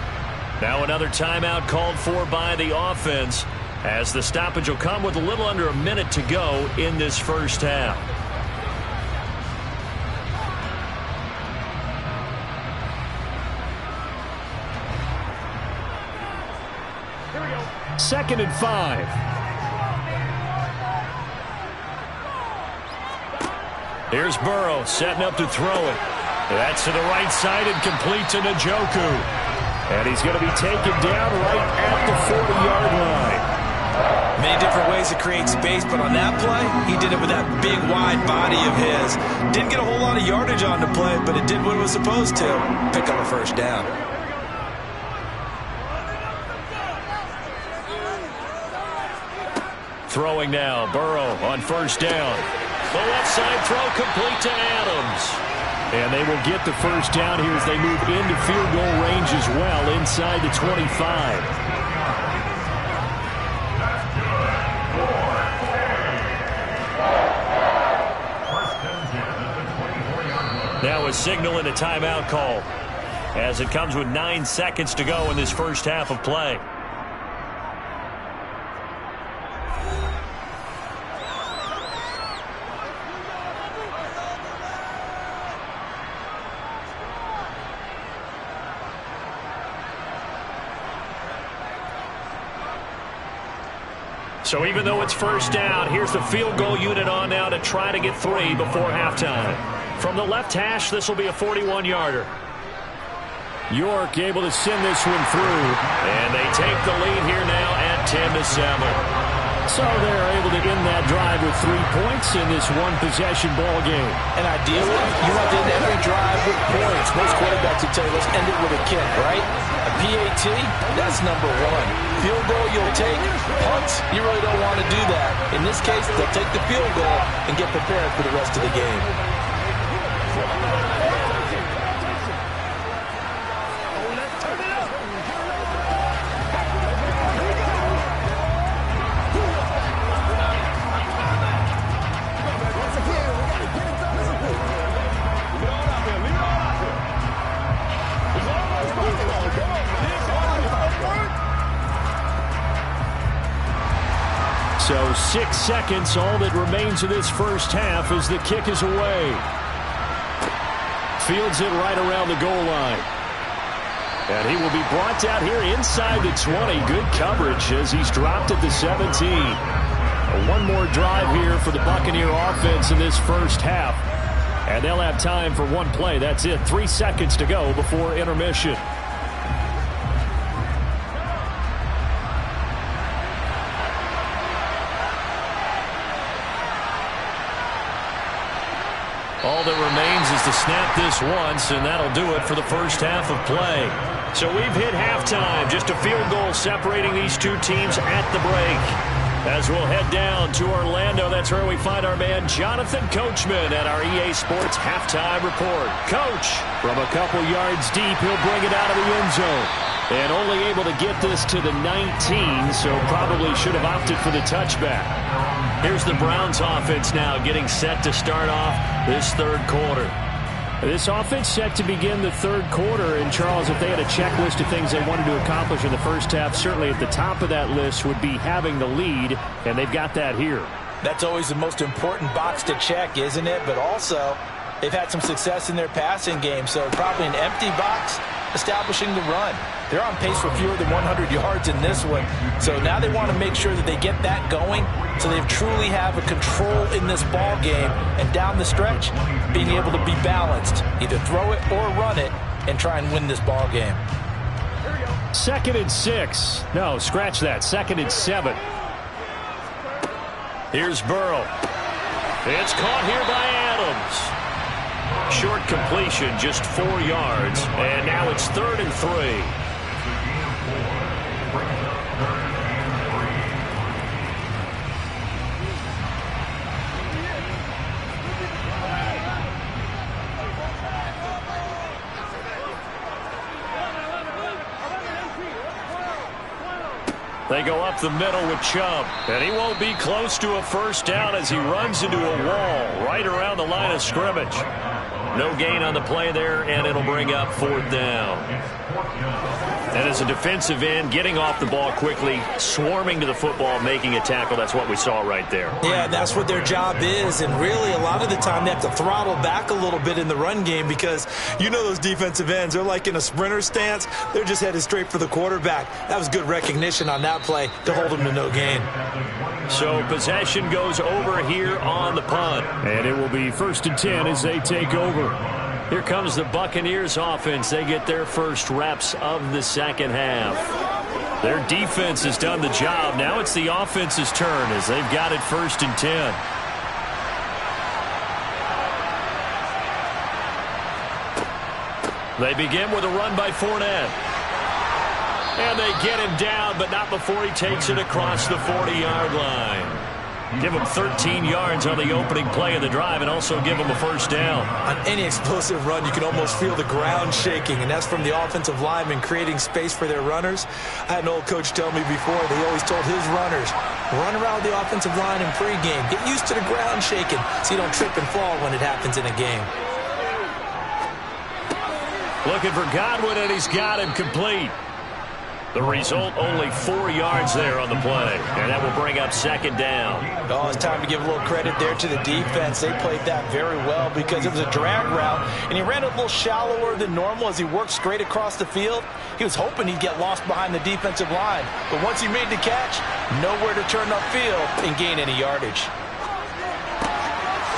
Now another timeout called for by the offense as the stoppage will come with a little under a minute to go in this first half. Second and 5. Here's Burrow setting up to throw it. That's to the right side and complete to Njoku. And he's going to be taken down right at the 40-yard line.
Many different ways to create space, but on that play, he did it with that big, wide body of his. Didn't get a whole lot of yardage on the play, but it did what it was supposed to. Pick up a first down.
Throwing now, Burrow on first down. The left side throw complete to Adams. And they will get the first down here as they move into field goal range as well inside the 25. Now a signal and a timeout call.
as it comes with 9 seconds to go in this first half of play. So even though it's first down, here's the field goal unit on now to try to get 3 before halftime. From the left hash, this will be a 41-yarder. York able to send this one through. And they take the lead here now at 10-7. So they're able to end that drive with 3 points in this one-possession ball game.
And ideally, you want to end every drive with points. Most quarterbacks would tell you, let's end it with a kick, right? A PAT, that's number 1. Field goal, you'll take. Punts, you really don't want to do that. In this case, they'll take the field goal and get prepared for the rest of the game.
So 6 seconds, all that remains of this first half as the kick is away. Fields it right around the goal line. And he will be brought down here inside the 20. Good coverage as he's dropped at the 17. One more drive here for the Buccaneer offense in this first half. And they'll have time for one play. That's it. 3 seconds to go before intermission. All that remains is to snap this once, and that'll do it for the first half of play. So we've hit halftime. Just a field goal separating these two teams at the break. As we'll head down to Orlando, that's where we find our man Jonathan Coachman at our EA Sports Halftime Report. Coach, from a couple yards deep, he'll bring it out of the end zone. And only able to get this to the 19, so probably should have opted for the touchback. Here's the Browns offense now getting set to start off this third quarter. This offense set to begin the third quarter. And, Charles, if they had a checklist of things they wanted to accomplish in the first half, certainly at the top of that list would be having the lead, and they've got that here.
That's always the most important box to check, isn't it? But also, they've had some success in their passing game, so probably an empty box establishing the run. They're on pace for fewer than 100 yards in this one. So now they want to make sure that they get that going so they truly have a control in this ball game. And down the stretch, being able to be balanced, either throw it or run it, and try and win this ball game.
2nd and 6. No, scratch that. 2nd and 7. Here's Burrow. It's caught here by Adams. Short completion, just 4 yards. And now it's 3rd and 3. They go up the middle with Chubb. And he won't be close to a first down as he runs into a wall right around the line of scrimmage. No gain on the play there, and it'll bring up 4th down. And as a defensive end, getting off the ball quickly, swarming to the football, making a tackle, that's what we saw right there.
Yeah, that's what their job is, and really a lot of the time they have to throttle back a little bit in the run game because you know those defensive ends, they're like in a sprinter stance. They're just headed straight for the quarterback. That was good recognition on that play to hold them to no gain.
So possession goes over here on the punt, and it will be 1st and 10 as they take over. Here comes the Buccaneers offense. They get their first reps of the second half. Their defense has done the job. Now it's the offense's turn as they've got it 1st and 10. They begin with a run by Fournette. And they get him down, but not before he takes it across the 40-yard line. Give him 13 yards on the opening play of the drive and also give him a first down.
On any explosive run, you can almost feel the ground shaking, and that's from the offensive linemen creating space for their runners. I had an old coach tell me before, they always told his runners, run around the offensive line in pregame. Get used to the ground shaking so you don't trip and fall when it happens in a game.
Looking for Godwin, and he's got him complete. The result, only 4 yards there on the play. And that will bring up second down.
Oh, it's time to give a little credit there to the defense. They played that very well because it was a drag route, and he ran a little shallower than normal as he worked straight across the field. He was hoping he'd get lost behind the defensive line. But once he made the catch, nowhere to turn upfield and gain any yardage.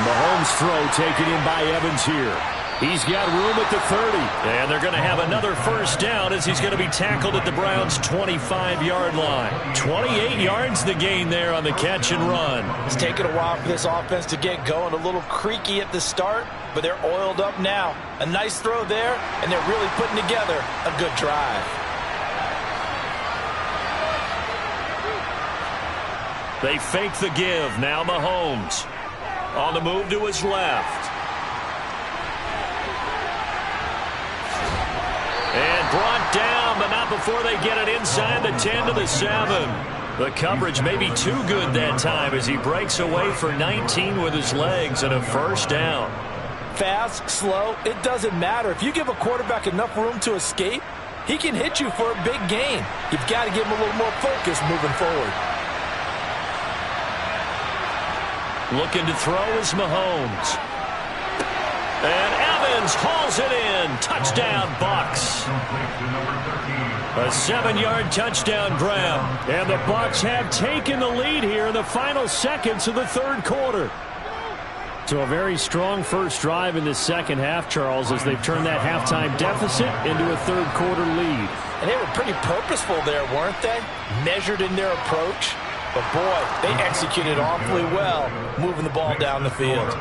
Mahomes' throw taken in by Evans here. He's got room at the 30.
And they're going to have another first down as he's going to be tackled at the Browns' 25-yard line. 28 yards the gain there on the catch and run.
It's taken a while for this offense to get going. A little creaky at the start, but they're oiled up now. A nice throw there, and they're really putting together a good drive.
They fake the give. Now Mahomes on the move to his left. And brought down, but not before they get it inside the 10 to the 7. The coverage may be too good that time as he breaks away for 19 with his legs and a first down.
Fast, slow, it doesn't matter. If you give a quarterback enough room to escape, he can hit you for a big gain. You've got to give him a little more focus moving forward.
Looking to throw is Mahomes. And Evans hauls it in. Touchdown, Bucs. A 7-yard touchdown grab.
And the Bucs have taken the lead here in the final seconds of the third quarter. So a very strong first drive in the second half, Charles, as they've turned that halftime deficit into a third quarter lead.
And they were pretty purposeful there, weren't they? Measured in their approach. But, boy, they executed awfully well, moving the ball down the field.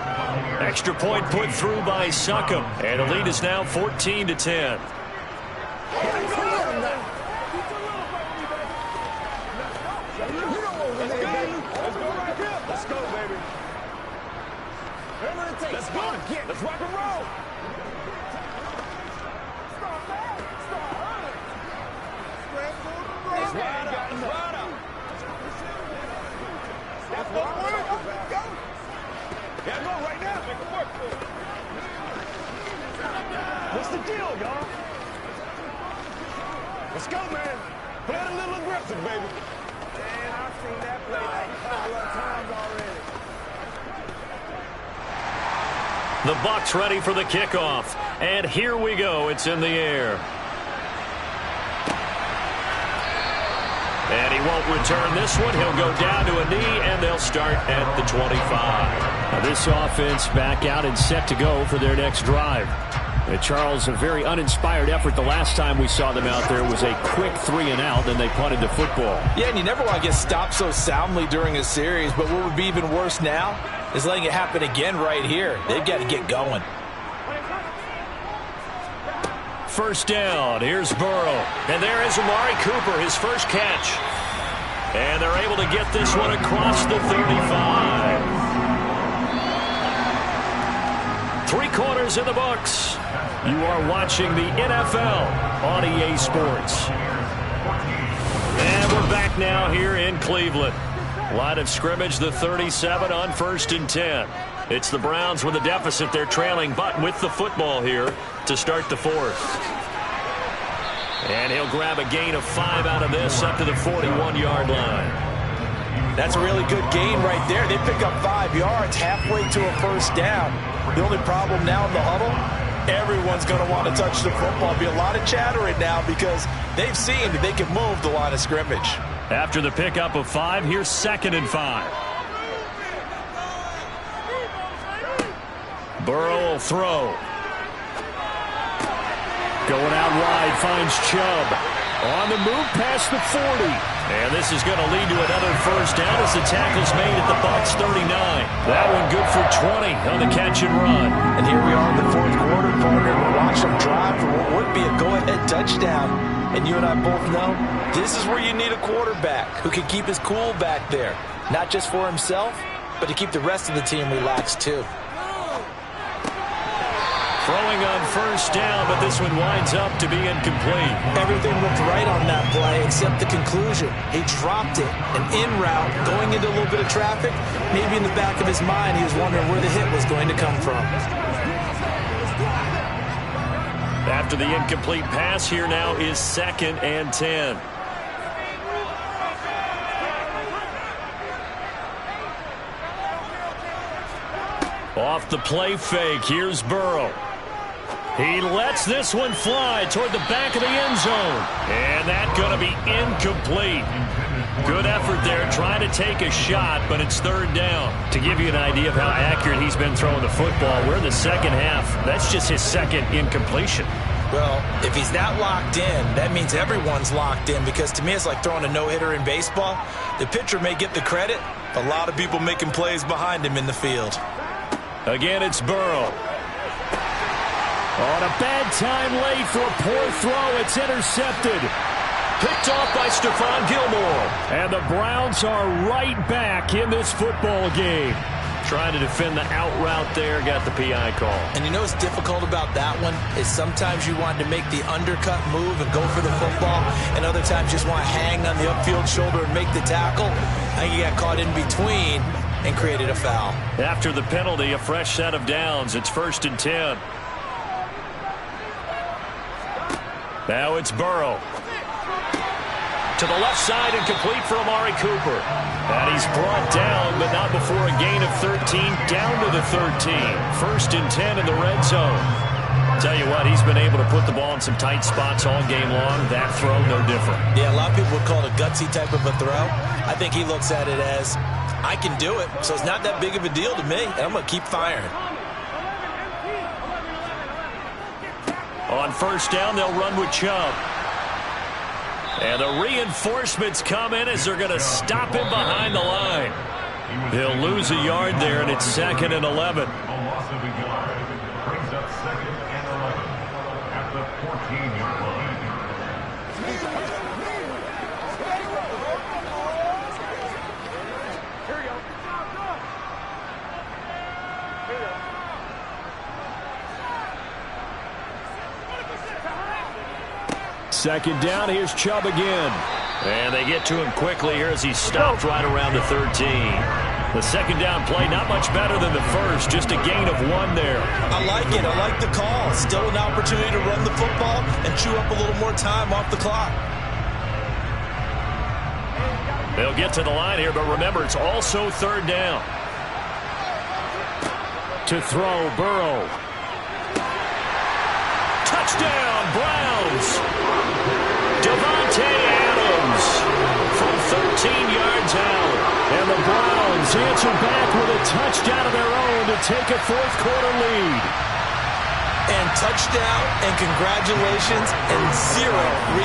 Extra point put through by Succop. And the lead is now 14-10.
Let's go, baby. Whatever it takes. Let's go. Let's rock and roll. Let's ride out. Let's ride out. That's what I want. Go. Yeah, go right now. Make it work. What's the deal, y'all? Let's go, man. Play it a little aggressive, baby. Man, I've seen that play like a couple of times already.
The Bucs ready for the kickoff. And here we go. It's in the air. And he won't return this one. He'll go down to a knee, and they'll start at the 25.
Now this offense back out and set to go for their next drive. Charles, a very uninspired effort. The last time we saw them out there was a quick 3-and-out, then they punted the football.
Yeah, and you never want to get stopped so soundly during a series, but what would be even worse now is letting it happen again right here. They've got to get going.
First down. Here's Burrow. And there is Amari Cooper, his first catch. And they're able to get this one across the 35. 3 quarters in the books. You are watching the NFL on EA Sports. And we're back now here in Cleveland. Line of scrimmage, the 37 on 1st and 10. It's the Browns with a deficit. They're trailing, but with the football here to start the 4th. And he'll grab a gain of 5 out of this up to the 41-yard line.
That's a really good gain right there. They pick up 5 yards halfway to a first down. The only problem now in the huddle, everyone's going to want to touch the football. Be a lot of chattering now because they've seen that they can move the line of scrimmage.
After the pickup of 5, here's 2nd and 5. Burrow will throw.
Going out wide, finds Chubb. On the move past the 40.
And this is going to lead to another first down as the tackle's made at the Bucs 39. That one good for 20 on the catch and run.
And here we are in the 4th quarter, partner. We'll watch them drive for what would be a go-ahead touchdown. And you and I both know this is where you need a quarterback who can keep his cool back there. Not just for himself, but to keep the rest of the team relaxed too.
Throwing on first down, but this one winds up to be incomplete.
Everything looked right on that play except the conclusion. He dropped it, an in route, going into a little bit of traffic. Maybe in the back of his mind, he was wondering where the hit was going to come from.
After the incomplete pass, here now is 2nd and 10. Off the play fake, here's Burrow. He lets this one fly toward the back of the end zone. And that's going to be incomplete. Good effort there, trying to take a shot, but it's 3rd down. To give you an idea of how accurate he's been throwing the football, we're in the second half. That's just his 2nd incompletion.
Well, if he's not locked in, that means everyone's locked in, because to me it's like throwing a no-hitter in baseball. The pitcher may get the credit, a lot of people making plays behind him in the field.
Again, it's Burrow.
On a bad time late for a poor throw. It's intercepted.
Picked off by Stephon Gilmore.
And the Browns are right back in this football game.
Trying to defend the out route there. Got the PI call.
And you know what's difficult about that one is sometimes you want to make the undercut move and go for the football, and other times you just want to hang on the upfield shoulder and make the tackle. I think you got caught in between and created a foul.
After the penalty, a fresh set of downs. It's 1st and 10. Now it's Burrow. To the left side and complete for Amari Cooper. And he's brought down, but not before a gain of 13, down to the 13. 1st and 10 in the red zone. Tell you what, he's been able to put the ball in some tight spots all game long. That throw, no different.
Yeah, a lot of people would call it a gutsy type of a throw. I think he looks at it as, I can do it, so it's not that big of a deal to me, and I'm going to keep firing.
On 1st down, they'll run with Chubb. And the reinforcements come in as they're going to stop him behind the line. He'll lose a yard there, and it's 2nd and 11.
A loss of a yard brings up 2nd and 11 at the 14-yard line.
Second down, here's Chubb again.
And they get to him quickly here as he stopped right around the 13. The second down play, not much better than the first, just a gain of 1 there.
I like it. I like the call. Still an opportunity to run the football and chew up a little more time off the clock.
They'll get to the line here, but remember, it's also 3rd down.
To throw, Burrow.
Touchdown, Browns! Davante Adams from 13 yards out.
And the Browns answer back with a touchdown of their own to take a 4th quarter lead.
And touchdown and congratulations and 0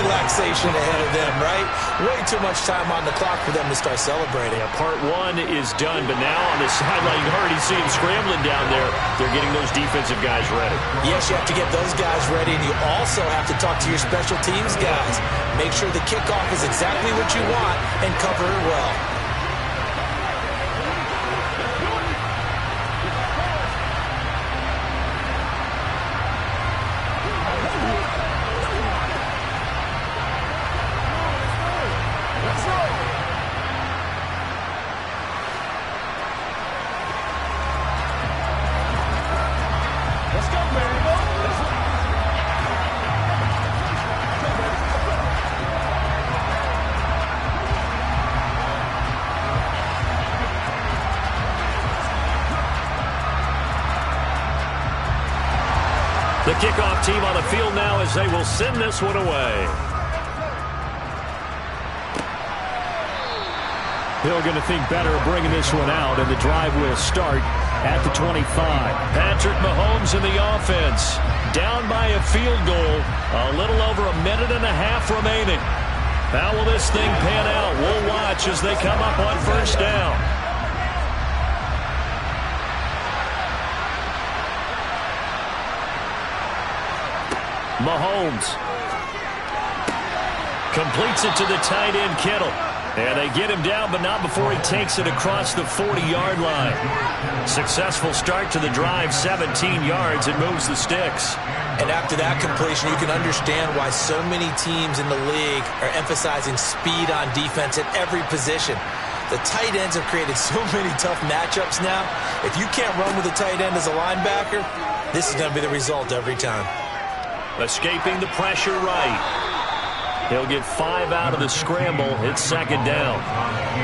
relaxation ahead of them, right? Way too much time on the clock for them to start celebrating.
Yeah, part 1 is done, but now on the sideline, you already see him scrambling down there. They're getting those defensive guys ready.
Yes, you have to get those guys ready, and you also have to talk to your special teams guys. Make sure the kickoff is exactly what you want and cover it well.
The kickoff team on the field now as they will send this one away.
Hill going to think better of bringing this one out, and the drive will start at the 25.
Patrick Mahomes in the offense. Down by a field goal. A little over a minute and a half remaining. How will this thing pan out? We'll watch as they come up on 1st down. Mahomes completes it to the tight end, Kittle. And they get him down, but not before he takes it across the 40-yard line. Successful start to the drive, 17 yards. It moves the sticks.
And after that completion, you can understand why so many teams in the league are emphasizing speed on defense at every position. The tight ends have created so many tough matchups now. If you can't run with a tight end as a linebacker, this is going to be the result every time.
Escaping the pressure right. He'll get 5 out of the scramble. It's second down.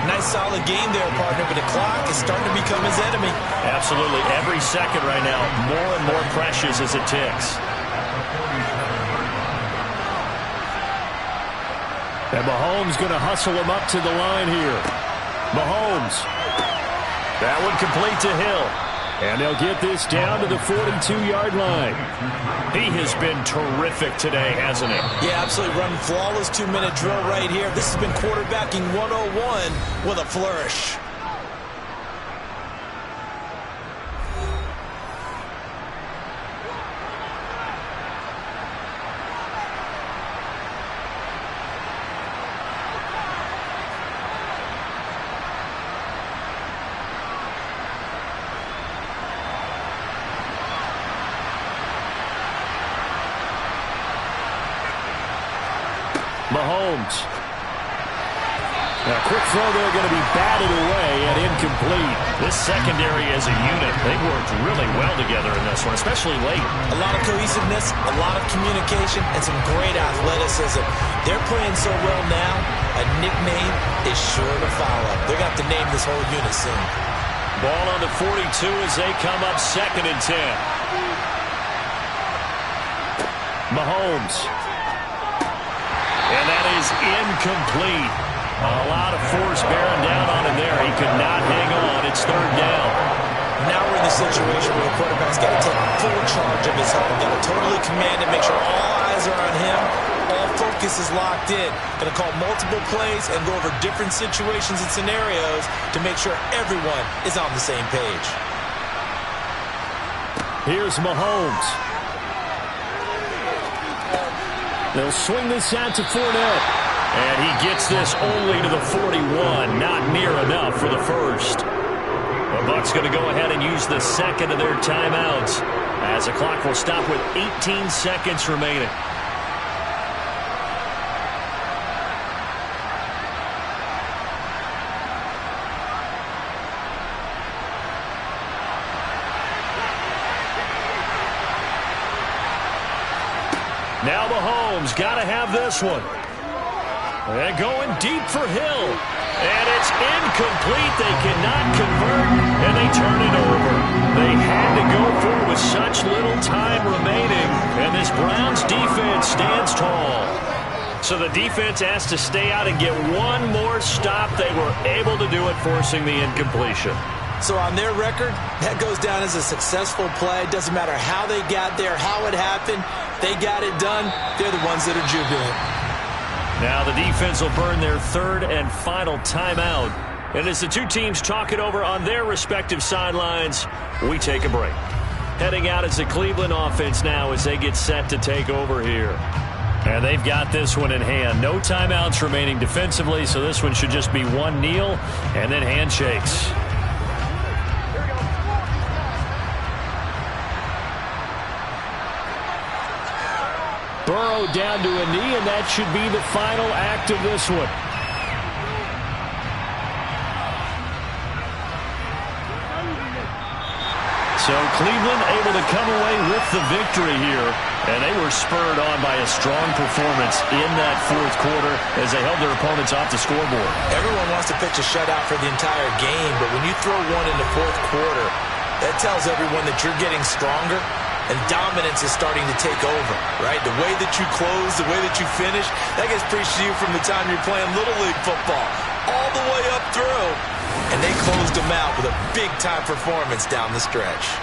Nice solid game there, partner, but the clock is starting to become his enemy.
Absolutely. Every second right now, more and more precious as it ticks. And Mahomes going to hustle him up to the line here. Mahomes. That one complete to Hill. And they'll get this down to the 42-yard line. He has been terrific today, hasn't he?
Yeah, absolutely. Running flawless 2-minute drill right here. This has been quarterbacking 101 with a flourish.
Mahomes. A quick throw there going to be batted away and incomplete.
This secondary as a unit, they've worked really well together in this one, especially late.
A lot of cohesiveness, a lot of communication, and some great athleticism. They're playing so well now, a nickname is sure to follow. They're going to have to name this whole unit soon.
Ball on the 42 as they come up 2nd and 10. Mahomes. And that is incomplete. A lot of force bearing down on him there. He could not hang on. It's 3rd down.
Now we're in the situation where the quarterback's got to take full charge of his own. Got to totally command it, make sure all eyes are on him. All focus is locked in. Going to call multiple plays and go over different situations and scenarios to make sure everyone is on the same page.
Here's Mahomes. They'll swing this out to Fournette.
And he gets this only to the 41. Not near enough for the first. The Bucs going to go ahead and use the second of their timeouts as the clock will stop with 18 seconds remaining. Now Mahomes got to have this one. And going deep for Hill. And it's incomplete. They cannot convert, and they turn it over. They had to go for it with such little time remaining, and this Browns defense stands tall. So the defense has to stay out and get one more stop. They were able to do it, forcing the incompletion.
So on their record, that goes down as a successful play. Doesn't matter how they got there, how it happened. They got it done. They're the ones that are jubilant.
Now the defense will burn their 3rd and final timeout. And as the two teams talk it over on their respective sidelines, we take a break. Heading out is the Cleveland offense now as they get set to take over here. And they've got this one in hand. No timeouts remaining defensively, so this one should just be one kneel and then handshakes.
Burrow down to a knee, and that should be the final act of this one.
So Cleveland able to come away with the victory here, and they were spurred on by a strong performance in that 4th quarter as they held their opponents off the scoreboard.
Everyone wants to pitch a shutout for the entire game, but when you throw one in the 4th quarter, that tells everyone that you're getting stronger. And dominance is starting to take over, right? The way that you close, the way that you finish, that gets preached to you from the time you're playing Little League football all the way up through. And they closed them out with a big-time performance down the stretch.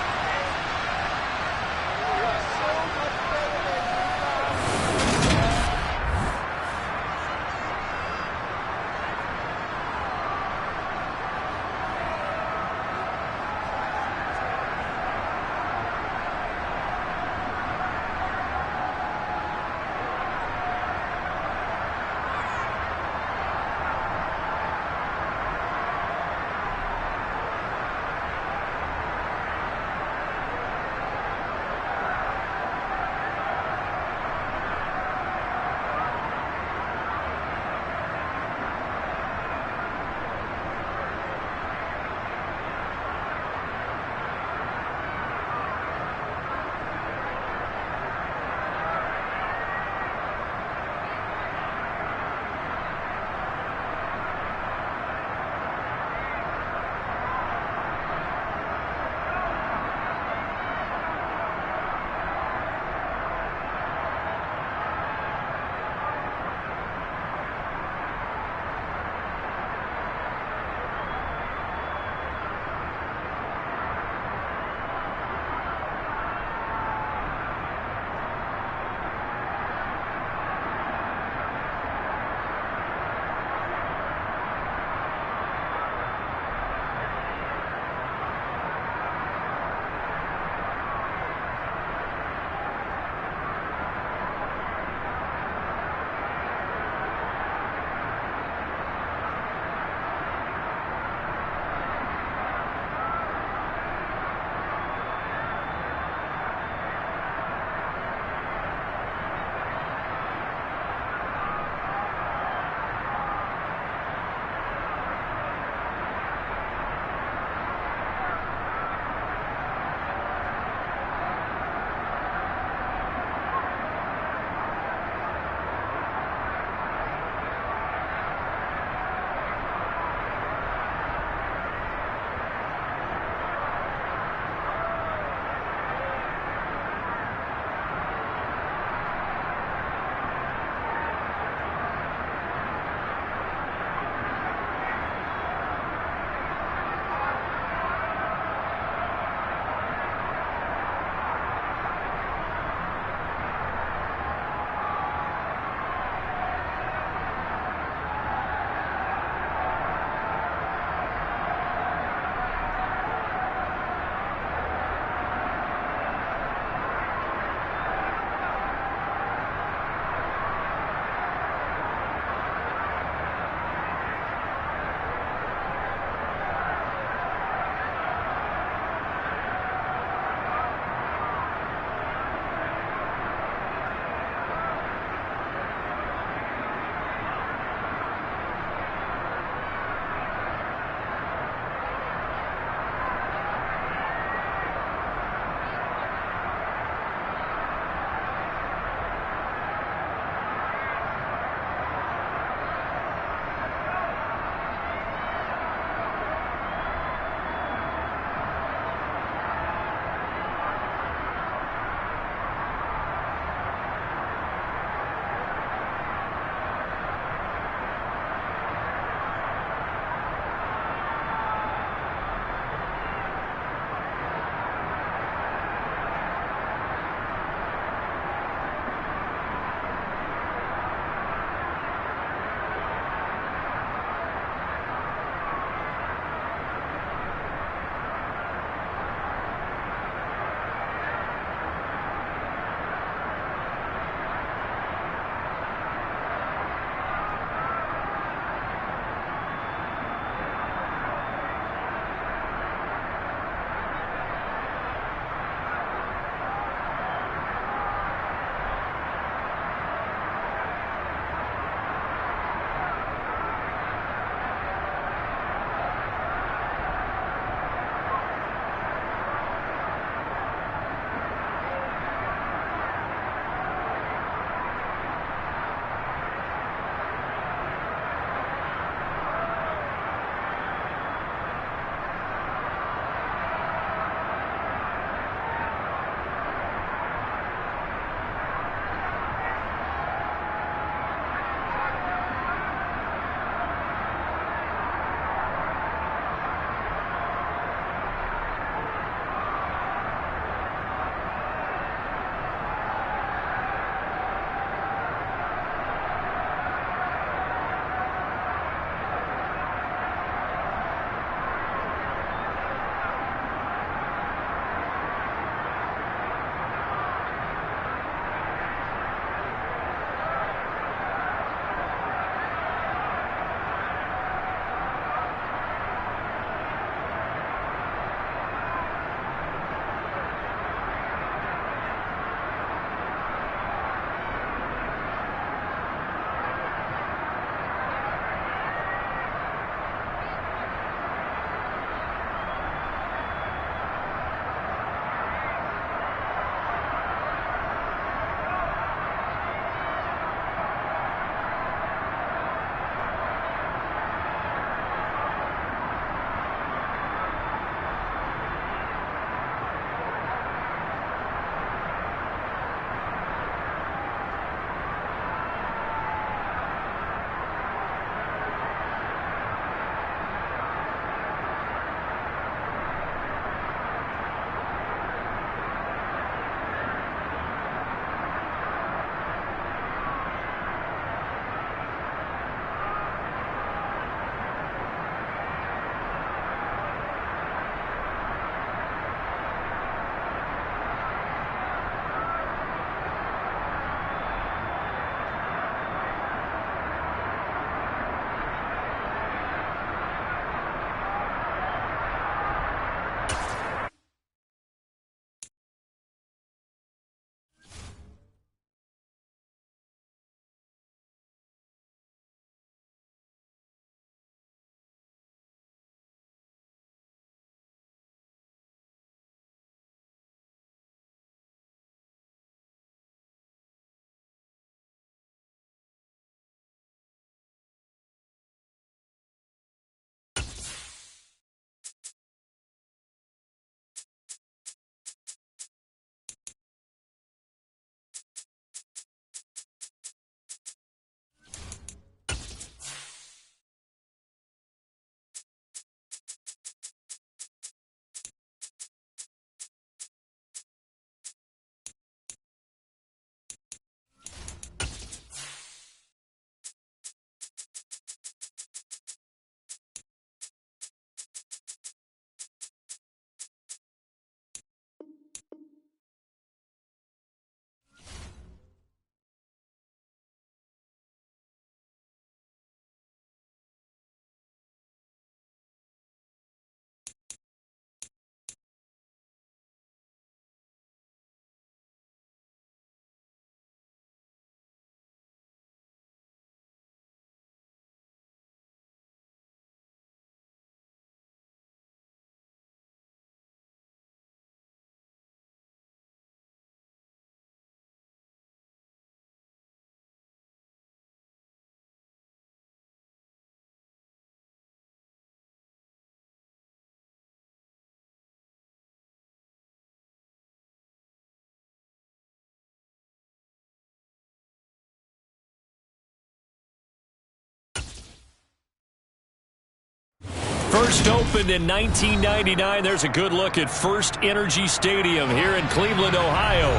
First opened in 1999. There's a good look at First Energy Stadium here in Cleveland, Ohio.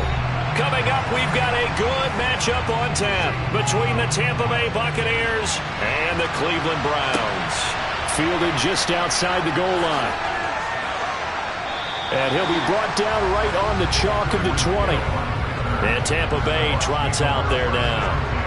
Coming up, we've got a good matchup on tap between the Tampa Bay Buccaneers and the Cleveland Browns.
Fielded just outside the goal line. And he'll be brought down right on the chalk of the 20.
And Tampa Bay trots out there now.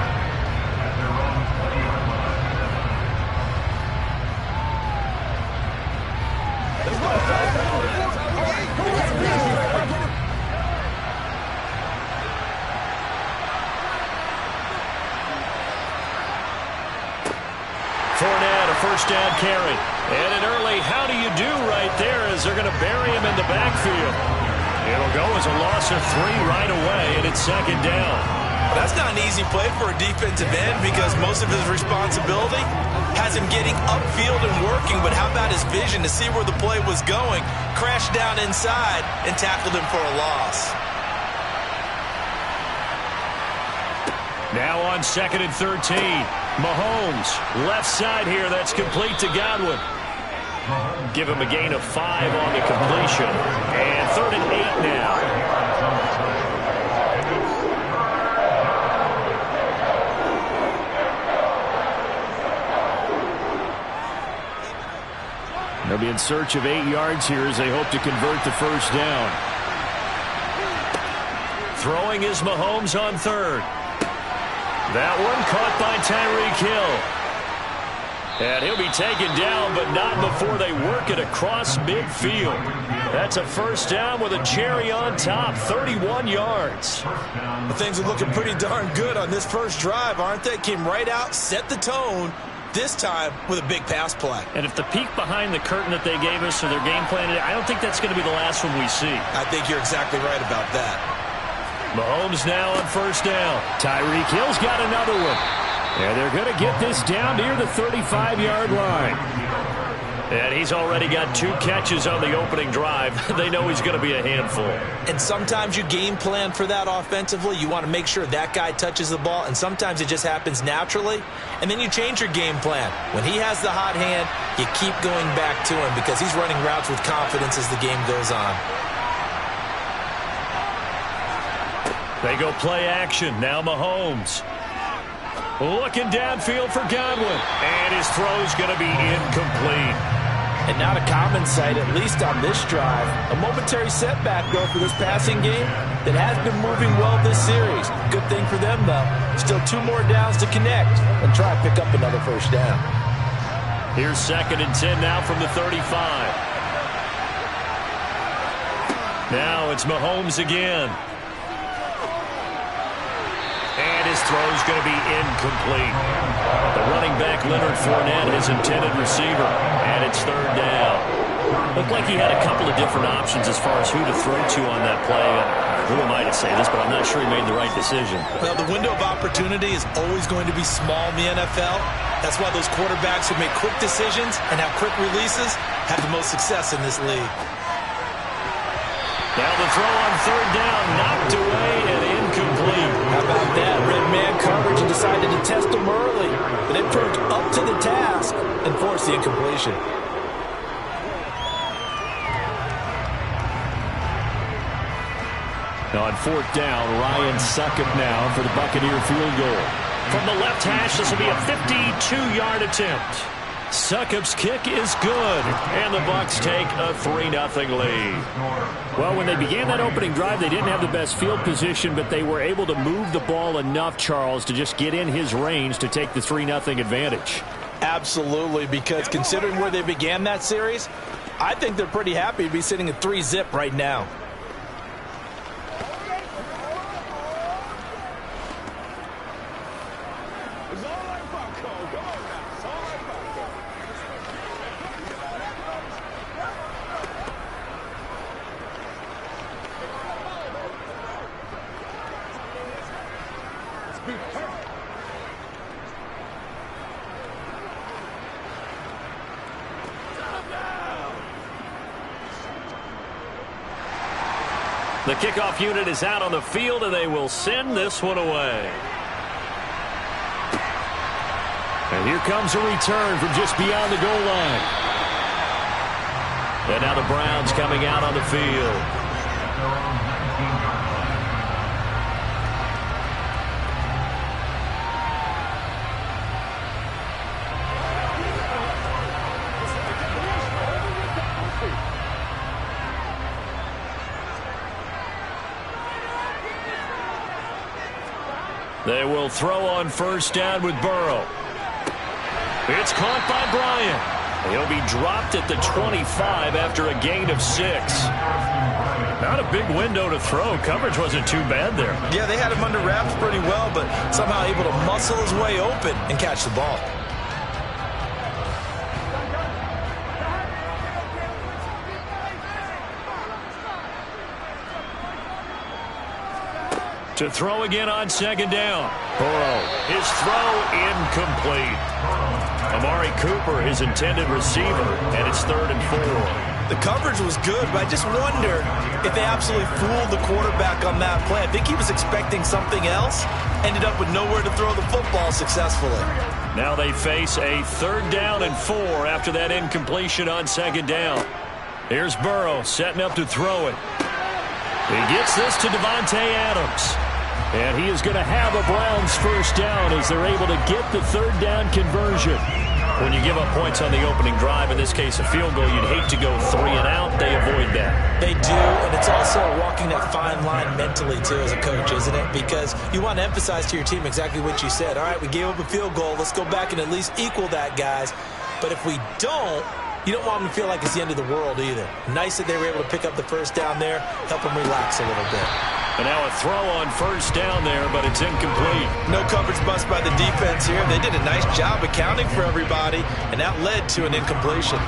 Fournette, a first down carry. And an early how do you do right there as they're going to bury him in the backfield. It'll go as a loss of 3 right away, and it's second down.
That's not an easy play for a defensive end because most of his responsibility has him getting upfield and working, but how about his vision to see where the play was going, crashed down inside, and tackled him for a loss.
Now on 2nd and 13. Mahomes, left side here, that's complete to Godwin. Give him a gain of 5 on the completion. And 3rd and 8 now.
They'll be in search of 8 yards here as they hope to convert the first down.
Throwing is Mahomes on 3rd. That one caught by Tyreek Hill. And he'll be taken down, but not before they work it across midfield. That's a first down with a cherry on top, 31 yards.
Well, things are looking pretty darn good on this first drive, aren't they? Came right out, set the tone, this time with a big pass play.
And if the peek behind the curtain that they gave us or their game plan, I don't think that's going to be the last one we see.
I think you're exactly right about that.
Mahomes now on first down.
Tyreek Hill's got another one. And they're going to get this down near the 35-yard line.
And he's already got 2 catches on the opening drive. They know he's going to be a handful.
And sometimes you game plan for that offensively. You want to make sure that guy touches the ball, and sometimes it just happens naturally. And then you change your game plan. When he has the hot hand, you keep going back to him because he's running routes with confidence as the game goes on.
They go play action. Now Mahomes. Looking downfield for Godwin. And his throw's going to be incomplete.
And not a common sight, at least on this drive. A momentary setback, though, for this passing game that has been moving well this series. Good thing for them, though. Still 2 more downs to connect and try to pick up another first down.
Here's 2nd and 10 now from the 35. Now it's Mahomes again. And his throw's going to be incomplete. The running back, Leonard Fournette, his intended receiver. And it's 3rd down. Looked like he had a couple of different options as far as who to throw to on that play. Who am I to say this, but I'm not sure he made the right decision.
Well, the window of opportunity is always going to be small in the NFL. That's why those quarterbacks who make quick decisions and have quick releases have the most success in this league.
Now the throw on 3rd down, knocked away and incomplete.
How about that? Red man coverage and decided to test him early. But it proved up to the task and forced the incompletion.
On 4th down, Ryan Succop now for the Buccaneer field goal.
From the left hash, this will be a 52-yard attempt. Succop's kick is good, and the Bucs take a 3-0 lead.
Well, when they began that opening drive, they didn't have the best field position, but they were able to move the ball enough, Charles, to just get in his range to take the 3-0 advantage.
Absolutely, because considering where they began that series, I think they're pretty happy to be sitting at 3-zip right now.
The kickoff unit is out on the field, and they will send this one away.
And here comes a return from just beyond the goal line.
And now the Browns coming out on the field. They will throw on first down with Burrow. It's caught by Bryant. He'll be dropped at the 25 after a gain of 6. Not a big window to throw. Coverage wasn't too bad there.
Yeah, they had him under wraps pretty well, but somehow able to muscle his way open and catch the ball.
To throw again on second down. Burrow, his throw incomplete. Amari Cooper, his intended receiver, and it's 3rd and 4.
The coverage was good, but I just wonder if they absolutely fooled the quarterback on that play. I think he was expecting something else, ended up with nowhere to throw the football successfully.
Now they face a 3rd down and 4 after that incompletion on second down. Here's Burrow setting up to throw it. He gets this to Davante Adams. And he is going to have a Browns first down as they're able to get the 3rd down conversion. When you give up points on the opening drive, in this case a field goal, you'd hate to go 3 and out. They avoid that.
They do, and it's also walking that fine line mentally, too, as a coach, isn't it? Because you want to emphasize to your team exactly what you said. All right, we gave up a field goal. Let's go back and at least equal that, guys. But if we don't, you don't want them to feel like it's the end of the world either. Nice that they were able to pick up the first down there, help them relax a little bit.
And now a throw on first down there, but it's incomplete.
No coverage bust by the defense here. They did a nice job accounting for everybody, and that led to an incompletion.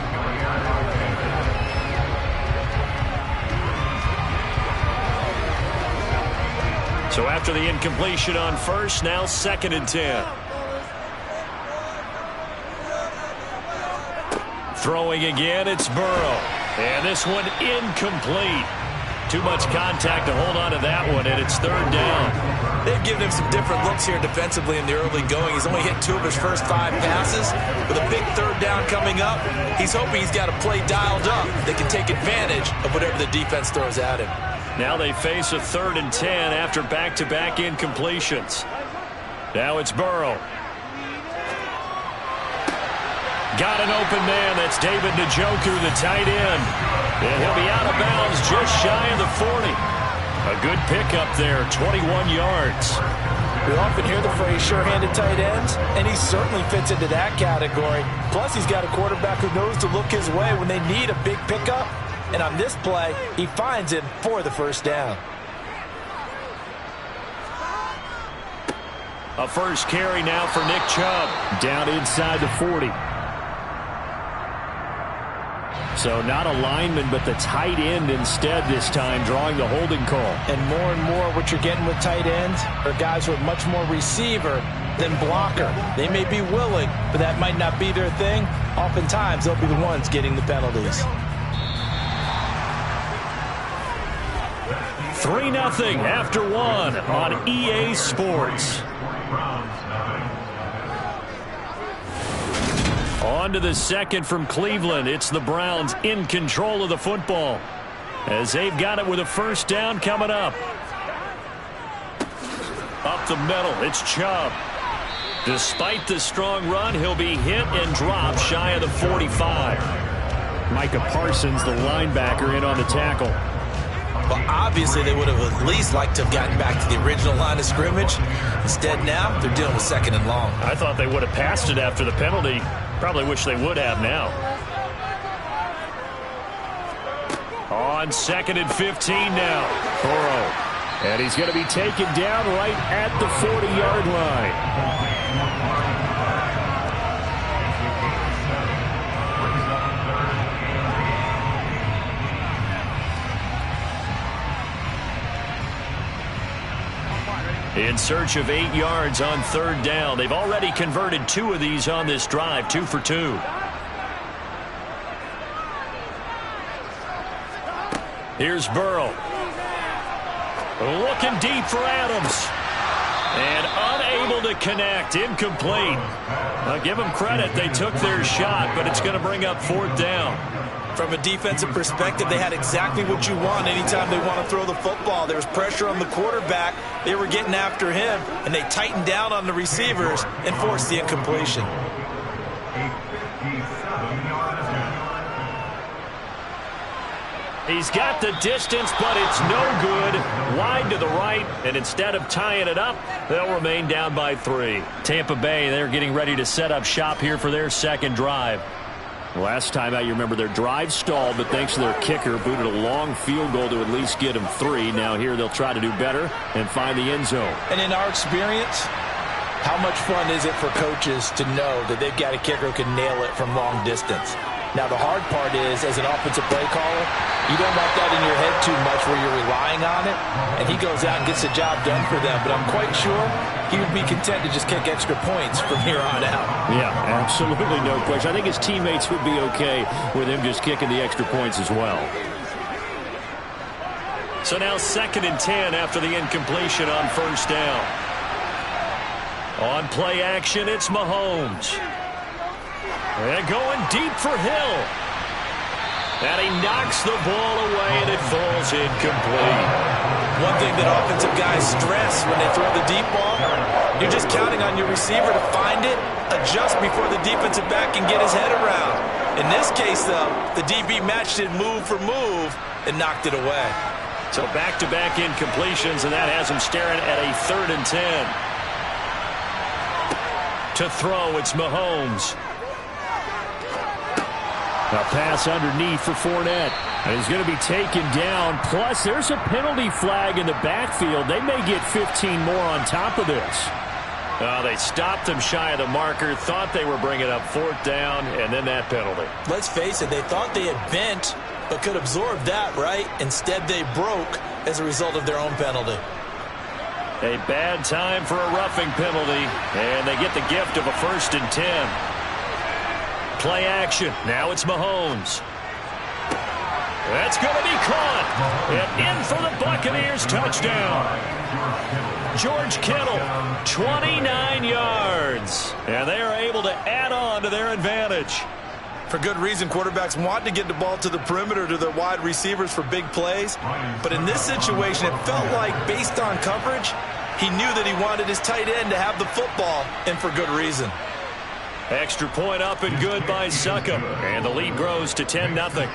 So after the incompletion on first, now 2nd and 10. Throwing again, it's Burrow. And this one incomplete. Too much contact to hold on to that one, and it's 3rd down.
They've given him some different looks here defensively in the early going. He's only hit 2 of his first 5 passes. With a big 3rd down coming up, he's hoping he's got a play dialed up. They can take advantage of whatever the defense throws at him.
Now they face a 3rd and 10 after back-to-back incompletions. Now it's Burrow. Got an open man. That's David Njoku, the tight end. And he'll be out of bounds just shy of the 40. A good pickup there, 21 yards.
We often hear the phrase sure-handed tight ends, and he certainly fits into that category. Plus, he's got a quarterback who knows to look his way when they need a big pickup. And on this play, he finds him for the first down.
A first carry now for Nick Chubb.
Down inside the 40. So not a lineman, but the tight end instead this time, drawing the holding call.
And more what you're getting with tight ends are guys who are much more receiver than blocker. They may be willing, but that might not be their thing. Oftentimes, they'll be the ones getting the penalties.
3-0 after 1 on EA Sports. On to the second from Cleveland. It's the Browns in control of the football as they've got it with a first down coming up. Up the middle, it's Chubb. Despite the strong run, he'll be hit and dropped shy of the 45.
Micah Parsons, the linebacker, in on the tackle.
Well, obviously, they would have at least liked to have gotten back to the original line of scrimmage. Instead, now, they're dealing with 2nd and long.
I thought they would have passed it after the penalty. Probably wish they would have now. On 2nd and 15 now.
Burrow. And he's going to be taken down right at the 40-yard line.
In search of 8 yards on 3rd down. They've already converted 2 of these on this drive, 2 for 2. Here's Burrow. Looking deep for Adams. And unable to connect. Incomplete. I'll give them credit. They took their shot, but it's going to bring up 4th down.
From a defensive perspective, they had exactly what you want anytime they want to throw the football. There was pressure on the quarterback. They were getting after him, and they tightened down on the receivers and forced the incompletion.
He's got the distance, but it's no good. Wide to the right, and instead of tying it up, they'll remain down by 3. Tampa Bay, they're getting ready to set up shop here for their second drive. Last time out, you remember their drive stalled, but thanks to their kicker, booted a long field goal to at least get them 3. Now here they'll try to do better and find the end zone.
And in our experience, how much fun is it for coaches to know that they've got a kicker who can nail it from long distance? Now, the hard part is, as an offensive play caller, you don't want that in your head too much where you're relying on it, and he goes out and gets the job done for them. But I'm quite sure he would be content to just kick extra points from here on out.
Yeah, absolutely no question. I think his teammates would be okay with him just kicking the extra points as well.
So now 2nd and 10 after the incompletion on 1st down. On play action, it's Mahomes. And going deep for Hill. And he knocks the ball away, and it falls incomplete.
One thing that offensive guys stress when they throw the deep ball, you're just counting on your receiver to find it, adjust before the defensive back can get his head around. In this case, though, the DB matched it move for move and knocked it away.
So back-to-back incompletions, and that has him staring at a 3rd and 10. To throw, it's Mahomes. A pass underneath for Fournette. And he's going to be taken down. Plus, there's a penalty flag in the backfield. They may get 15 more on top of this. They stopped him shy of the marker, thought they were bringing up 4th down, and then that penalty.
Let's face it, they thought they had bent, but could absorb that, right? Instead, they broke as a result of their own penalty.
A bad time for a roughing penalty, and they get the gift of a 1st and 10. Play action. Now it's Mahomes. That's going to be caught. And in for the Buccaneers touchdown. George Kittle, 29 yards. And they are able to add on to their advantage.
For good reason, quarterbacks want to get the ball to the perimeter to their wide receivers for big plays. But in this situation, it felt like, based on coverage, he knew that he wanted his tight end to have the football, and for good reason.
Extra point up and good by Succop. And the lead grows to 10-0.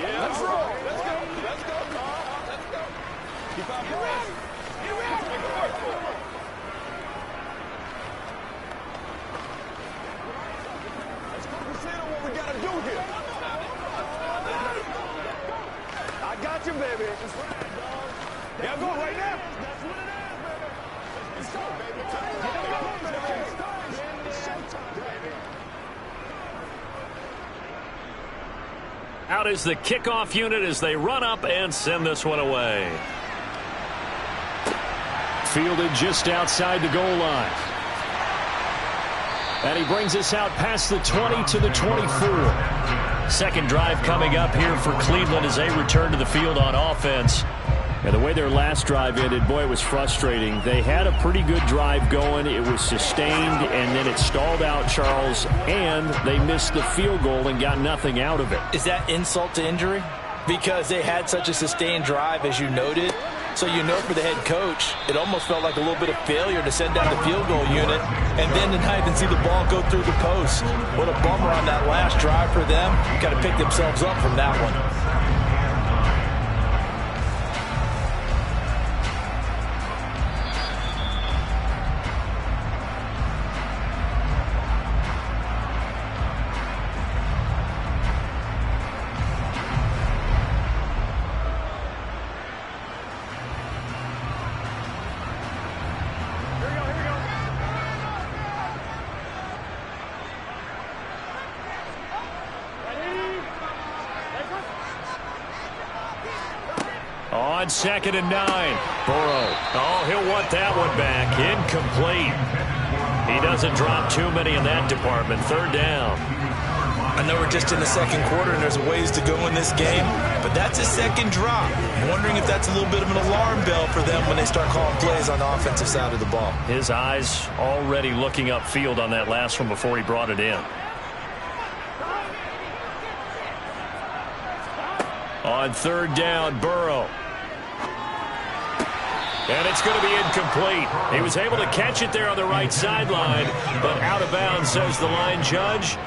Let's roll. Let's go. Let's go. Let's go. Keep out your rest. Get ready. Make it work. Let's concentrate on what we got to do here. I got you, baby. That's right, dog. Yeah, go right now. That's what it is, baby. Let's go, baby. It's showtime, baby.
Out is the kickoff unit as they run up and send this one away. Fielded just outside the goal line. And he brings us out past the 20 to the 24. Second drive coming up here for Cleveland as they return to the field on offense. And the way their last drive ended, boy, it was frustrating. They had a pretty good drive going. It was sustained, and then it stalled out, Charles, and they missed the field goal and got nothing out of it.
Is that insult to injury? Because they had such a sustained drive, as you noted. So you know, for the head coach, it almost felt like a little bit of failure to send down the field goal unit and then to not even see the ball go through the post. What a bummer on that last drive for them. Got to pick themselves up from that one.
on 2nd and 9. Burrow. Oh, he'll want that one back. Incomplete. He doesn't drop too many in that department. 3rd down.
I know we're just in the 2nd quarter and there's a ways to go in this game, but that's a 2nd drop. I'm wondering if that's a little bit of an alarm bell for them when they start calling plays on the offensive side of the ball.
His eyes already looking upfield on that last one before he brought it in. On 3rd down, Burrow. And it's going to be incomplete. He was able to catch it there on the right sideline, but out of bounds, says the line judge.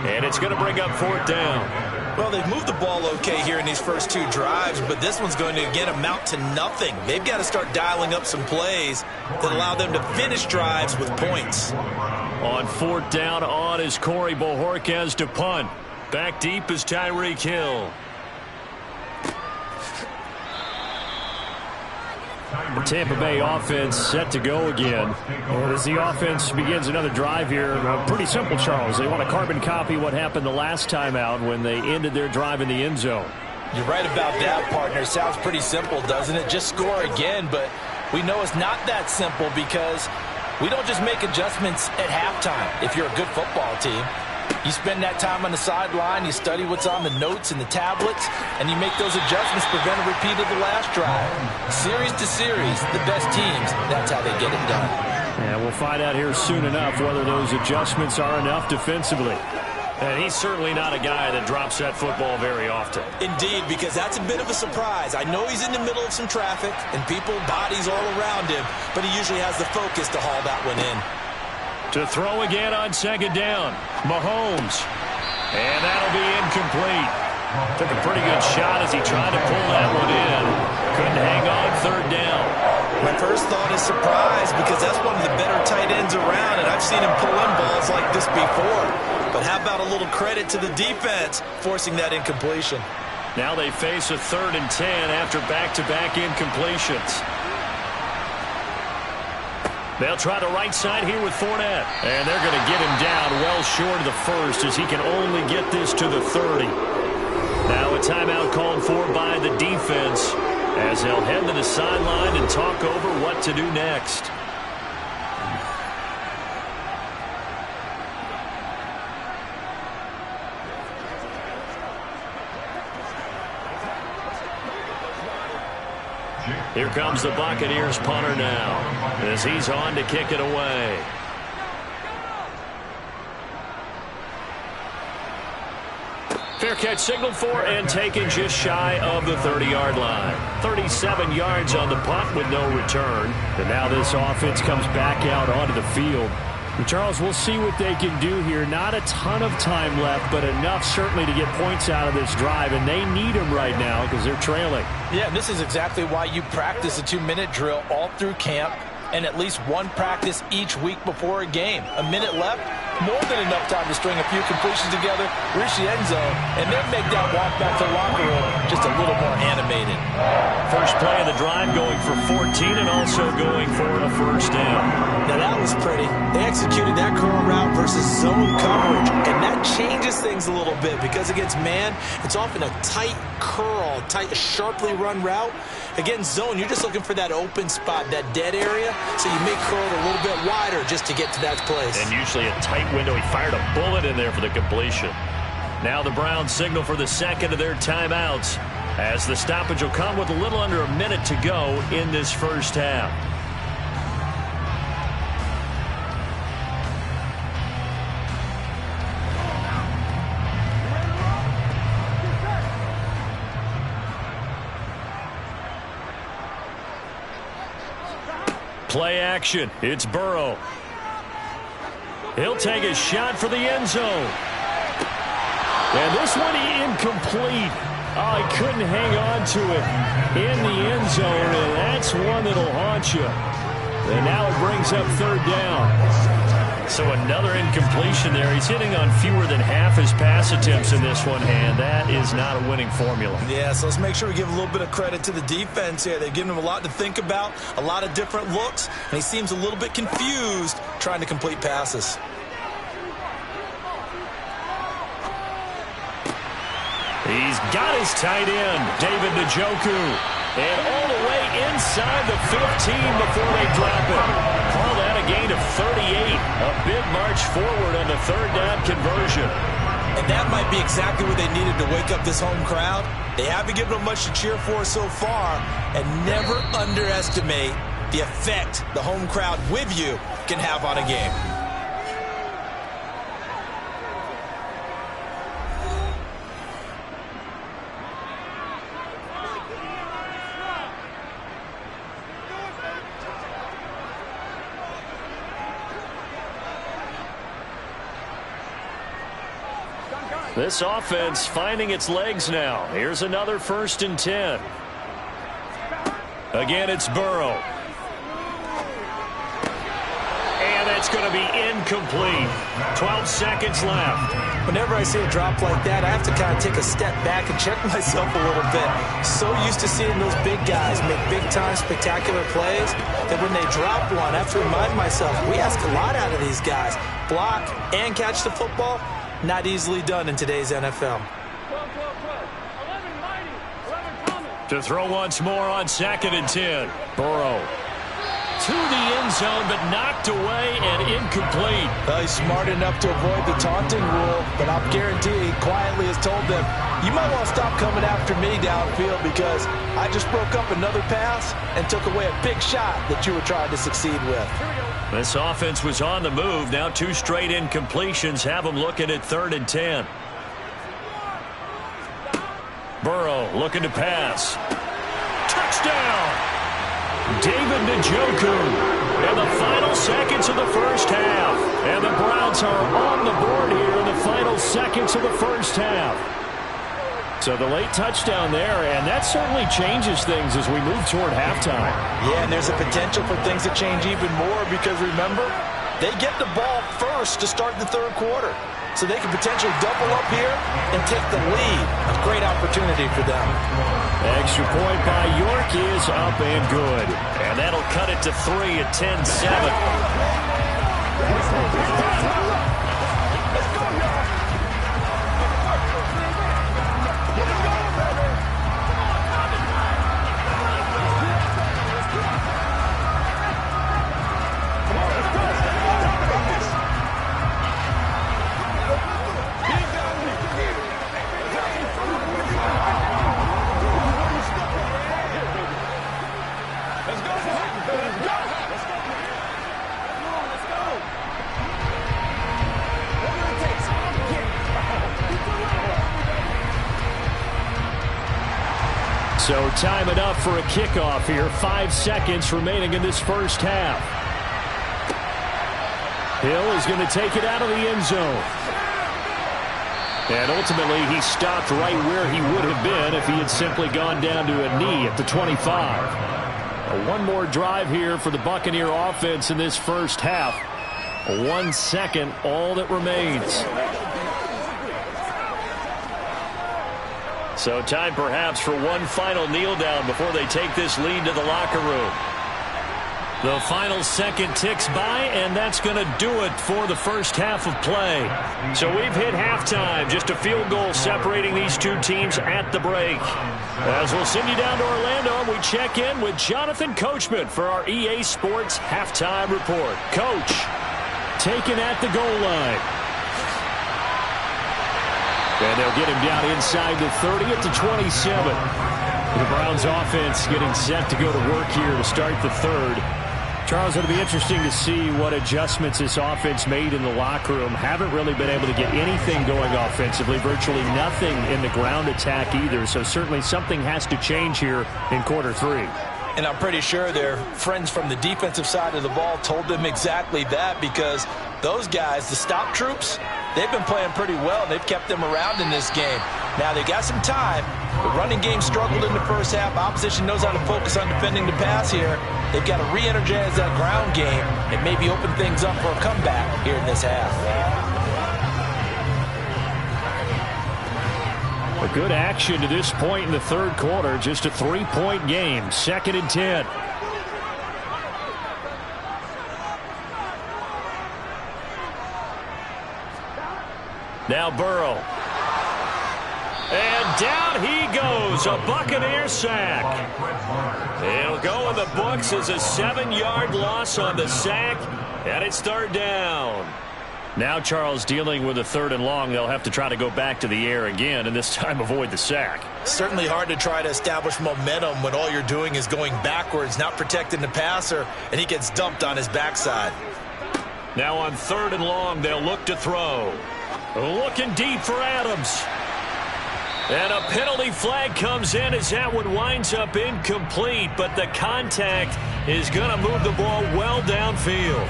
And it's going to bring up 4th down.
Well, they've moved the ball okay here in these first 2 drives, but this one's going to, again, amount to nothing. They've got to start dialing up some plays that allow them to finish drives with points.
On 4th down, on is Corey Bojorquez to punt. Back deep is Tyreek Hill. The Tampa Bay offense set to go again. And as the offense begins another drive here, pretty simple, Charles. They want to carbon copy what happened the last time out when they ended their drive in the end zone.
You're right about that, partner. Sounds pretty simple, doesn't it? Just score again, but we know it's not that simple because we don't just make adjustments at halftime if you're a good football team. You spend that time on the sideline, you study what's on the notes and the tablets, and you make those adjustments, prevent a repeat of the last drive. Series to series, the best teams, that's how they get it done.
And we'll find out here soon enough whether those adjustments are enough defensively. And he's certainly not a guy that drops that football very often.
Indeed, because that's a bit of a surprise. I know he's in the middle of some traffic and people, bodies all around him, but he usually has the focus to haul that one in.
To throw again on 2nd down, Mahomes. And that'll be incomplete. Took a pretty good shot as he tried to pull that one in. Couldn't hang on 3rd down.
My first thought is surprise because that's one of the better tight ends around, and I've seen him pull in balls like this before. But how about a little credit to the defense forcing that incompletion?
Now they face a 3rd and 10 after back-to-back incompletions. They'll try the right side here with Fournette. And they're going to get him down well short of the 1st as he can only get this to the 30. Now a timeout called for by the defense as they'll head to the sideline and talk over what to do next. Here comes the Buccaneers punter now as he's on to kick it away. Fair catch signaled for and taken just shy of the 30-yard line. 37 yards on the punt with no return. And now this offense comes back out onto the field. And Charles, we'll see what they can do here. Not a ton of time left, but enough certainly to get points out of this drive. And they need them right now because they're trailing.
Yeah, this is exactly why you practice a 2-minute drill all through camp and at least one practice each week before a game. A minute left, more than enough time to string a few completions together, reach the end zone, and then make that walk back to the locker room just a little more animated.
First play of the drive going for 14 and also going for a 1st down.
Now that was pretty. They executed that curl route versus zone coverage, and that changes things a little bit because against man, it's often a tight curl, tight, sharply run route. Against zone, you're just looking for that open spot, that dead area, so you may curl it a little bit wider just to get to that place.
And usually a tight window. He fired a bullet in there for the completion. Now the Browns signal for the 2nd of their timeouts as the stoppage will come with a little under a minute to go in this first half. Play action. It's Burrow. He'll take a shot for the end zone. And this one incomplete. Oh, he couldn't hang on to it in the end zone, and that's one that'll haunt you. And now it brings up 3rd down. So another incompletion there. He's hitting on fewer than half his pass attempts in this one, and that is not a winning formula.
Yeah, so let's make sure we give a little bit of credit to the defense here. They've given him a lot to think about, a lot of different looks, and he seems a little bit confused trying to complete passes.
He's got his tight end, David Njoku. And all inside the 15 before they drop it. Call that a gain of 38. A big march forward on the third down conversion.
And that might be exactly what they needed to wake up this home crowd. They haven't given them much to cheer for so far, and never underestimate the effect the home crowd with you can have on a game.
This offense finding its legs now. Here's another 1st and 10. Again, it's Burrow. And that's going to be incomplete. 12 seconds left.
Whenever I see a drop like that, I have to kind of take a step back and check myself a little bit. So used to seeing those big guys make big-time spectacular plays that when they drop one, I have to remind myself, we ask a lot out of these guys. Block and catch the football. Not easily done in today's NFL.
To throw once more on 2nd and 10. Burrow to the end zone, but knocked away and incomplete.
Well, he's smart enough to avoid the taunting rule, but I'll guarantee he quietly has told them, you might want to stop coming after me downfield because I just broke up another pass and took away a big shot that you were trying to succeed with.
This offense was on the move. Now 2 straight incompletions have them looking at 3rd and 10. Burrow looking to pass. Touchdown! David Njoku in the final seconds of the first half. And the Browns are on the board here in the final seconds of the first half. So the late touchdown there, and that certainly changes things as we move toward halftime.
Yeah, and there's a potential for things to change even more because, remember, they get the ball first to start the third quarter. So they can potentially double up here and take the lead. A great opportunity for them.
Extra point by York is up and good. And that'll cut it to 3 at 10-7. So time it up for a kickoff here. 5 seconds remaining in this first half. Hill is going to take it out of the end zone. And ultimately, he stopped right where he would have been if he had simply gone down to a knee at the 25. One more drive here for the Buccaneer offense in this first half. 1 second, all that remains. So time perhaps for one final kneel down before they take this lead to the locker room. The final second ticks by, and that's going to do it for the first half of play. So we've hit halftime, just a field goal separating these two teams at the break. As we'll send you down to Orlando, we check in with Jonathan Coachman for our EA Sports Halftime Report. Coach, taken at the goal line. And they'll get him down inside the 30 at the 27. The Browns offense getting set to go to work here to start the third. Charles, it'll be interesting to see what adjustments this offense made in the locker room. Haven't really been able to get anything going offensively, virtually nothing in the ground attack either. So certainly something has to change here in quarter three.
And I'm pretty sure their friends from the defensive side of the ball told them exactly that, because those guys, the stop troops, they've been playing pretty well, and they've kept them around in this game. Now, they got some time. The running game struggled in the first half. Opposition knows how to focus on defending the pass here. They've got to re-energize that ground game and maybe open things up for a comeback here in this half.
A good action to this point in the third quarter. Just a 3-point game. 2nd and 10. Now Burrow. And down he goes. A Buccaneer sack. It'll go in the books as a 7-yard loss on the sack, and it's 3rd down. Now Charles dealing with a 3rd and long. They'll have to try to go back to the air again, and this time avoid the sack.
Certainly hard to try to establish momentum when all you're doing is going backwards, not protecting the passer, and he gets dumped on his backside.
Now on 3rd and long, they'll look to throw. Looking deep for Adams. And a penalty flag comes in as that one winds up incomplete, but the contact is going to move the ball well downfield.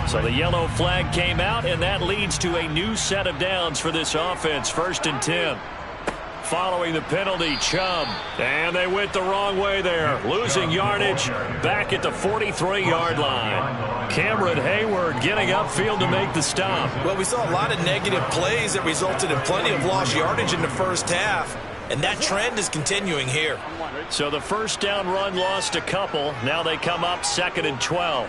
So the yellow flag came out, and that leads to a new set of downs for this offense. 1st and 10. Following the penalty, Chubb. And they went the wrong way there. Losing yardage back at the 43-yard line. Cameron Hayward getting upfield to make the stop.
Well, we saw a lot of negative plays that resulted in plenty of lost yardage in the first half. And that trend is continuing here.
So the 1st down run lost a couple. Now they come up 2nd and 12.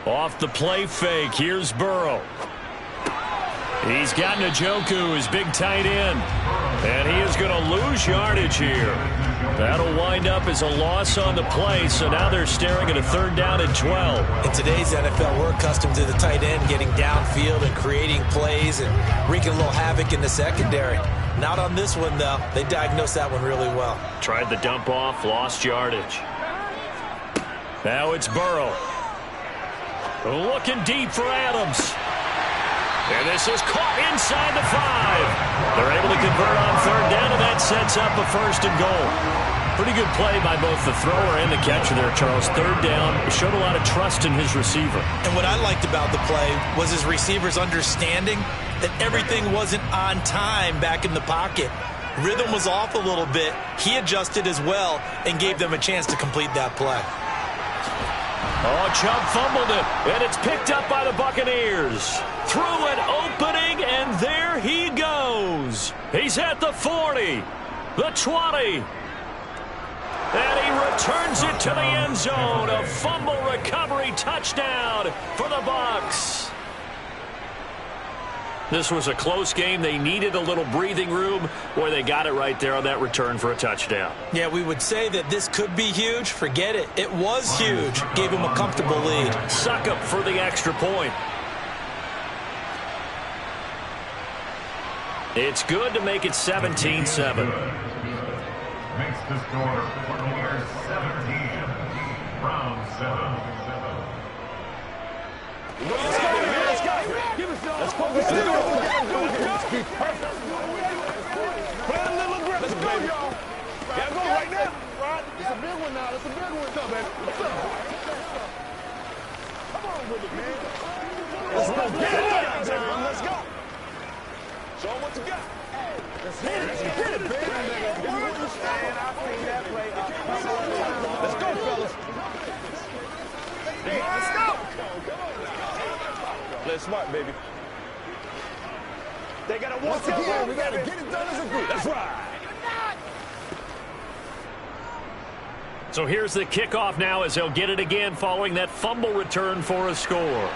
Off the play fake, here's Burrow. He's got Njoku, his big tight end. And he is going to lose yardage here. That'll wind up as a loss on the play, so now they're staring at a 3rd down and 12.
In today's NFL, we're accustomed to the tight end getting downfield and creating plays and wreaking a little havoc in the secondary. Not on this one, though. They diagnosed that one really well.
Tried the dump off, lost yardage. Now it's Burrow. Looking deep for Adams. And this is caught inside the 5. They're able to convert on 3rd down, and that sets up a 1st and goal. Pretty good play by both the thrower and the catcher there, Charles. 3rd down. It showed a lot of trust in his receiver.
And what I liked about the play was his receiver's understanding that everything wasn't on time back in the pocket. Rhythm was off a little bit. He adjusted as well and gave them a chance to complete that play.
Oh, Chubb fumbled it, and it's picked up by the Buccaneers. Through an opening, and there he goes. He's at the 40, the 20. And he returns it to the end zone. A fumble recovery touchdown for the Bucs. This was a close game. They needed a little breathing room. Boy, they got it right there on that return for a touchdown.
Yeah, we would say that this could be huge. Forget it. It was huge. Gave him a comfortable lead.
Succop for the extra point. It's good to make it 17-7.
Makes the score Buccaneers 17, Browns 7.
Let's go. Let's go. Perfect. Play a little aggressive, baby. Gotta go right now. Right. It's a big one now. It's a big one. What's up, baby? What's up? Come on with it, man. Let's go. Get it, John. Let's go. Show them what you got. Let's hit it. Let's hit it, baby. And I seen that play. Let's go, fellas. Let's go. Play smart, baby. They gotta walk it again. We gotta get it done as a group. That's right.
So here's the kickoff now as they'll get it again following that fumble return for a score.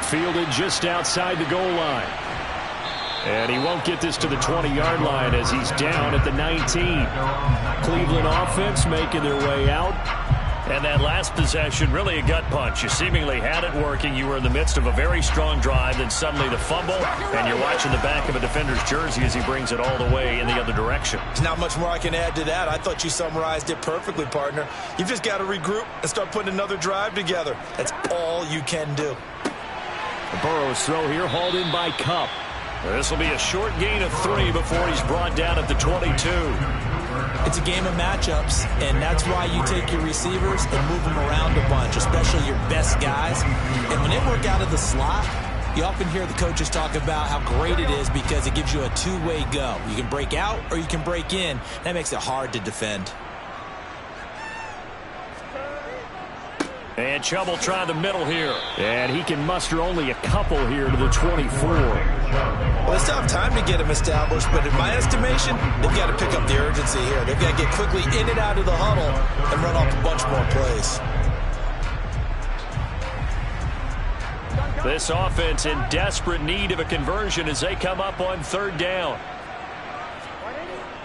Fielded just outside the goal line. And he won't get this to the 20-yard line as he's down at the 19. Cleveland offense making their way out. And that last possession, really a gut punch. You seemingly had it working. You were in the midst of a very strong drive, then suddenly the fumble, and you're watching the back of a defender's jersey as he brings it all the way in the other direction.
There's not much more I can add to that. I thought you summarized it perfectly, partner. You've just got to regroup and start putting another drive together. That's all you can do.
Burrow's throw here hauled in by Kupp. This will be a short gain of 3 before he's brought down at the 22.
It's a game of matchups, and that's why you take your receivers and move them around a bunch, especially your best guys. And when they work out of the slot, you often hear the coaches talk about how great it is because it gives you a two-way go. You can break out or you can break in. That makes it hard to defend.
And Chubb will try the middle here. And he can muster only a couple here to the 24.
Well, they still have time to get him established, but in my estimation, they've got to pick up the urgency here. They've got to get quickly in and out of the huddle and run off a bunch more plays.
This offense in desperate need of a conversion as they come up on 3rd down.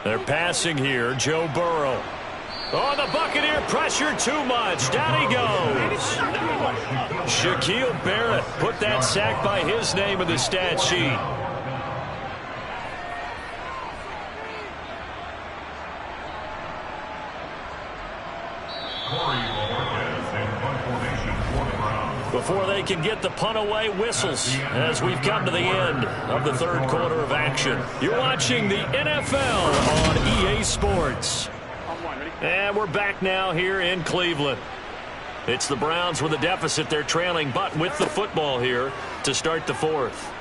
They're passing here. Joe Burrow. Oh, the Buccaneer pressure too much. Down he goes. Shaquille Barrett put that sack by his name in the stat sheet. Before they can get the punt away, whistles as we've come to the end of the 3rd quarter of action. You're watching the NFL on EA Sports. And we're back now here in Cleveland. It's the Browns with a deficit. They're trailing, but with the football here to start the 4th.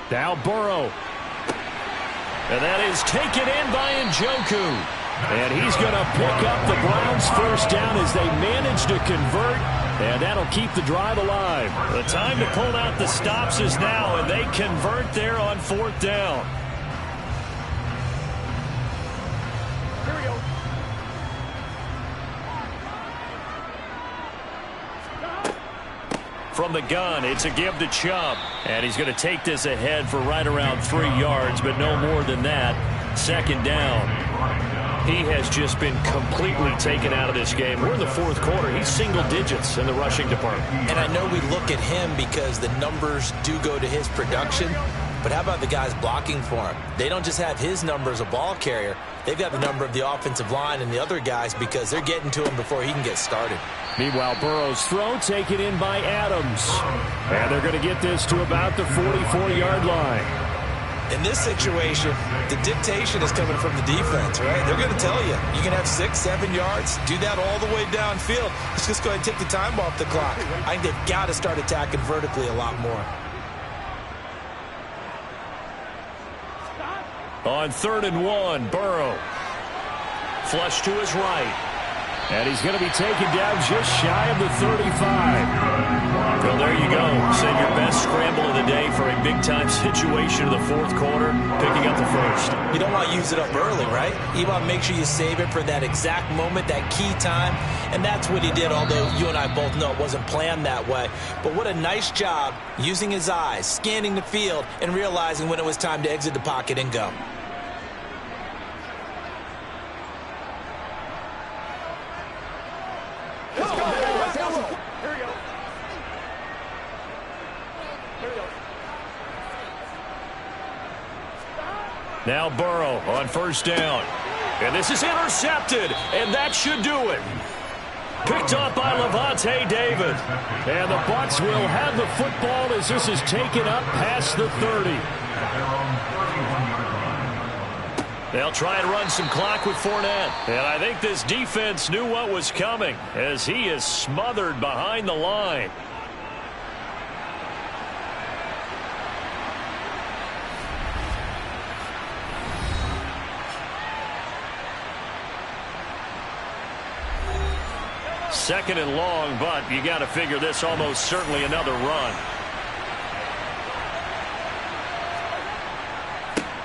Now Burrow. And that is taken in by Njoku. And he's going to pick up the Browns' 1st down as they manage to convert. And that'll keep the drive alive. The time to pull out the stops is now, and they convert there on 4th down.
Here we go.
From the gun, it's a give to Chubb. And he's going to take this ahead for right around 3 yards, but no more than that. 2nd down. He has just been completely taken out of this game. We're in the 4th quarter. He's single digits in the rushing department.
And I know we look at him because the numbers do go to his production, but how about the guys blocking for him? They don't just have his number as a ball carrier. They've got the number of the offensive line and the other guys because they're getting to him before he can get started.
Meanwhile, Burrow's throw taken in by Adams. And they're going to get this to about the 44-yard line.
In this situation, the dictation is coming from the defense, right? They're going to tell you, you can have 6, 7 yards, do that all the way downfield. Let's just go ahead and take the time off the clock. I think they've got to start attacking vertically a lot more.
On 3rd and 1, Burrow. Flush to his right. And he's going to be taken down just shy of the 35. Well, there you go. Send your best scramble of the day for a big-time situation in the 4th quarter, picking up the 1st.
You don't want to use it up early, right? You want to make sure you save it for that exact moment, that key time. And that's what he did, although you and I both know it wasn't planned that way. But what a nice job using his eyes, scanning the field, and realizing when it was time to exit the pocket and go.
Now Burrow on 1st down. And this is intercepted, and that should do it. Picked up by Lavonte David. And the Bucs will have the football as this is taken up past the 30. They'll try and run some clock with Fournette. And I think this defense knew what was coming as he is smothered behind the line. Second and long, but you got to figure this almost certainly another run.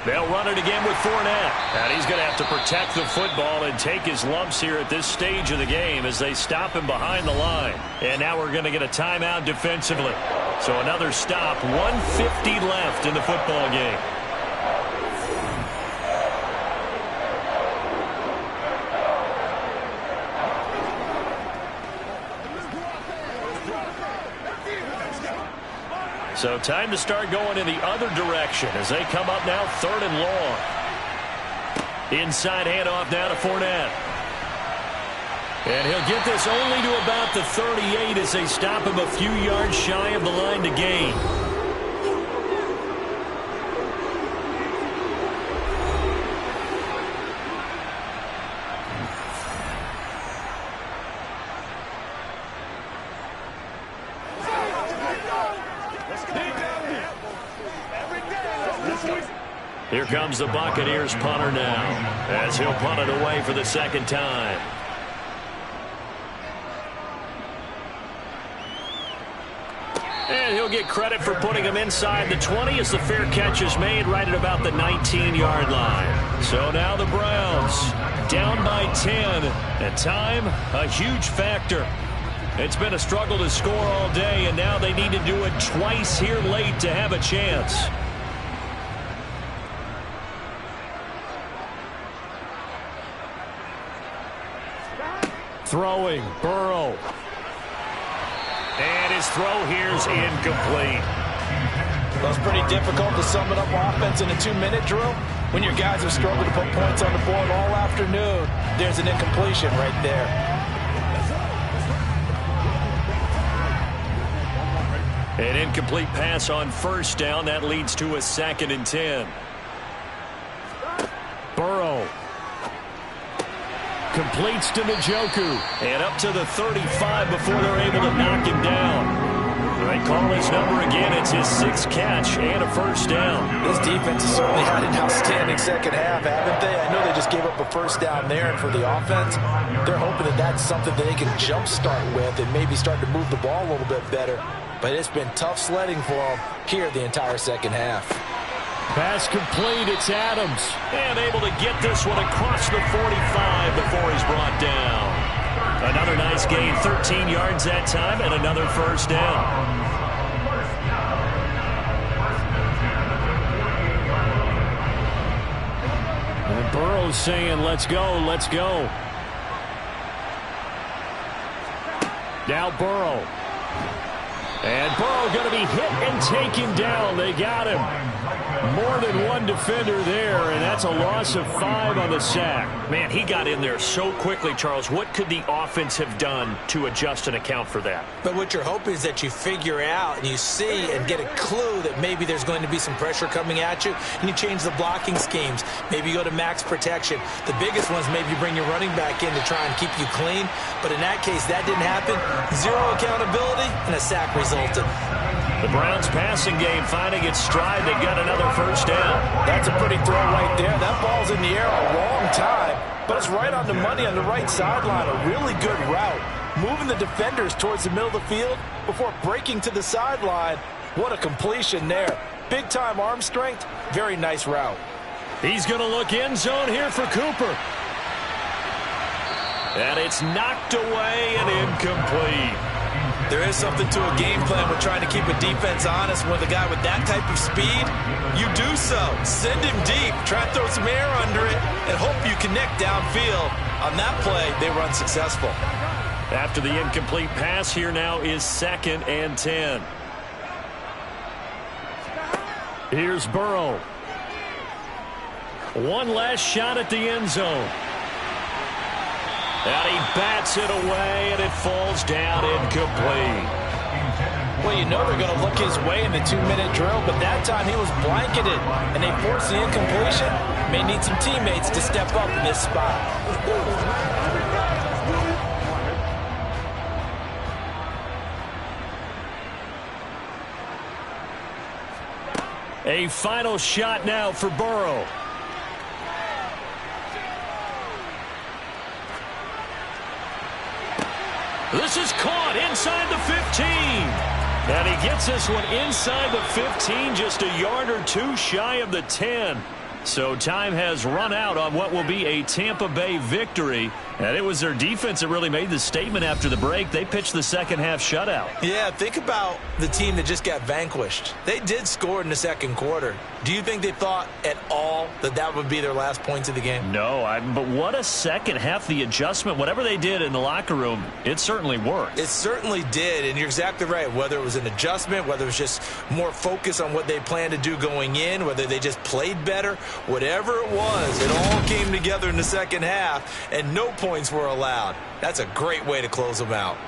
They'll run it again with Fournette. And he's going to have to protect the football and take his lumps here at this stage of the game as they stop him behind the line. And now we're going to get a timeout defensively. So another stop, 1:50 left in the football game. So time to start going in the other direction as they come up now 3rd and long. Inside handoff now to Fournette. And he'll get this only to about the 38 as they stop him a few yards shy of the line to gain. Here comes the Buccaneers punter now as he'll punt it away for the 2nd time.
And he'll get credit for putting him inside the 20 as the fair catch is made right at about the 19-yard line. So now the Browns down by 10. And time, a huge factor. It's been a struggle to score all day, and now they need to do it twice here late to have a chance. Throwing, Burrow. And his throw here's incomplete.
Well, it's pretty difficult to sum it up offense in a 2-minute drill. When your guys have struggled to put points on the board all afternoon, there's an incompletion right there.
An incomplete pass on first down. That leads to a 2nd and 10. Burrow. Completes to Njoku. And up to the 35 before they're able to knock him down. They call his number again. It's his 6th catch and a first down.
This defense has certainly had an outstanding second half, haven't they? I know they just gave up a first down there, and for the offense, they're hoping that that's something that they can jumpstart with and maybe start to move the ball a little bit better. But it's been tough sledding for them here the entire second half.
Pass complete. It's Adams. And able to get this one across the 45 before he's brought down. Another nice gain, 13 yards that time, and another first down. And Burrow's saying, let's go, let's go. Now Burrow. And Burrow going to be hit and taken down. They got him. More than one defender there, and that's a loss of 5 on the sack. Man, he got in there so quickly, Charles. What could the offense have done to adjust and account for that?
But what you're hoping is that you figure out and you see and get a clue that maybe there's going to be some pressure coming at you, and you change the blocking schemes. Maybe you go to max protection. The biggest ones, maybe you bring your running back in to try and keep you clean. But in that case, that didn't happen. 0 accountability, and a sack resulted.
The Browns passing game finding its stride. They got another first down.
That's a pretty throw right there. That ball's in the air a long time, but it's right on the money on the right sideline. A really good route. Moving the defenders towards the middle of the field before breaking to the sideline. What a completion there. Big-time arm strength. Very nice route.
He's going to look end zone here for Cooper. And it's knocked away and incomplete.
There is something to a game plan with trying to keep a defense honest. With a guy with that type of speed, you do so. Send him deep. Try to throw some air under it and hope you connect downfield. On that play, they were unsuccessful.
After the incomplete pass, here now is 2nd and 10. Here's Burrow. One last shot at the end zone. And he bats it away, and it falls down incomplete.
Well, you know they're going to look his way in the 2-minute drill, but that time he was blanketed, and they forced the incompletion. May need some teammates to step up in this spot.
A final shot now for Burrow. This is caught inside the 15. And he gets this one inside the 15, just a yard or two shy of the 10. So time has run out on what will be a Tampa Bay victory. And it was their defense that really made the statement after the break. They pitched the second half shutout.
Yeah, think about the team that just got vanquished. They did score in the second quarter. Do you think they thought at all that that would be their last points of the game?
No, but what a second half. The adjustment, whatever they did in the locker room, it certainly worked.
It certainly did, and you're exactly right. Whether it was an adjustment, whether it was just more focus on what they planned to do going in, whether they just played better, whatever it was, it all came together in the second half, and no points were allowed. That's a great way to close them out.